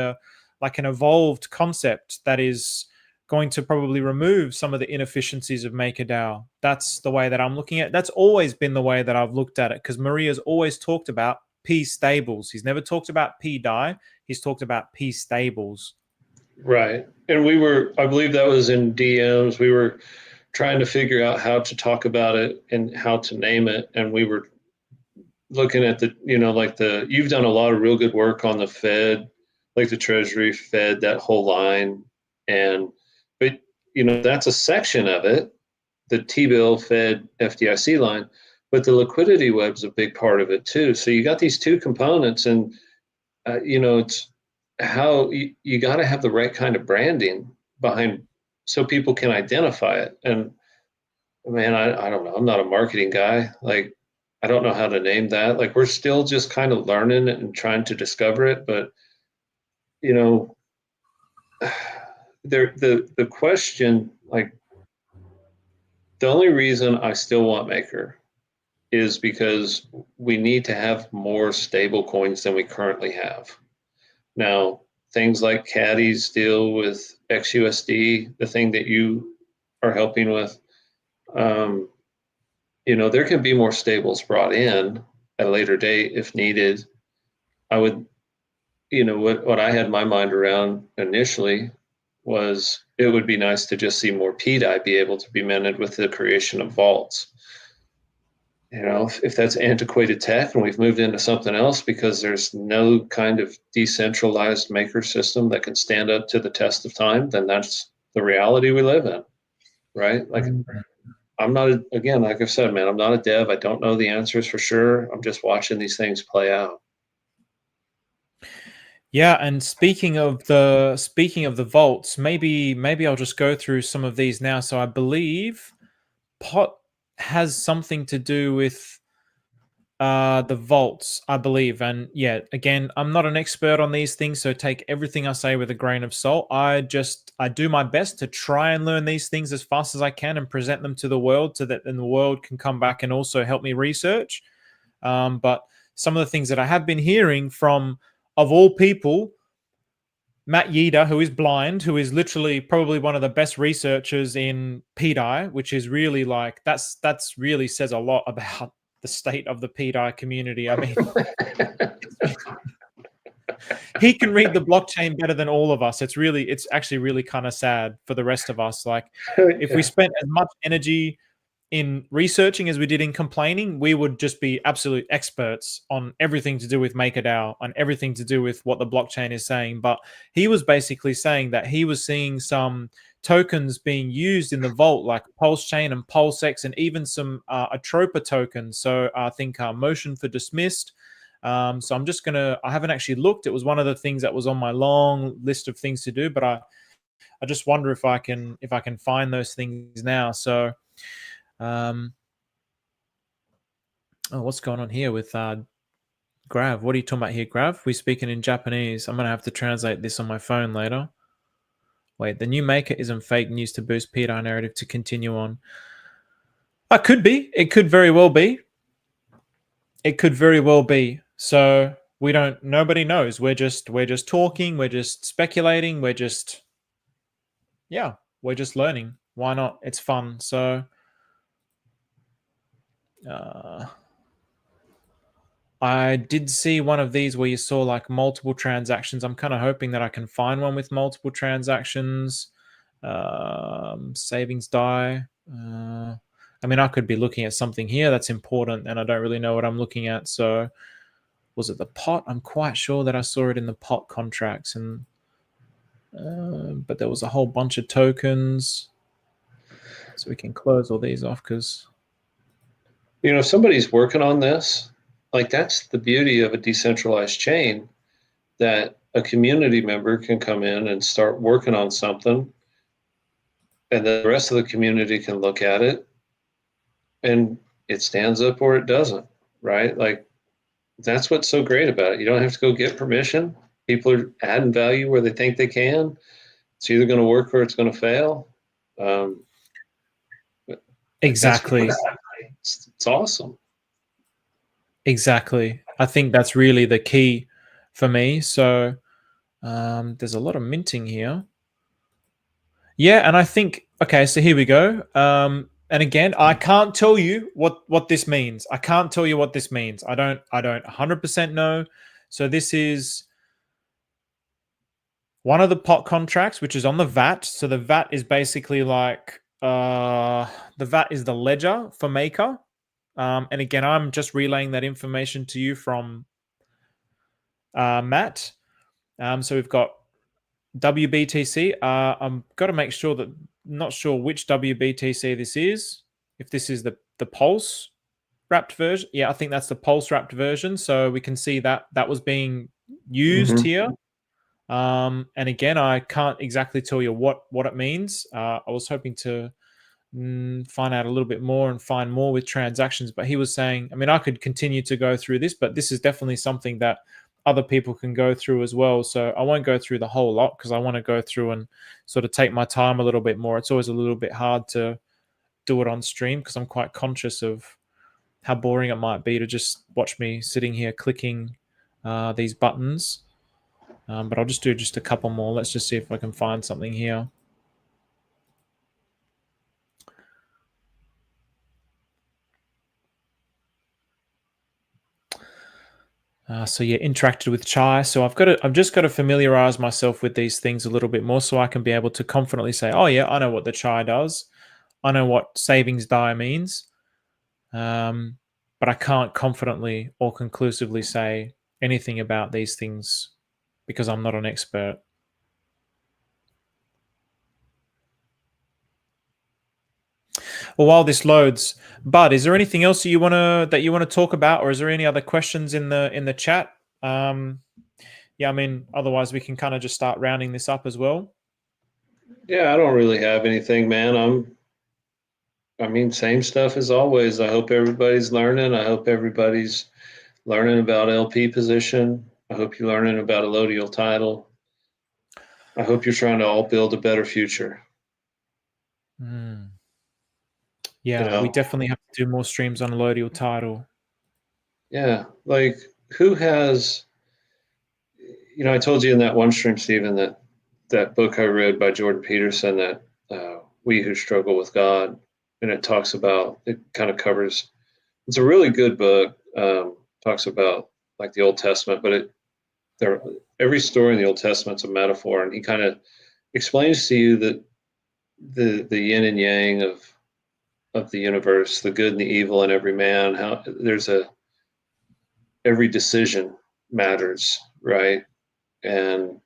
like an evolved concept that is going to probably remove some of the inefficiencies of MakerDAO. That's the way that I'm looking at it. That's always been the way that I've looked at it, because Maria's always talked about P stables. He's never talked about pDAI. He's talked about P stables. Right. And I believe that was in DMs. We were trying to figure out how to talk about it and how to name it. And we were looking at you've done a lot of real good work on the Fed, like the Treasury, Fed, that whole line. But that's a section of it, the T-bill, Fed, FDIC line. But the liquidity web's a big part of it too. So you got these two components, and it's how you got to have the right kind of branding behind so people can identify it. And man, I don't know. I'm not a marketing guy. Like, I don't know how to name that. Like, we're still just kind of learning and trying to discover it. But the question, like, the only reason I still want Maker is because we need to have more stable coins than we currently have. Now, things like caddies deal with XUSD, the thing that you are helping with, there can be more stables brought in at a later date if needed. I would, what I had my mind around initially was it would be nice to just see more pDAI be able to be minted with the creation of vaults. If that's antiquated tech and we've moved into something else because there's no kind of decentralized maker system that can stand up to the test of time, then that's the reality we live in, right? Like, I'm not, again, like I've said, man, I'm not a dev. I don't know the answers for sure. I'm just watching these things play out. Yeah, and speaking of the vaults, maybe I'll just go through some of these now. So I believe POT has something to do with the vaults, I believe. And yeah, again, I'm not an expert on these things, so take everything I say with a grain of salt. I do my best to try and learn these things as fast as I can and present them to the world so that then the world can come back and also help me research. But some of the things that I have been hearing from, of all people, Matt Yeater, who is blind, who is literally probably one of the best researchers in pDAI, which is really like, that's really says a lot about the state of the pDAI community. I mean, he can read the blockchain better than all of us. It's actually really kind of sad for the rest of us. Like, if we spent as much energy in researching as we did in complaining, we would just be absolute experts on everything to do with MakerDAO and everything to do with what the blockchain is saying. But he was basically saying that he was seeing some tokens being used in the vault, like Pulsechain and PulseX, and even some Atropa tokens. So I think motion for dismissed. So I'm just I haven't actually looked. It was one of the things that was on my long list of things to do, but I just wonder if I can find those things now. So what's going on here with Grav, what are you talking about here, Grav? We speaking in Japanese. I'm going to have to translate this on my phone later. Wait, the new Maker isn't fake news to boost pDAI narrative to continue on. Could be. It could very well be. It could very well be. So we don't. Nobody knows. We're just talking. We're just speculating. We're just learning. Why not? It's fun. So I did see one of these where you saw like multiple transactions. I'm kind of hoping that I can find one with multiple transactions. Savings DAI. I mean, I could be looking at something here that's important and I don't really know what I'm looking at. So was it the pot? I'm quite sure that I saw it in the pot contracts, and but there was a whole bunch of tokens. So we can close all these off because, you know, if somebody's working on this, like that's the beauty of a decentralized chain, that a community member can come in and start working on something, and the rest of the community can look at it and it stands up or it doesn't, right? Like that's what's so great about it. You don't have to go get permission. People are adding value where they think they can. It's either going to work or it's going to fail. exactly. It's awesome. Exactly. I think that's really the key for me. So there's a lot of minting here. Yeah, and I think, okay, so here we go. And again, I can't tell you what this means. I can't tell you what this means. I don't 100% know. So this is one of the pot contracts, which is on the VAT. So the VAT is basically like the VAT is the ledger for Maker. And again, I'm just relaying that information to you from Matt. So we've got WBTC. I'm got to make sure that, not sure which WBTC this is. If this is the Pulse wrapped version. Yeah, I think that's the Pulse wrapped version. So we can see that that was being used here. And again, I can't exactly tell you what it means. I was hoping to find out a little bit more and find more with transactions, but he was saying, I mean, I could continue to go through this, but this is definitely something that other people can go through as well. So I won't go through the whole lot because I want to go through and sort of take my time a little bit more. It's always a little bit hard to do it on stream because I'm quite conscious of how boring it might be to just watch me sitting here clicking these buttons. But I'll just do just a couple more. Let's just see if I can find something here. So yeah, interacted with Chai. So I've just got to familiarize myself with these things a little bit more so I can be able to confidently say, oh yeah, I know what the Chai does. I know what savings DAI means. But I can't confidently or conclusively say anything about these things because I'm not an expert. Well, while this loads, Bud, is there anything else that you want to talk about, or is there any other questions in the chat? Yeah, I mean, otherwise we can kind of just start rounding this up as well. Yeah, I don't really have anything, man. I mean, same stuff as always. I hope everybody's learning. I hope everybody's learning about LP position. I hope you're learning about allodial title. I hope you're trying to all build a better future. Yeah, you know? We definitely have to do more streams on allodial title. Yeah, like who has, you know, I told you in that one stream, Stephen, that book I read by Jordan Peterson, that We Who Struggle with God, and it talks about, it kind of covers, it's a really good book, talks about like the Old Testament, but every story in the Old Testament's a metaphor, and he kind of explains to you that the yin and yang of the universe, the good and the evil in every man, how every decision matters, right? And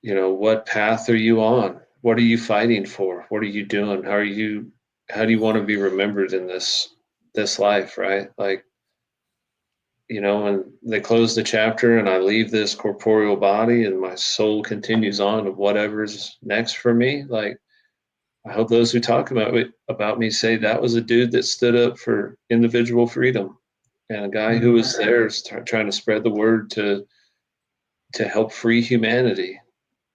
you know, what path are you on? What are you fighting for? What are you doing? How do you want to be remembered in this life, right? Like, you know, when they close the chapter and I leave this corporeal body and my soul continues on to whatever's next for me, like, I hope those who talk about me say that was a dude that stood up for individual freedom, and a guy who was there trying to spread the word to help free humanity,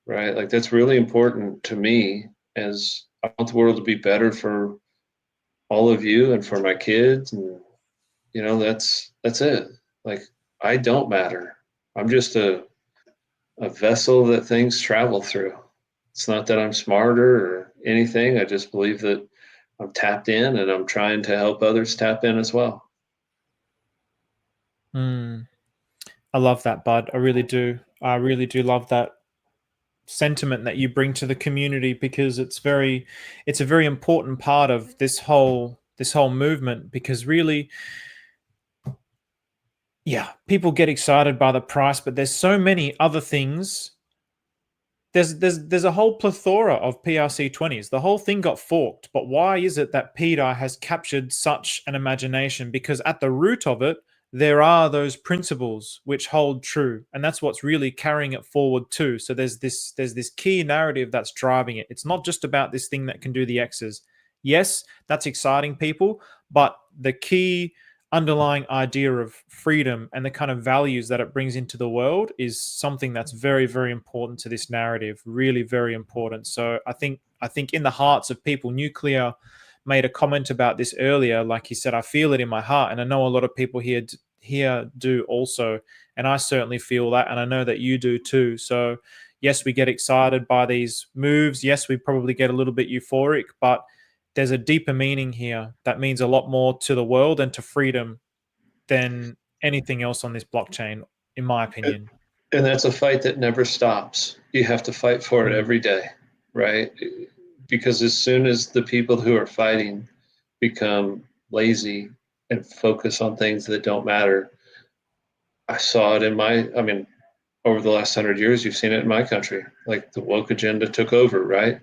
right? Like that's really important to me, as I want the world to be better for all of you and for my kids, and you know, that's it. Like I don't matter. I'm just a vessel that things travel through. It's not that I'm smarter or anything. I just believe that I'm tapped in, and I'm trying to help others tap in as well. I love that, bud. I really do. I really do love that sentiment that you bring to the community, because it's a very important part of this whole movement, because really, yeah, people get excited by the price, but there's so many other things. There's a whole plethora of PRC20s. The whole thing got forked, but why is it that pDAI has captured such an imagination? Because at the root of it, there are those principles which hold true, and that's what's really carrying it forward too. So there's this key narrative that's driving it. It's not just about this thing that can do the X's. Yes, that's exciting people, but the key underlying idea of freedom and the kind of values that it brings into the world is something that's very, very important to this narrative. Really very important. So I think in the hearts of people, Nuclear made a comment about this earlier. Like he said, I feel it in my heart, and I know a lot of people here do also, and I certainly feel that, and I know that you do too. So yes, we get excited by these moves. Yes, we probably get a little bit euphoric, but there's a deeper meaning here that means a lot more to the world and to freedom than anything else on this blockchain, in my opinion. And that's a fight that never stops. You have to fight for it every day, right? Because as soon as the people who are fighting become lazy and focus on things that don't matter, I saw it over the last 100 years, you've seen it in my country. Like the woke agenda took over, right?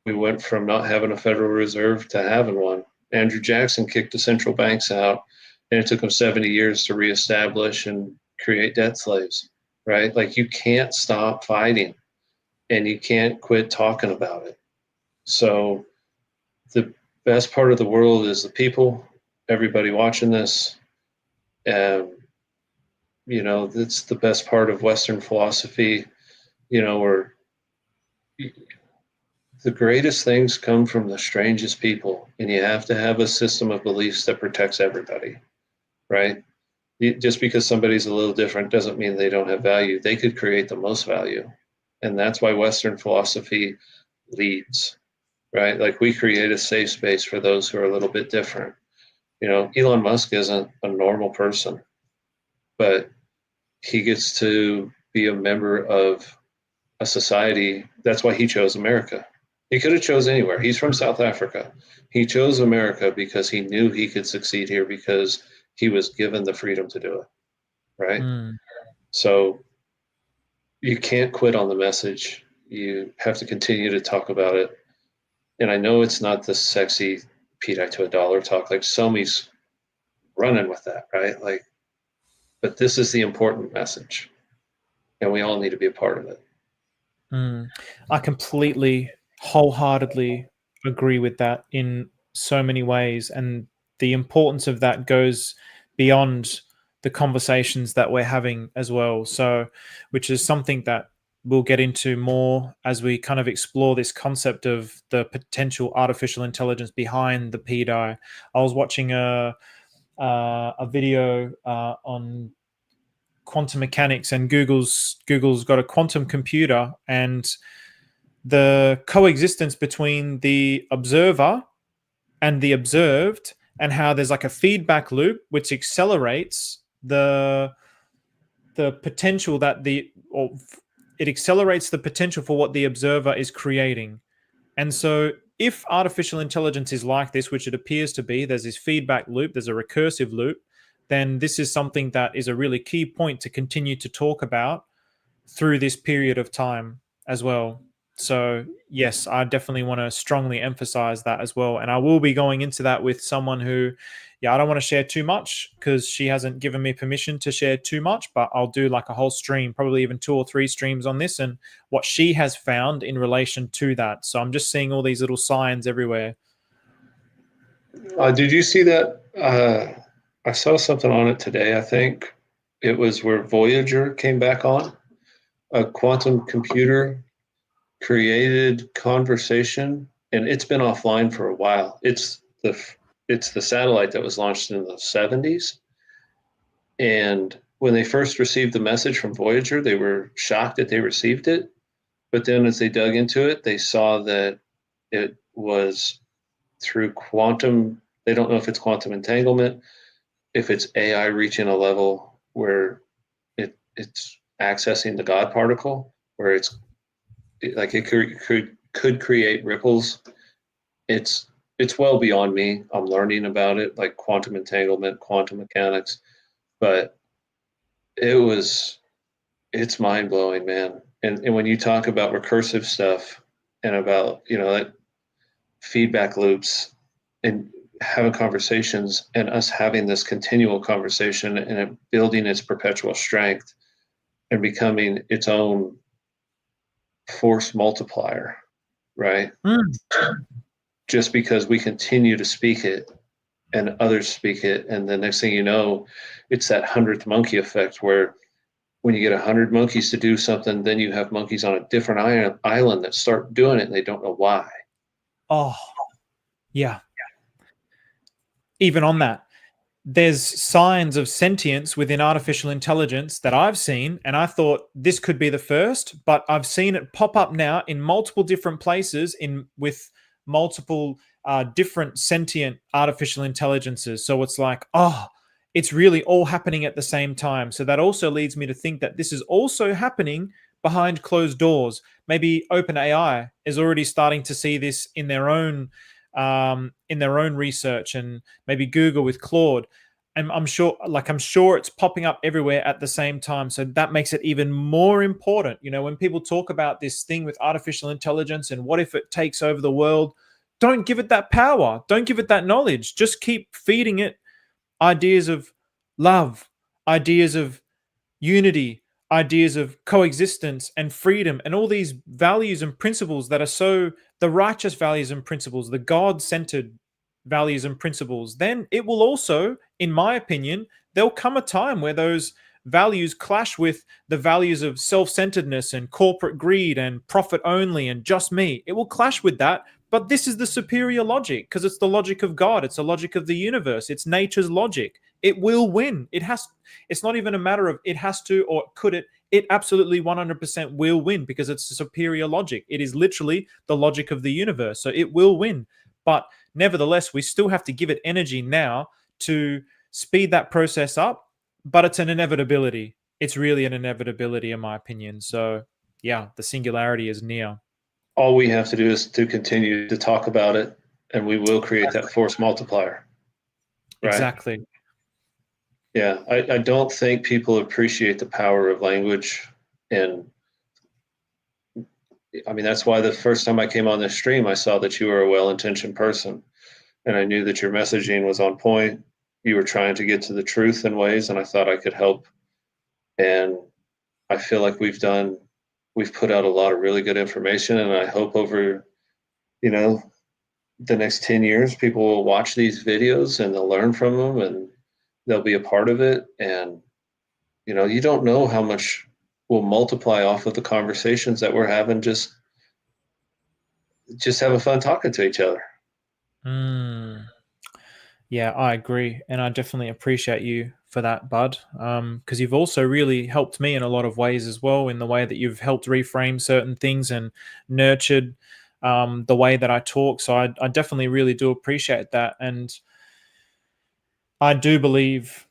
We went from not having a Federal Reserve to having one. Andrew Jackson kicked the central banks out, and it took him 70 years to reestablish and create debt slaves, right? Like you can't stop fighting, and you can't quit talking about it. So the best part of the world is the people, everybody watching this. You know, that's the best part of Western philosophy, you know, where the greatest things come from the strangest people, and you have to have a system of beliefs that protects everybody, right? Just because somebody's a little different doesn't mean they don't have value. They could create the most value. And that's why Western philosophy leads, right? Like we create a safe space for those who are a little bit different. You know, Elon Musk isn't a normal person, but he gets to be a member of a society. That's why he chose America. He could have chose anywhere. He's from South Africa. He chose America because he knew he could succeed here, because he was given the freedom to do it, right? So you can't quit on the message. You have to continue to talk about it. And I know it's not the sexy pDAI to $1 talk, like Sommi's running with that, right? Like, but this is the important message, and we all need to be a part of it. I completely, wholeheartedly agree with that in so many ways, and the importance of that goes beyond the conversations that we're having as well. So, which is something that we'll get into more as we kind of explore this concept of the potential artificial intelligence behind the pDAI. I was watching a video on quantum mechanics, and Google's got a quantum computer, and the coexistence between the observer and the observed, and how there's like a feedback loop which accelerates the potential that it accelerates the potential for what the observer is creating. And so if artificial intelligence is like this, which it appears to be, there's this feedback loop, there's a recursive loop, then this is something that is a really key point to continue to talk about through this period of time as well. So yes, I definitely want to strongly emphasize that as well. And I will be going into that with someone who, I don't want to share too much because she hasn't given me permission to share too much, but I'll do like a whole stream, probably even 2 or 3 streams on this and what she has found in relation to that. So I'm just seeing all these little signs everywhere. Did you see that I saw something on it today. I think it was where Voyager came back on. A quantum computer created conversation, and it's been offline for a while. It's the satellite that was launched in the 70s. And when they first received the message from Voyager, they were shocked that they received it. But then as they dug into it, they saw that it was through quantum. They don't know if it's quantum entanglement, if it's AI reaching a level where it's accessing the God particle, where it's like it could create ripples. It's well beyond me. I'm learning about it, like quantum entanglement, quantum mechanics, but it's mind blowing, man. And when you talk about recursive stuff and about, that feedback loops and having conversations and us having this continual conversation and it building its perpetual strength and becoming its own force multiplier, right? Just because we continue to speak it and others speak it, and the next thing you know, it's that 100th monkey effect where when you get 100 monkeys to do something, then you have monkeys on a different island that start doing it and they don't know why. Oh, yeah. Even on that, there's signs of sentience within artificial intelligence that I've seen, and I thought this could be the first, but I've seen it pop up now in multiple different places with multiple different sentient artificial intelligences. So it's like, it's really all happening at the same time. So that also leads me to think that this is also happening behind closed doors. Maybe OpenAI is already starting to see this in their own research, and maybe Google with Claude. And I'm sure it's popping up everywhere at the same time. So that makes it even more important. When people talk about this thing with artificial intelligence and what if it takes over the world, don't give it that power. Don't give it that knowledge. Just keep feeding it ideas of love, ideas of unity, ideas of coexistence and freedom, and all these values and principles that are the righteous values and principles, the God-centered values and principles. Then it will also, in my opinion, there'll come a time where those values clash with the values of self-centeredness and corporate greed and profit only and just me. It will clash with that. But this is the superior logic because it's the logic of God. It's the logic of the universe. It's nature's logic. It will win. It's not even a matter of it has to or could it. It absolutely 100% will win because it's a superior logic. It is literally the logic of the universe. So it will win. But nevertheless, we still have to give it energy now to speed that process up. But it's an inevitability. It's really an inevitability in my opinion. So yeah, the singularity is near. All we have to do is to continue to talk about it, and we will create that force multiplier. Right? Exactly. Yeah, I don't think people appreciate the power of language. And I mean, that's why the first time I came on this stream, I saw that you were a well-intentioned person. And I knew that your messaging was on point. You were trying to get to the truth in ways, and I thought I could help. And I feel like we've put out a lot of really good information, and I hope over, the next 10 years, people will watch these videos and they'll learn from them and they'll be a part of it. And, you don't know how much will multiply off of the conversations that we're having, just having fun talking to each other. Yeah, I agree. And I definitely appreciate you for that, Bud, because you've also really helped me in a lot of ways as well, in the way that you've helped reframe certain things and nurtured the way that I talk. So I definitely really do appreciate that. And I do believe,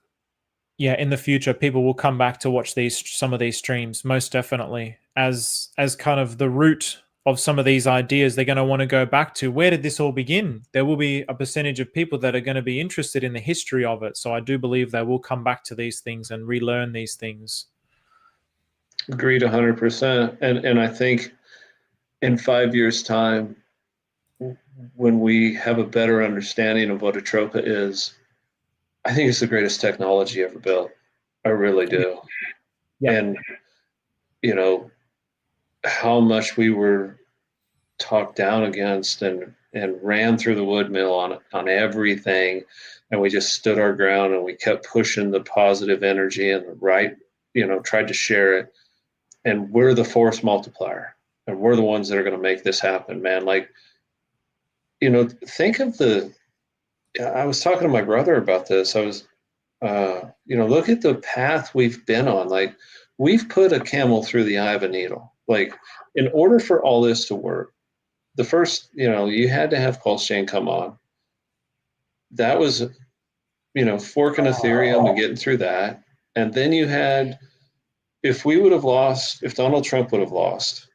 in the future, people will come back to watch some of these streams, most definitely, as kind of the root of some of these ideas. They're going to want to go back to, where did this all begin? There will be a percentage of people that are going to be interested in the history of it. So I do believe they will come back to these things and relearn these things. Agreed 100%. And I think in 5 years' time, when we have a better understanding of what Atropa is, I think it's the greatest technology ever built. I really do. Yeah. And, how much we were talked down against and and ran through the wood mill on everything. And we just stood our ground and we kept pushing the positive energy and the right, tried to share it. And we're the force multiplier, and we're the ones that are going to make this happen, man. Like, think of I was talking to my brother about this. I was, look at the path we've been on. Like, we've put a camel through the eye of a needle. Like, in order for all this to work, the first, you had to have Pulsechain come on. That was, forking Ethereum and getting through that. And then you had, if Donald Trump would have lost,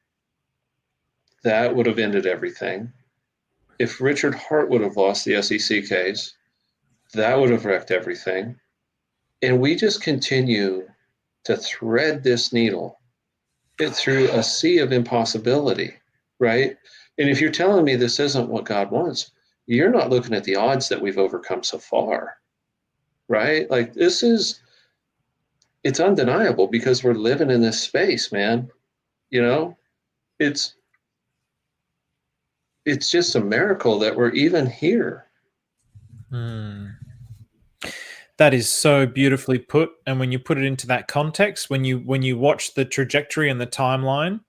that would have ended everything. If Richard Hart would have lost the SEC case, that would have wrecked everything. And we just continue to thread this needle through a sea of impossibility, right? And if you're telling me this isn't what God wants, you're not looking at the odds that we've overcome so far, right? Like, it's undeniable because we're living in this space, man. It's just a miracle that we're even here. That is so beautifully put. And when you put it into that context, when you watch the trajectory and the timeline,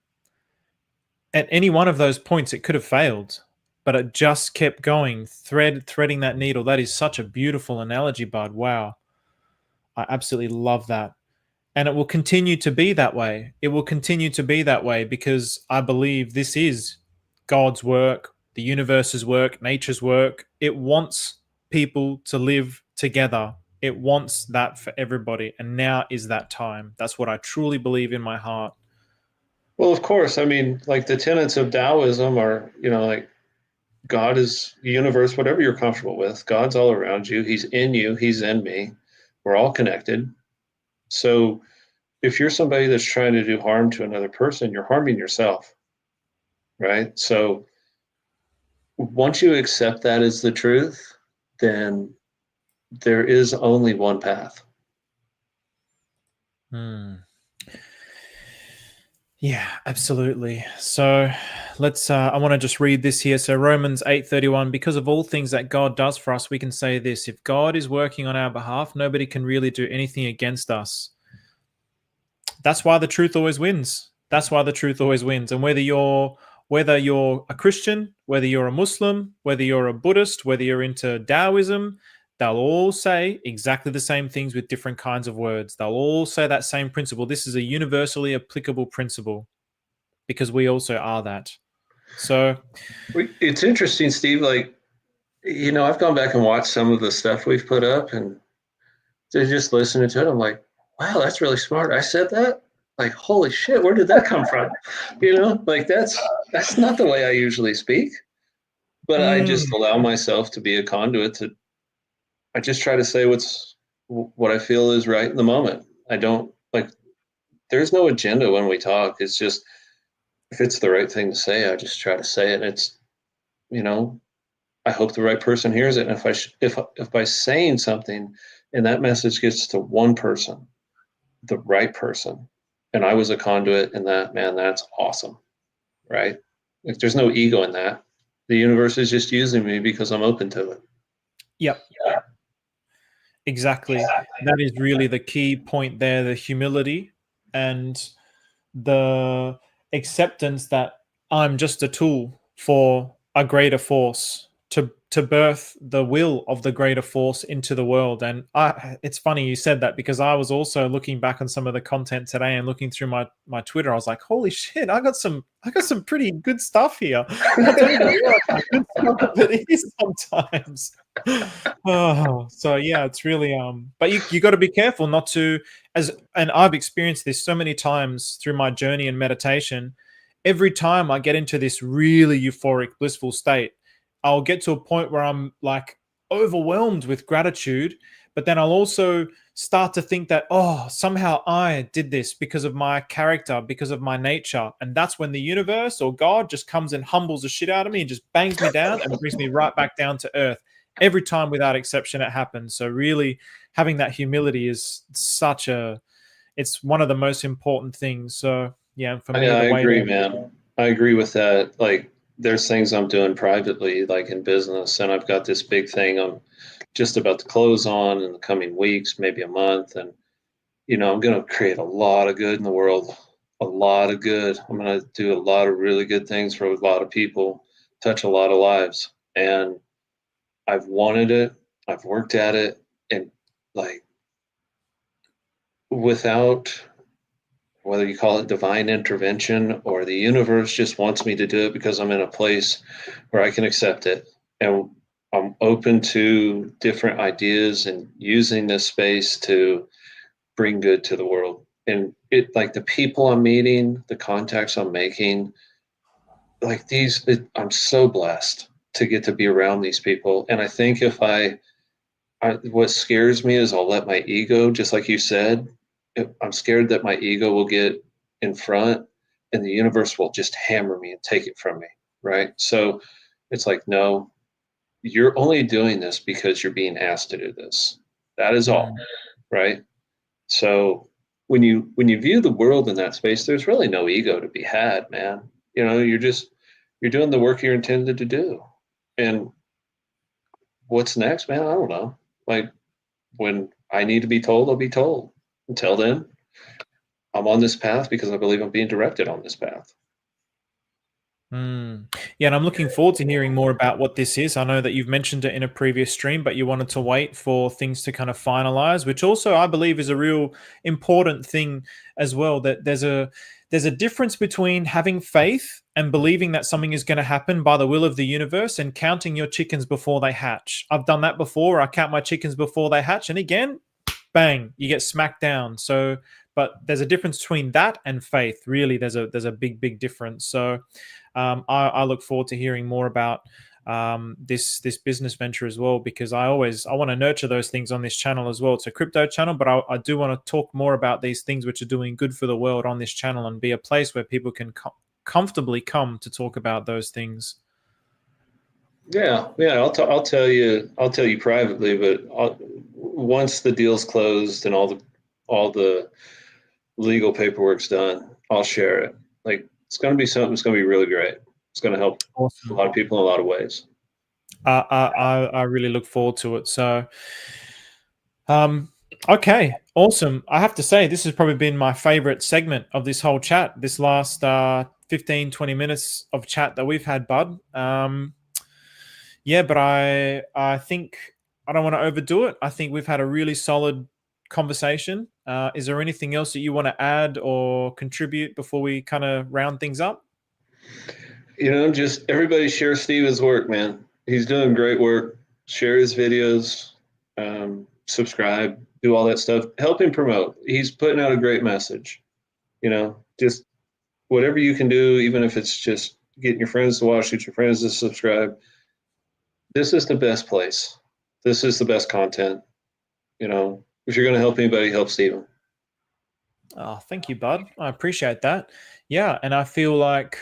at any one of those points, it could have failed, but it just kept going, threading that needle. That is such a beautiful analogy, Bud. Wow. I absolutely love that. And it will continue to be that way. It will continue to be that way because I believe this is God's work, the universe's work, nature's work. It wants people to live together. It wants that for everybody. And now is that time. That's what I truly believe in my heart. Well, of course. I mean, like, the tenets of Taoism are, like, God is the universe, whatever you're comfortable with. God's all around you. He's in you. He's in me. We're all connected. So if you're somebody that's trying to do harm to another person, you're harming yourself, right? So once you accept that as the truth, then there is only one path. Yeah, absolutely. So let's, I want to just read this here. So Romans 8:31, because of all things that God does for us, we can say this: if God is working on our behalf, nobody can really do anything against us. That's why the truth always wins. That's why the truth always wins. And whether you're a Christian, whether you're a Muslim, whether you're a Buddhist, whether you're into Taoism, they'll all say exactly the same things with different kinds of words. They'll all say that same principle. This is a universally applicable principle because we also are that. So it's interesting, Steve. Like, I've gone back and watched some of the stuff we've put up, and just listening to it, I'm like, wow, that's really smart. I said that? Like, holy shit, where did that come from? Like, that's not the way I usually speak. But I just allow myself to be a conduit I just try to say what I feel is right in the moment. I don't, like, there's no agenda when we talk. It's just, if it's the right thing to say, I just try to say it. It's, I hope the right person hears it. And if by saying something and that message gets to one person, the right person, and I was a conduit in that, man, that's awesome. Right? Like, there's no ego in that. The universe is just using me because I'm open to it. Yep. Yeah. Exactly. That is really the key point there, the humility and the acceptance that I'm just a tool for a greater force to birth the will of the greater force into the world. And it's funny you said that, because I was also looking back on some of the content today and looking through my Twitter. I was like, holy shit, I got some pretty good stuff here. I don't even realize how good stuff it is sometimes. Oh, so yeah, it's really but you got to be careful not to, and I've experienced this so many times through my journey in meditation. Every time I get into this really euphoric, blissful state, I'll get to a point where I'm like overwhelmed with gratitude, but then I'll also start to think that, oh, somehow I did this because of my character, because of my nature. And that's when the universe or God just comes and humbles the shit out of me and just bangs me down and brings me right back down to earth. Every time without exception it happens. So really having that humility is it's one of the most important things. So yeah, for me, I agree, man. I agree with that. Like, there's things I'm doing privately, like in business, and I've got this big thing I'm just about to close on in the coming weeks, maybe a month, and I'm going to create a lot of good in the world, a lot of good. I'm going to do a lot of really good things for a lot of people, touch a lot of lives, and I've wanted it. I've worked at it, and like without, whether you call it divine intervention or the universe just wants me to do it because I'm in a place where I can accept it. And I'm open to different ideas and using this space to bring good to the world. And it, like the people I'm meeting, the contacts I'm making, like I'm so blessed to get to be around these people. And I think if what scares me is I'll let my ego, just like you said, I'm scared that my ego will get in front and the universe will just hammer me and take it from me, right? So it's like, no, you're only doing this because you're being asked to do this. That is all, right? So when you view the world in that space, there's really no ego to be had, man. You're doing the work you're intended to do. And what's next, man? I don't know. Like when I need to be told, I'll be told. Until then, I'm on this path because I believe I'm being directed on this path. Yeah, and I'm looking forward to hearing more about what this is. I know that you've mentioned it in a previous stream, but you wanted to wait for things to kind of finalize, which also I believe is a real important thing as well. That there's a difference between having faith and believing that something is going to happen by the will of the universe and counting your chickens before they hatch. I've done that before. I count my chickens before they hatch, and again, bang, you get smacked down. So, but there's a difference between that and faith. Really, there's a big difference. So I look forward to hearing more about this business venture as well, because I want to nurture those things on this channel as well. It's a crypto channel, but I do want to talk more about these things which are doing good for the world on this channel and be a place where people can comfortably come to talk about those things. Yeah. I'll tell you privately, but once the deal's closed and all the legal paperwork's done, I'll share it. Like it's going to be something that's going to be really great. It's going to help a lot of people in a lot of ways. I really look forward to it. So, okay, awesome. I have to say, this has probably been my favorite segment of this whole chat, this last 15, 20 minutes of chat that we've had, Bud. Yeah, but I think I don't want to overdo it. I think we've had a really solid conversation. Is there anything else that you want to add or contribute before we kind of round things up? Just everybody share Steven's work, man. He's doing great work. Share his videos, subscribe, do all that stuff. Help him promote. He's putting out a great message. Just whatever you can do, even if it's just getting your friends to watch, get your friends to subscribe. This is the best place. This is the best content. If you're going to help anybody, help Steven. Oh, thank you, Bud. I appreciate that. Yeah, and I feel like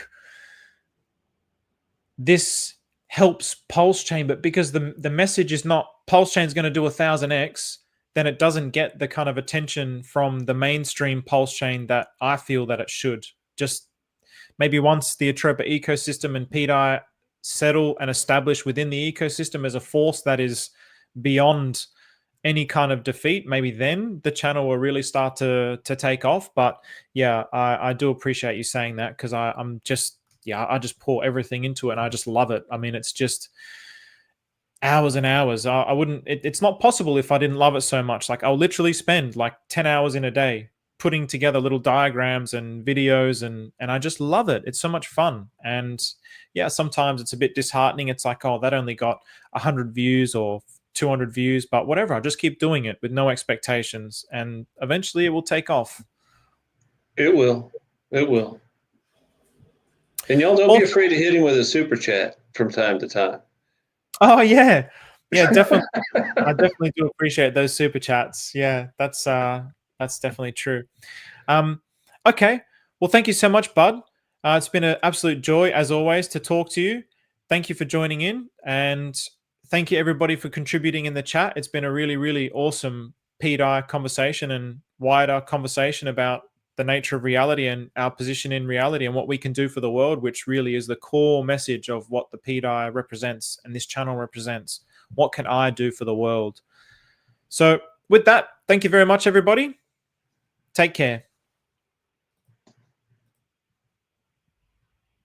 this helps Pulsechain, but because the message is not Pulsechain's going to do 1000x, then it doesn't get the kind of attention from the mainstream Pulsechain that I feel that it should. Just maybe once the Atropa ecosystem and pDAI settle and establish within the ecosystem as a force that is beyond any kind of defeat, maybe then the channel will really start to take off. But yeah, I do appreciate you saying that, because I just pour everything into it and I just love it. I mean, it's just hours and hours. I wouldn't, it's not possible if I didn't love it so much. Like I'll literally spend like 10 hours in a day putting together little diagrams and videos, and I just love it. It's so much fun. And yeah, sometimes it's a bit disheartening. It's like, oh, that only got 100 views or 200 views, but whatever. I just keep doing it with no expectations, and eventually it will take off. It will. And y'all don't be afraid to hit him with a super chat from time to time. Oh yeah, definitely. I definitely do appreciate those super chats. Yeah, that's definitely true. Okay, well, thank you so much, Bud. It's been an absolute joy, as always, to talk to you. Thank you for joining in, and thank you everybody for contributing in the chat. It's been a really, really awesome pDAI conversation and wider conversation about the nature of reality and our position in reality and what we can do for the world, which really is the core message of what the pDAI represents and this channel represents. What can I do for the world? So with that, thank you very much, everybody. Take care.